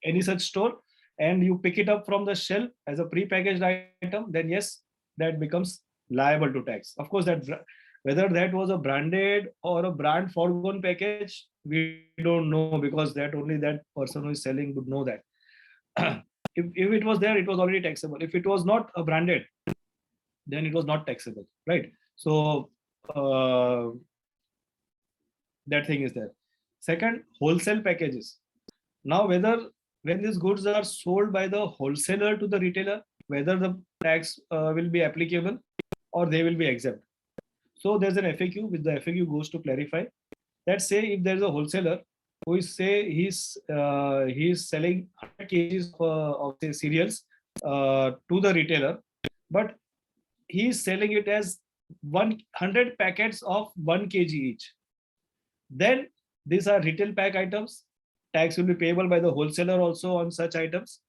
any such store and you pick it up from the shelf as a pre-packaged item, then yes, that becomes liable to tax. Of course, that whether that was a branded or a brand foregone package, we don't know, because that only that person who is selling would know that. If it was there, it was already taxable. If it was not a branded, then it was not taxable, right? So that thing is there. Second, wholesale packages. Now, when these goods are sold by the wholesaler to the retailer, whether the tax will be applicable or they will be exempt. So there's an FAQ, which the FAQ goes to clarify that, say if there's a wholesaler who is, say he's selling 100 kgs of say cereals to the retailer, but he's selling it as 100 packets of 1 kg each. Then these are retail pack items. Tax will be payable by the wholesaler also on such items.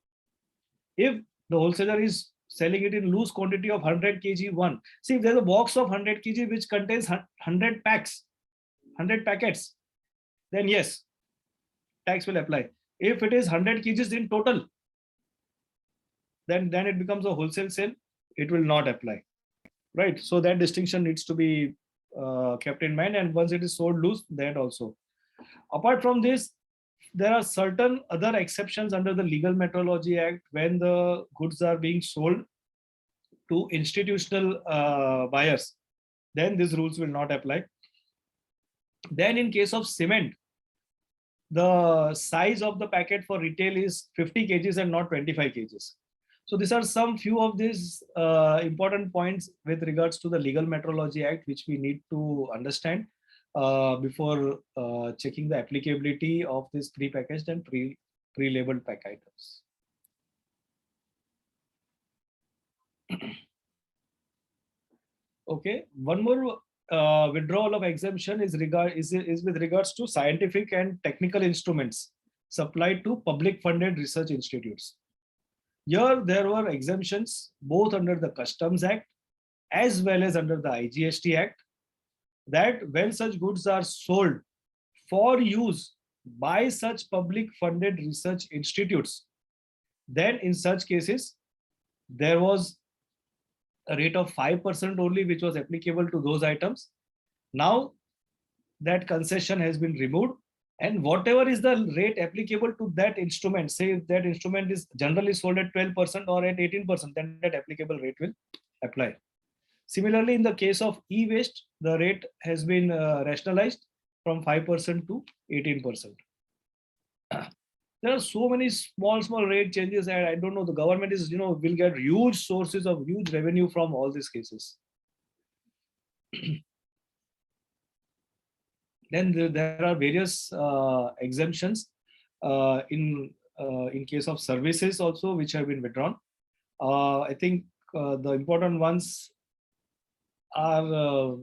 If the wholesaler is selling it in loose quantity of 100 kg one, see if there's a box of 100 kg which contains 100 packs, 100 packets, then yes, tax will apply. If it is 100 kgs in total, then it becomes a wholesale sale. It will not apply, right? So that distinction needs to be kept in mind. And once it is sold loose, that also. Apart from this, there are certain other exceptions under the Legal Metrology Act when the goods are being sold to institutional buyers. Then these rules will not apply. Then in case of cement, the size of the packet for retail is 50 kgs and not 25 kgs. So these are some few of these important points with regards to the Legal Metrology Act, which we need to understand before checking the applicability of this pre-packaged and pre-labeled pack items. Okay, one more withdrawal of exemption is with regards to scientific and technical instruments supplied to public funded research institutes. Here there were exemptions both under the Customs Act as well as under the IGST Act, that when such goods are sold for use by such public funded research institutes, then in such cases there was a rate of 5% only which was applicable to those items. Now that concession has been removed, and whatever is the rate applicable to that instrument, say if that instrument is generally sold at 12% or at 18%, then that applicable rate will apply. Similarly, in the case of e-waste, the rate has been rationalized from 5% to 18%. There are so many small rate changes, and I don't know, the government is, will get huge sources of huge revenue from all these cases. Then there are various exemptions in case of services also, which have been withdrawn. I think the important ones are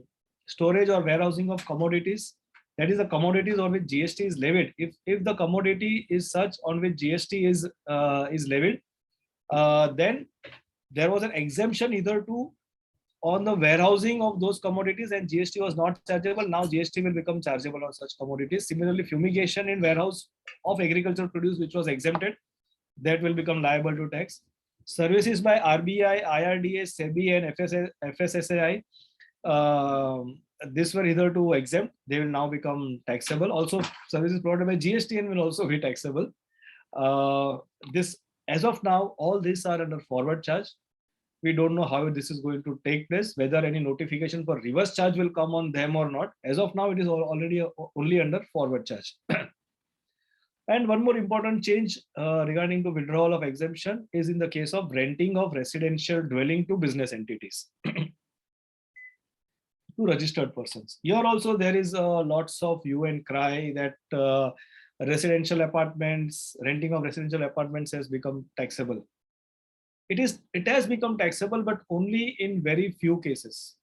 storage or warehousing of commodities that is the commodities on which GST is levied. If the commodity is such on which GST is levied, then there was an exemption either to on the warehousing of those commodities, and GST was not chargeable. Now GST will become chargeable on such commodities. Similarly, fumigation in warehouse of agricultural produce which was exempted, that will become liable to tax. Services by RBI, IRDA, SEBI and FSSAI, this were either to exempt, they will now become taxable. Also, services provided by GSTN will also be taxable. This, as of now, all these are under forward charge. We don't know how this is going to take place, whether any notification for reverse charge will come on them or not. As of now, it is already only under forward charge. And one more important change regarding the withdrawal of exemption is in the case of renting of residential dwelling to business entities, to registered persons. Here also there is lots of hue and cry that residential apartments, renting of residential apartments has become taxable. It has become taxable, but only in very few cases.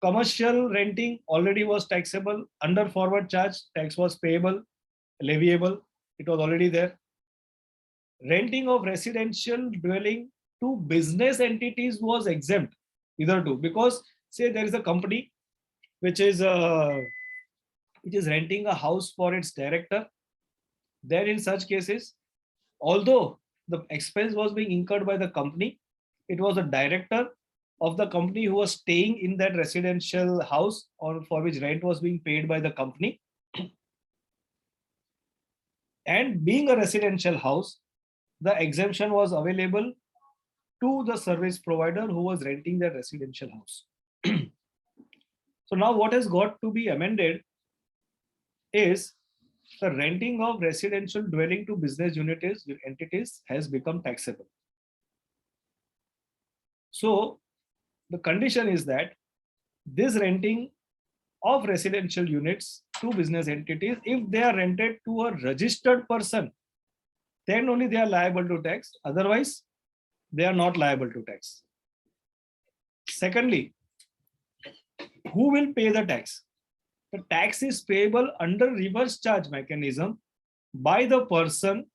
Commercial renting already was taxable under forward charge. Tax was payable, leviable. It was already there. Renting of residential dwelling to business entities was exempt, either to, because say there is a company which is renting a house for its director. Then in such cases, although the expense was being incurred by the company, it was the director of the company who was staying in that residential house, or for which rent was being paid by the company. And being a residential house, the exemption was available to the service provider who was renting that residential house. So now what has got to be amended is the renting of residential dwelling to business entities has become taxable. So the condition is that this renting of residential units to business entities, if they are rented to a registered person, then only they are liable to tax. Otherwise, they are not liable to tax. Secondly, who will pay the tax? The tax is payable under reverse charge mechanism by the person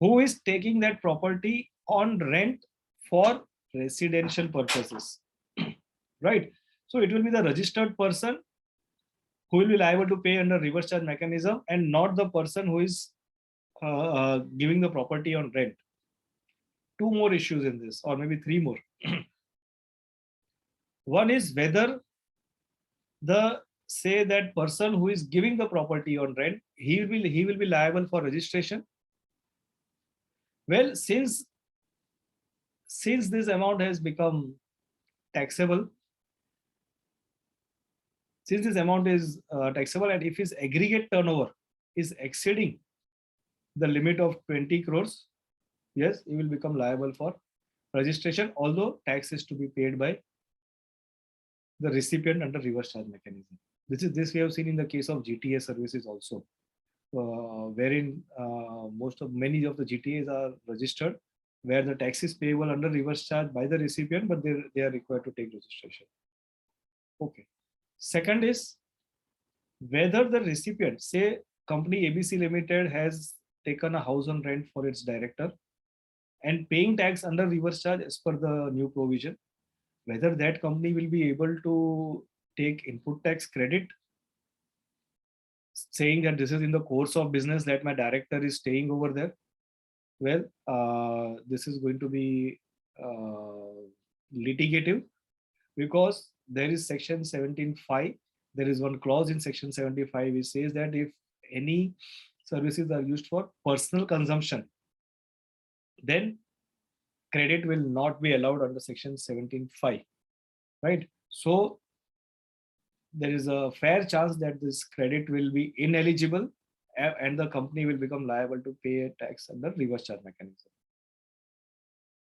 who is taking that property on rent for residential purposes. Right? So it will be the registered person who will be liable to pay under reverse charge mechanism, and not the person who is giving the property on rent. Two more issues in this, or maybe three more. One is whether say that person who is giving the property on rent, he will be liable for registration. Well, since this amount has become taxable, since this amount is taxable, and if his aggregate turnover is exceeding the limit of 20 crores, yes, he will become liable for registration, although tax is to be paid by the recipient under reverse charge mechanism. This we have seen in the case of GTA services also, wherein many of the GTAs are registered, where the tax is payable under reverse charge by the recipient, but they are required to take registration. Okay. Second is whether the recipient, say company ABC Limited has taken a house on rent for its director and paying tax under reverse charge as per the new provision, whether that company will be able to take input tax credit, saying that this is in the course of business that my director is staying over there. Well, this is going to be litigative, because there is section 17(5). There is one clause in section 75 which says that if any services are used for personal consumption, then credit will not be allowed under section 17(5). Right? So there is a fair chance that this credit will be ineligible, and the company will become liable to pay a tax under reverse charge mechanism.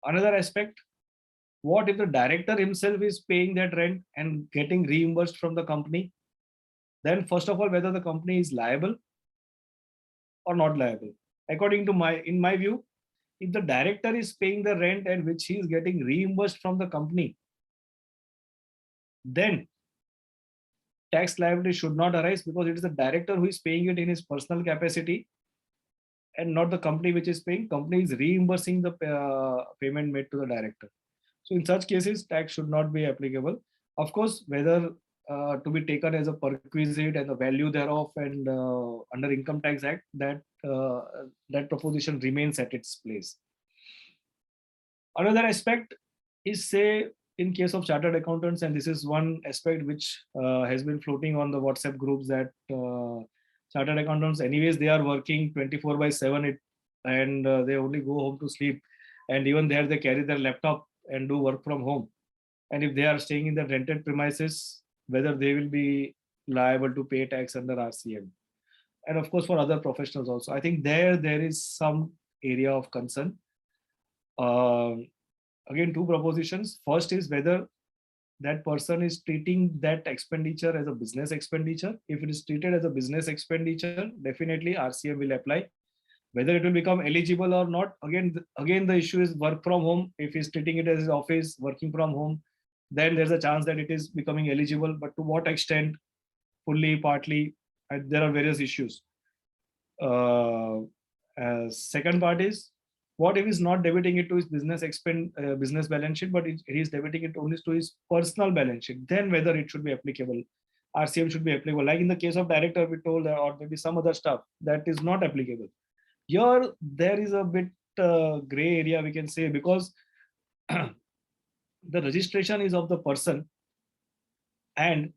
Another aspect, what if the director himself is paying that rent and getting reimbursed from the company? Then first of all, whether the company is liable or not liable. According to in my view, if the director is paying the rent and which he is getting reimbursed from the company, then tax liability should not arise because it is the director who is paying it in his personal capacity and not the company which is paying. Company is reimbursing the payment made to the director. So in such cases, tax should not be applicable. Of course, whether to be taken as a perquisite and the value thereof and under Income Tax Act, that proposition remains at its place. Another aspect is, say, in case of chartered accountants, and this is one aspect which has been floating on the WhatsApp groups, that chartered accountants, anyways, they are working 24/7 and they only go home to sleep. And even there, they carry their laptop and do work from home. And if they are staying in the rented premises, whether they will be liable to pay tax under RCM. And of course, for other professionals also. I think there is some area of concern. Again, two propositions. First is whether that person is treating that expenditure as a business expenditure. If it is treated as a business expenditure, definitely RCM will apply. Whether it will become eligible or not, again the issue is work from home. If he's treating it as his office, working from home, then there's a chance that it is becoming eligible. But to what extent, fully, partly, there are various issues. Second part is, what if he's not debiting it to his business balance sheet, but he is debiting it only to his personal balance sheet? Then whether it should be applicable, RCM should be applicable. Like in the case of director, we told, or maybe some other stuff that is not applicable. Here, there is a bit gray area, we can say, because the registration is of the person, and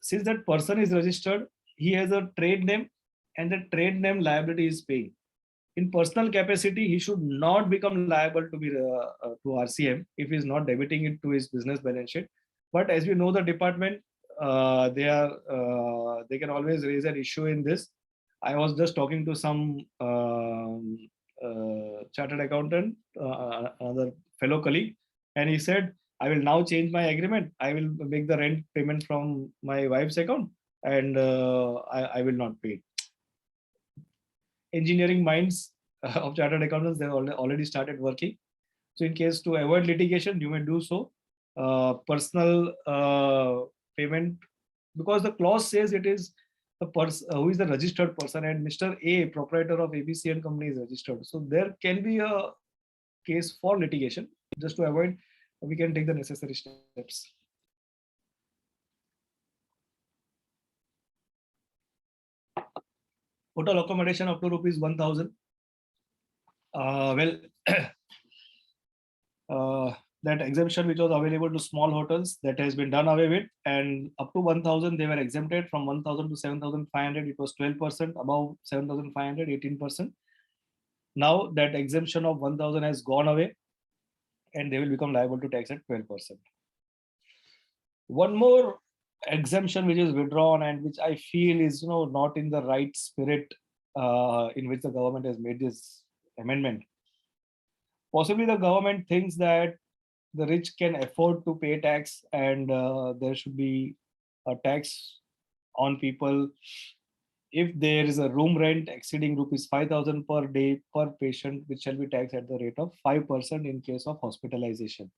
since that person is registered, he has a trade name, and the trade name liability is paying. In personal capacity, he should not become liable to be to RCM if he is not debiting it to his business balance sheet. But as we know, the department, they can always raise an issue in this. I was just talking to some chartered accountant, another fellow colleague, and he said, I will now change my agreement. I will make the rent payment from my wife's account, and I will not pay. Engineering minds of chartered accountants, they already started working. So in case to avoid litigation, you may do so. Personal payment, because the clause says it is the person who is the registered person, and Mr. A, proprietor of ABC and company, is registered. So there can be a case for litigation. Just to avoid, we can take the necessary steps. Hotel accommodation up to rupees 1,000. That exemption which was available to small hotels, that has been done away with, and up to 1,000 they were exempted. From 1,000 to 7,500 it was 12%, above 7,500 18%. Now that exemption of 1,000 has gone away, and they will become liable to tax at 12%. One more exemption which is withdrawn, and which I feel is not in the right spirit in which the government has made this amendment. Possibly the government thinks that the rich can afford to pay tax, and there should be a tax on people if there is a room rent exceeding rupees 5,000 per day per patient, which shall be taxed at the rate of 5% in case of hospitalization.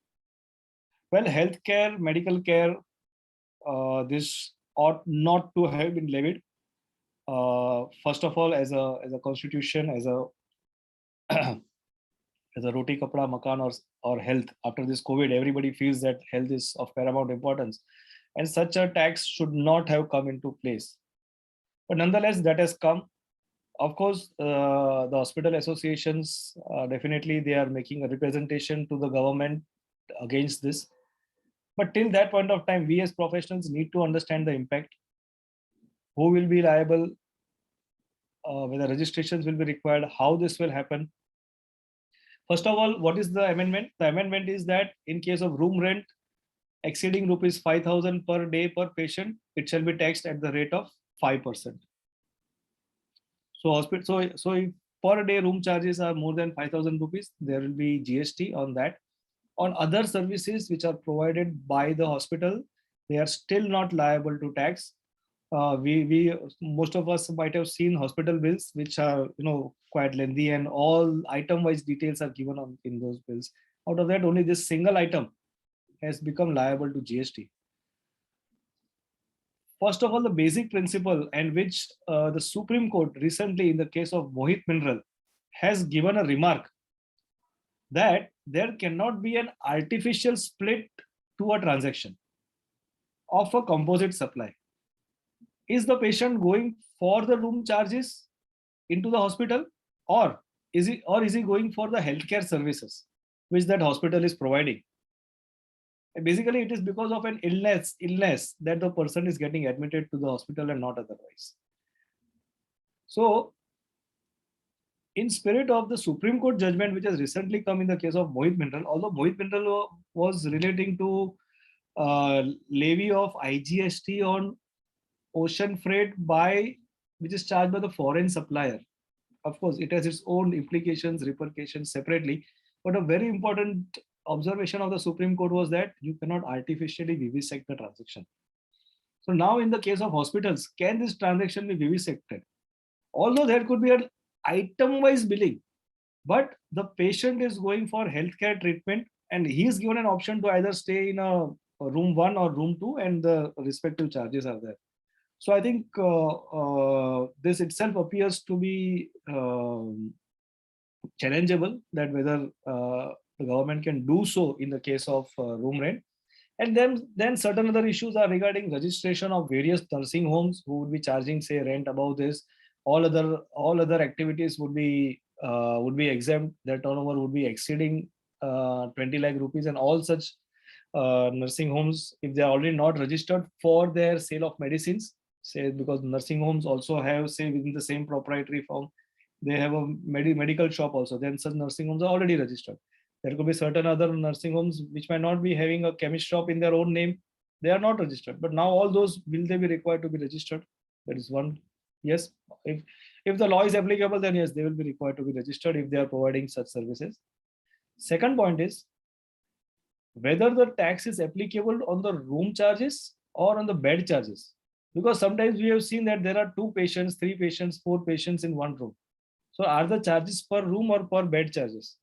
Well, healthcare, medical care, this ought not to have been levied. First of all, as a constitution, as a as a roti kapda makan or health, after this COVID, everybody feels that health is of paramount importance, and such a tax should not have come into place. But nonetheless, that has come. Of course, the hospital associations, definitely they are making a representation to the government against this. But till that point of time, we as professionals need to understand the impact. Who will be liable? Whether registrations will be required? How this will happen? First of all, what is the amendment? The amendment is that in case of room rent exceeding rupees 5,000 per day per patient, it shall be taxed at the rate of 5%. So if per day room charges are more than 5,000 rupees, there will be GST on that. On other services which are provided by the hospital, they are still not liable to tax. We most of us might have seen hospital bills, which are quite lengthy, and all item-wise details are given in those bills. Out of that, only this single item has become liable to GST. first of all, the basic principle and which the Supreme Court recently in the case of Mohit Mineral has given a remark that there cannot be an artificial split to a transaction of a composite supply. Is the patient going for the room charges into the hospital, or is he going for the healthcare services which that hospital is providing? And basically, it is because of an illness that the person is getting admitted to the hospital and not otherwise. So, in spirit of the Supreme Court judgment which has recently come in the case of Mohit Mineral, although Mohit Mineral was relating to levy of IGST on ocean freight which is charged by the foreign supplier. Of course, it has its own implications, repercussions separately. But a very important observation of the Supreme Court was that you cannot artificially vivisect the transaction. So now in the case of hospitals, can this transaction be vivisected? Although there could be an item-wise billing, but the patient is going for healthcare treatment and he is given an option to either stay in a room 1 or room 2 and the respective charges are there. So I think this itself appears to be challengeable, that whether the government can do so in the case of room rent. And then certain other issues are regarding registration of various nursing homes who would be charging, say, rent above this. All other activities would be exempt. Their turnover would be exceeding 20 lakh rupees, and all such nursing homes, if they are already not registered for their sale of medicines, say, because nursing homes also have, say, within the same proprietary firm, they have a medical shop also, then such nursing homes are already registered. There could be certain other nursing homes which might not be having a chemist shop in their own name. They are not registered. But now all those, will they be required to be registered? That is one. Yes, if the law is applicable, then yes, they will be required to be registered if they are providing such services. Second point is whether the tax is applicable on the room charges or on the bed charges. Because sometimes we have seen that there are 2 patients, 3 patients, 4 patients in one room. So are the charges per room or per bed charges?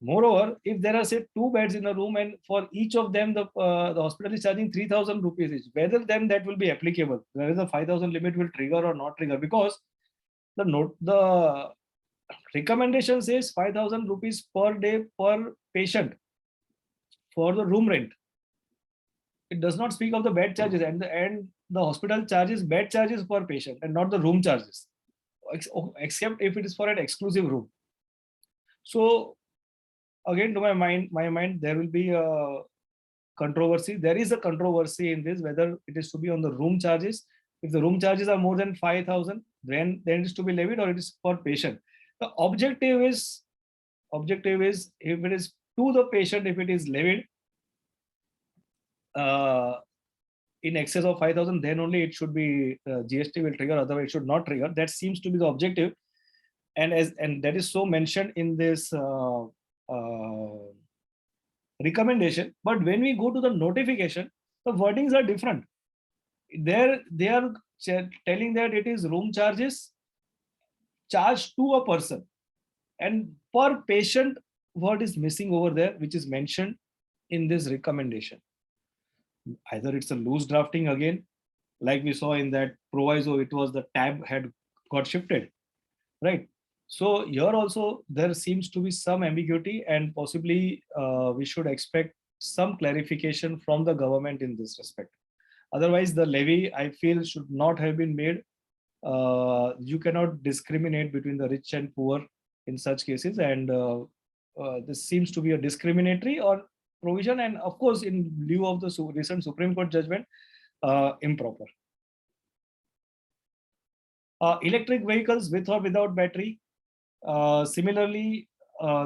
Moreover, if there are, say, 2 beds in a room and for each of them the hospital is charging 3,000 rupees each, whether then that will be applicable, whether the 5,000 limit will trigger or not trigger, because the recommendation says 5,000 rupees per day per patient for the room rent. It does not speak of the bed charges, and the hospital charges bed charges per patient and not the room charges, except if it is for an exclusive room. So again, to my mind, there will be a controversy. There is a controversy in this, whether it is to be on the room charges. If the room charges are more than 5,000, then it is to be levied, or it is per patient. The objective is if it is to the patient, if it is levied in excess of 5,000, then only it should be GST will trigger. Otherwise, it should not trigger. That seems to be the objective, and that is so mentioned in this recommendation. But when we go to the notification, the wordings are different. There they are telling that it is room charges charged to a person, and per patient word is missing over there, which is mentioned in this recommendation. Either it's a loose drafting again, like we saw in that proviso, it was the tab had got shifted, right? So here also there seems to be some ambiguity, and possibly we should expect some clarification from the government in this respect. Otherwise, the levy, I feel, should not have been made. You cannot discriminate between the rich and poor in such cases, and this seems to be a discriminatory or provision, and of course, in lieu of the recent Supreme Court judgment, improper. Electric vehicles with or without battery. Similarly,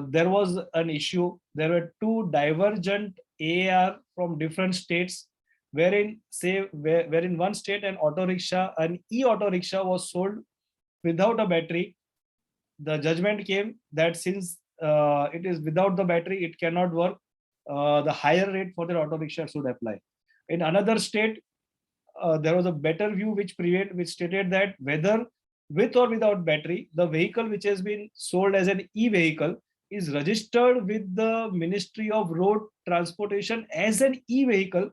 there was an issue. There were 2 divergent AAR from different states, wherein one state an e-auto rickshaw was sold without a battery. The judgment came that since it is without the battery, it cannot work. The higher rate for the auto rickshaw should apply. In another state, there was a better view which stated that whether with or without battery, the vehicle which has been sold as an e-vehicle is registered with the Ministry of Road Transportation as an e-vehicle,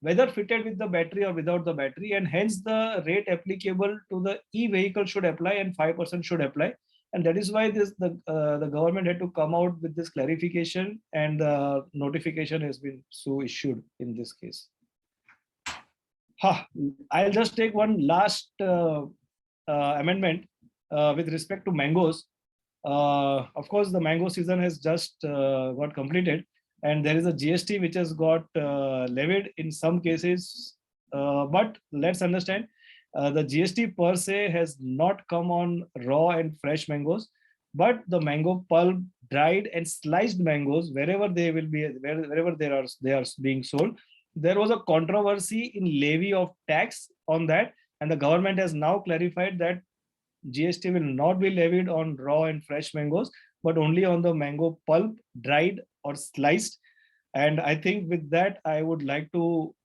whether fitted with the battery or without the battery, and hence the rate applicable to the e-vehicle should apply and 5% should apply. And that is why the government had to come out with this clarification, and the notification has been so issued in this case. I'll just take one last amendment with respect to mangoes. Of course, the mango season has just got completed, and there is a GST which has got levied in some cases. But let's understand, the GST per se has not come on raw and fresh mangoes, but the mango pulp, dried and sliced mangoes, wherever they will be, wherever they are being sold. There was a controversy in levy of tax on that, and the government has now clarified that GST will not be levied on raw and fresh mangoes, but only on the mango pulp, dried or sliced. And I think with that, I would like to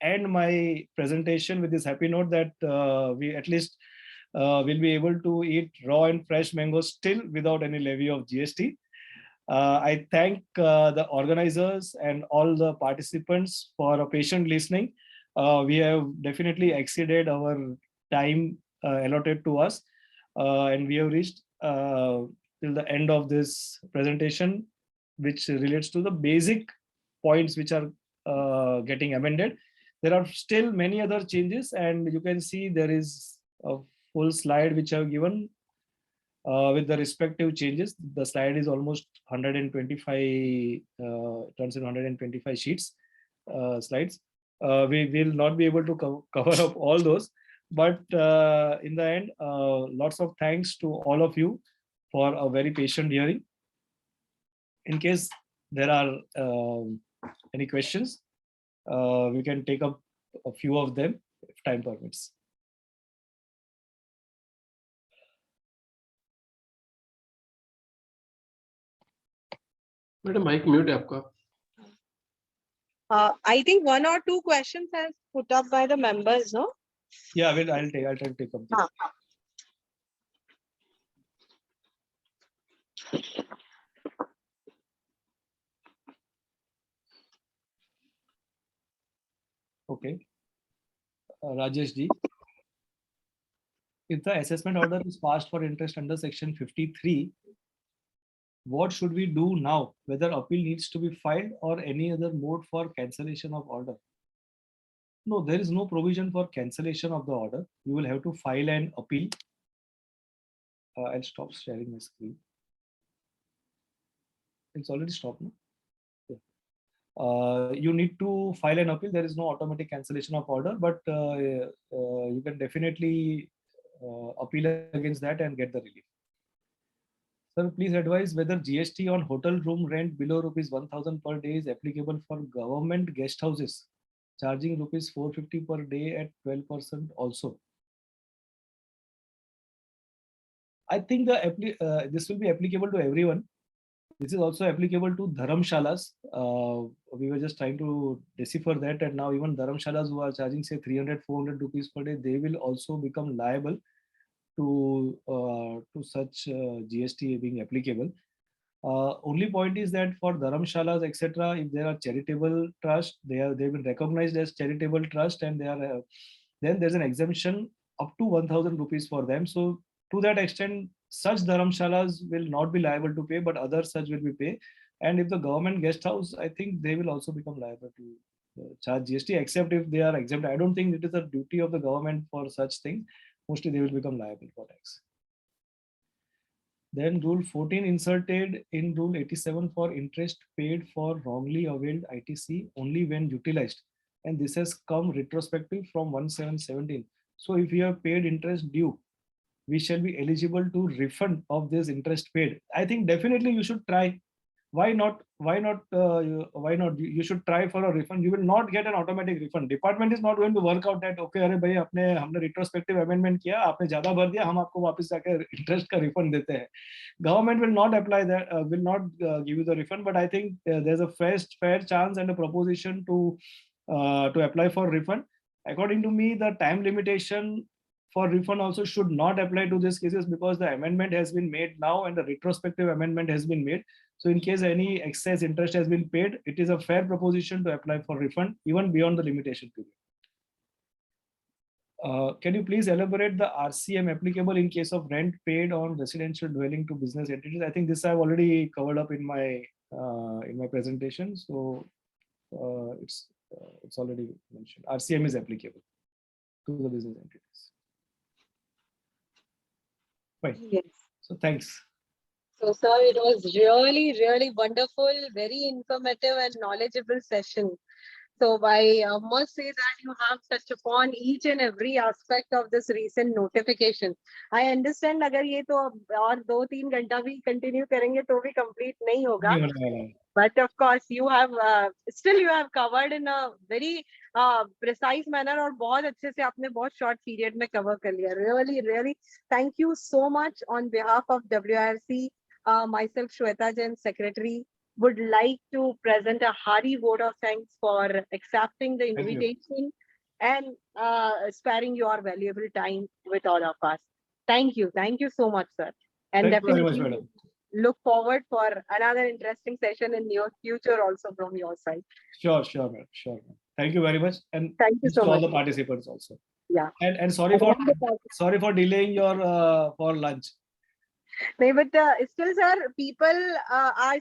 end my presentation with this happy note that we at least will be able to eat raw and fresh mangoes still without any levy of GST. I thank the organizers and all the participants for a patient listening. We have definitely exceeded our time allotted to us, and we have reached till the end of this presentation, which relates to the basic points which are getting amended. There are still many other changes, and you can see there is a full slide which I have given with the respective changes. The slide is almost 125, turns in 125 sheets, slides. We will not be able to cover up all those, but in the end, lots of thanks to all of you for a very patient hearing. In case there are any questions, we can take up a few of them if time permits. Madam mic mute है आपका. I think one or two questions has put up by the members, no? Yeah, I'll try to take up. Okay. Rajesh ji. If the assessment order is passed for interest under section 53, what should we do now? Whether appeal needs to be filed or any other mode for cancellation of order? No, there is no provision for cancellation of the order. You will have to file an appeal. I'll stop sharing my screen. It's already stopped, no? Yeah. You need to file an appeal. There is no automatic cancellation of order, but you can definitely appeal against that and get the relief. Sir, please advise whether GST on hotel room rent below rupees 1000 per day is applicable for government guest houses, charging rupees 450 per day at 12% also. I think this will be applicable to everyone. This is also applicable to dharamshalas. We were just trying to decipher that, and now even dharamshalas who are charging say 300-400 rupees per day, they will also become liable to such GST being applicable. Only point is that for dharamshalas, etc., if there are charitable trust, they've been recognized as charitable trust, and they are then there's an exemption up to 1000 rupees for them. So to that extent, such dharamshalas will not be liable to pay, but others such will be pay. And if the government guest house, I think they will also become liable to charge GST, except if they are exempt. I don't think it is a duty of the government for such things. Mostly they will become liable for tax. Then rule 14 inserted in rule 87 for interest paid for wrongly availed ITC only when utilized. And this has come retrospective from 1/7/17. So if you have paid interest due, we shall be eligible to refund of this interest paid. I think definitely you should try. Why not? Why not? You should try for a refund. You will not get an automatic refund. Department is not going to work out that okay, अरे भाई हमने retrospective amendment किया, आपने ज़्यादा भर दिया, हम आपको वापस जाके interest का refund देते हैं. Government will not apply that, will not give you the refund. But I think there's a fair chance and a proposition to apply for refund. According to me, the time limitation for refund also should not apply to these cases because the amendment has been made now and the retrospective amendment has been made. So in case any excess interest has been paid, it is a fair proposition to apply for refund even beyond the limitation period. Can you please elaborate the RCM applicable in case of rent paid on residential dwelling to business entities? I think this I've already covered up in my presentation. So it's already mentioned. RCM is applicable to the business entities. Fine. Yes. So thanks. So, sir, it was really, really wonderful, very informative and knowledgeable session. So I must say that you have touched upon each and every aspect of this recent notification. I understand अगर ये तो और 2-3 घंटा भी continue करेंगे तो भी complete नहीं होगा. But of course, you have still you have covered in a very precise manner और बहुत अच्छे से आपने बहुत short period में cover कर लिया. Really, really, thank you so much on behalf of WIRC. Myself, Shweta Jain, Secretary, would like to present a hearty vote of thanks for accepting the invitation and sparing your valuable time with all of us. Thank you so much, sir. And Thank you very much, definitely madam. look forward for another interesting session in near future also from your side. Sure, madam. Sure. Thank you very much, and thank you so to much. all the participants also. Yeah. And sorry for delaying your for lunch. No, but still, sir, people are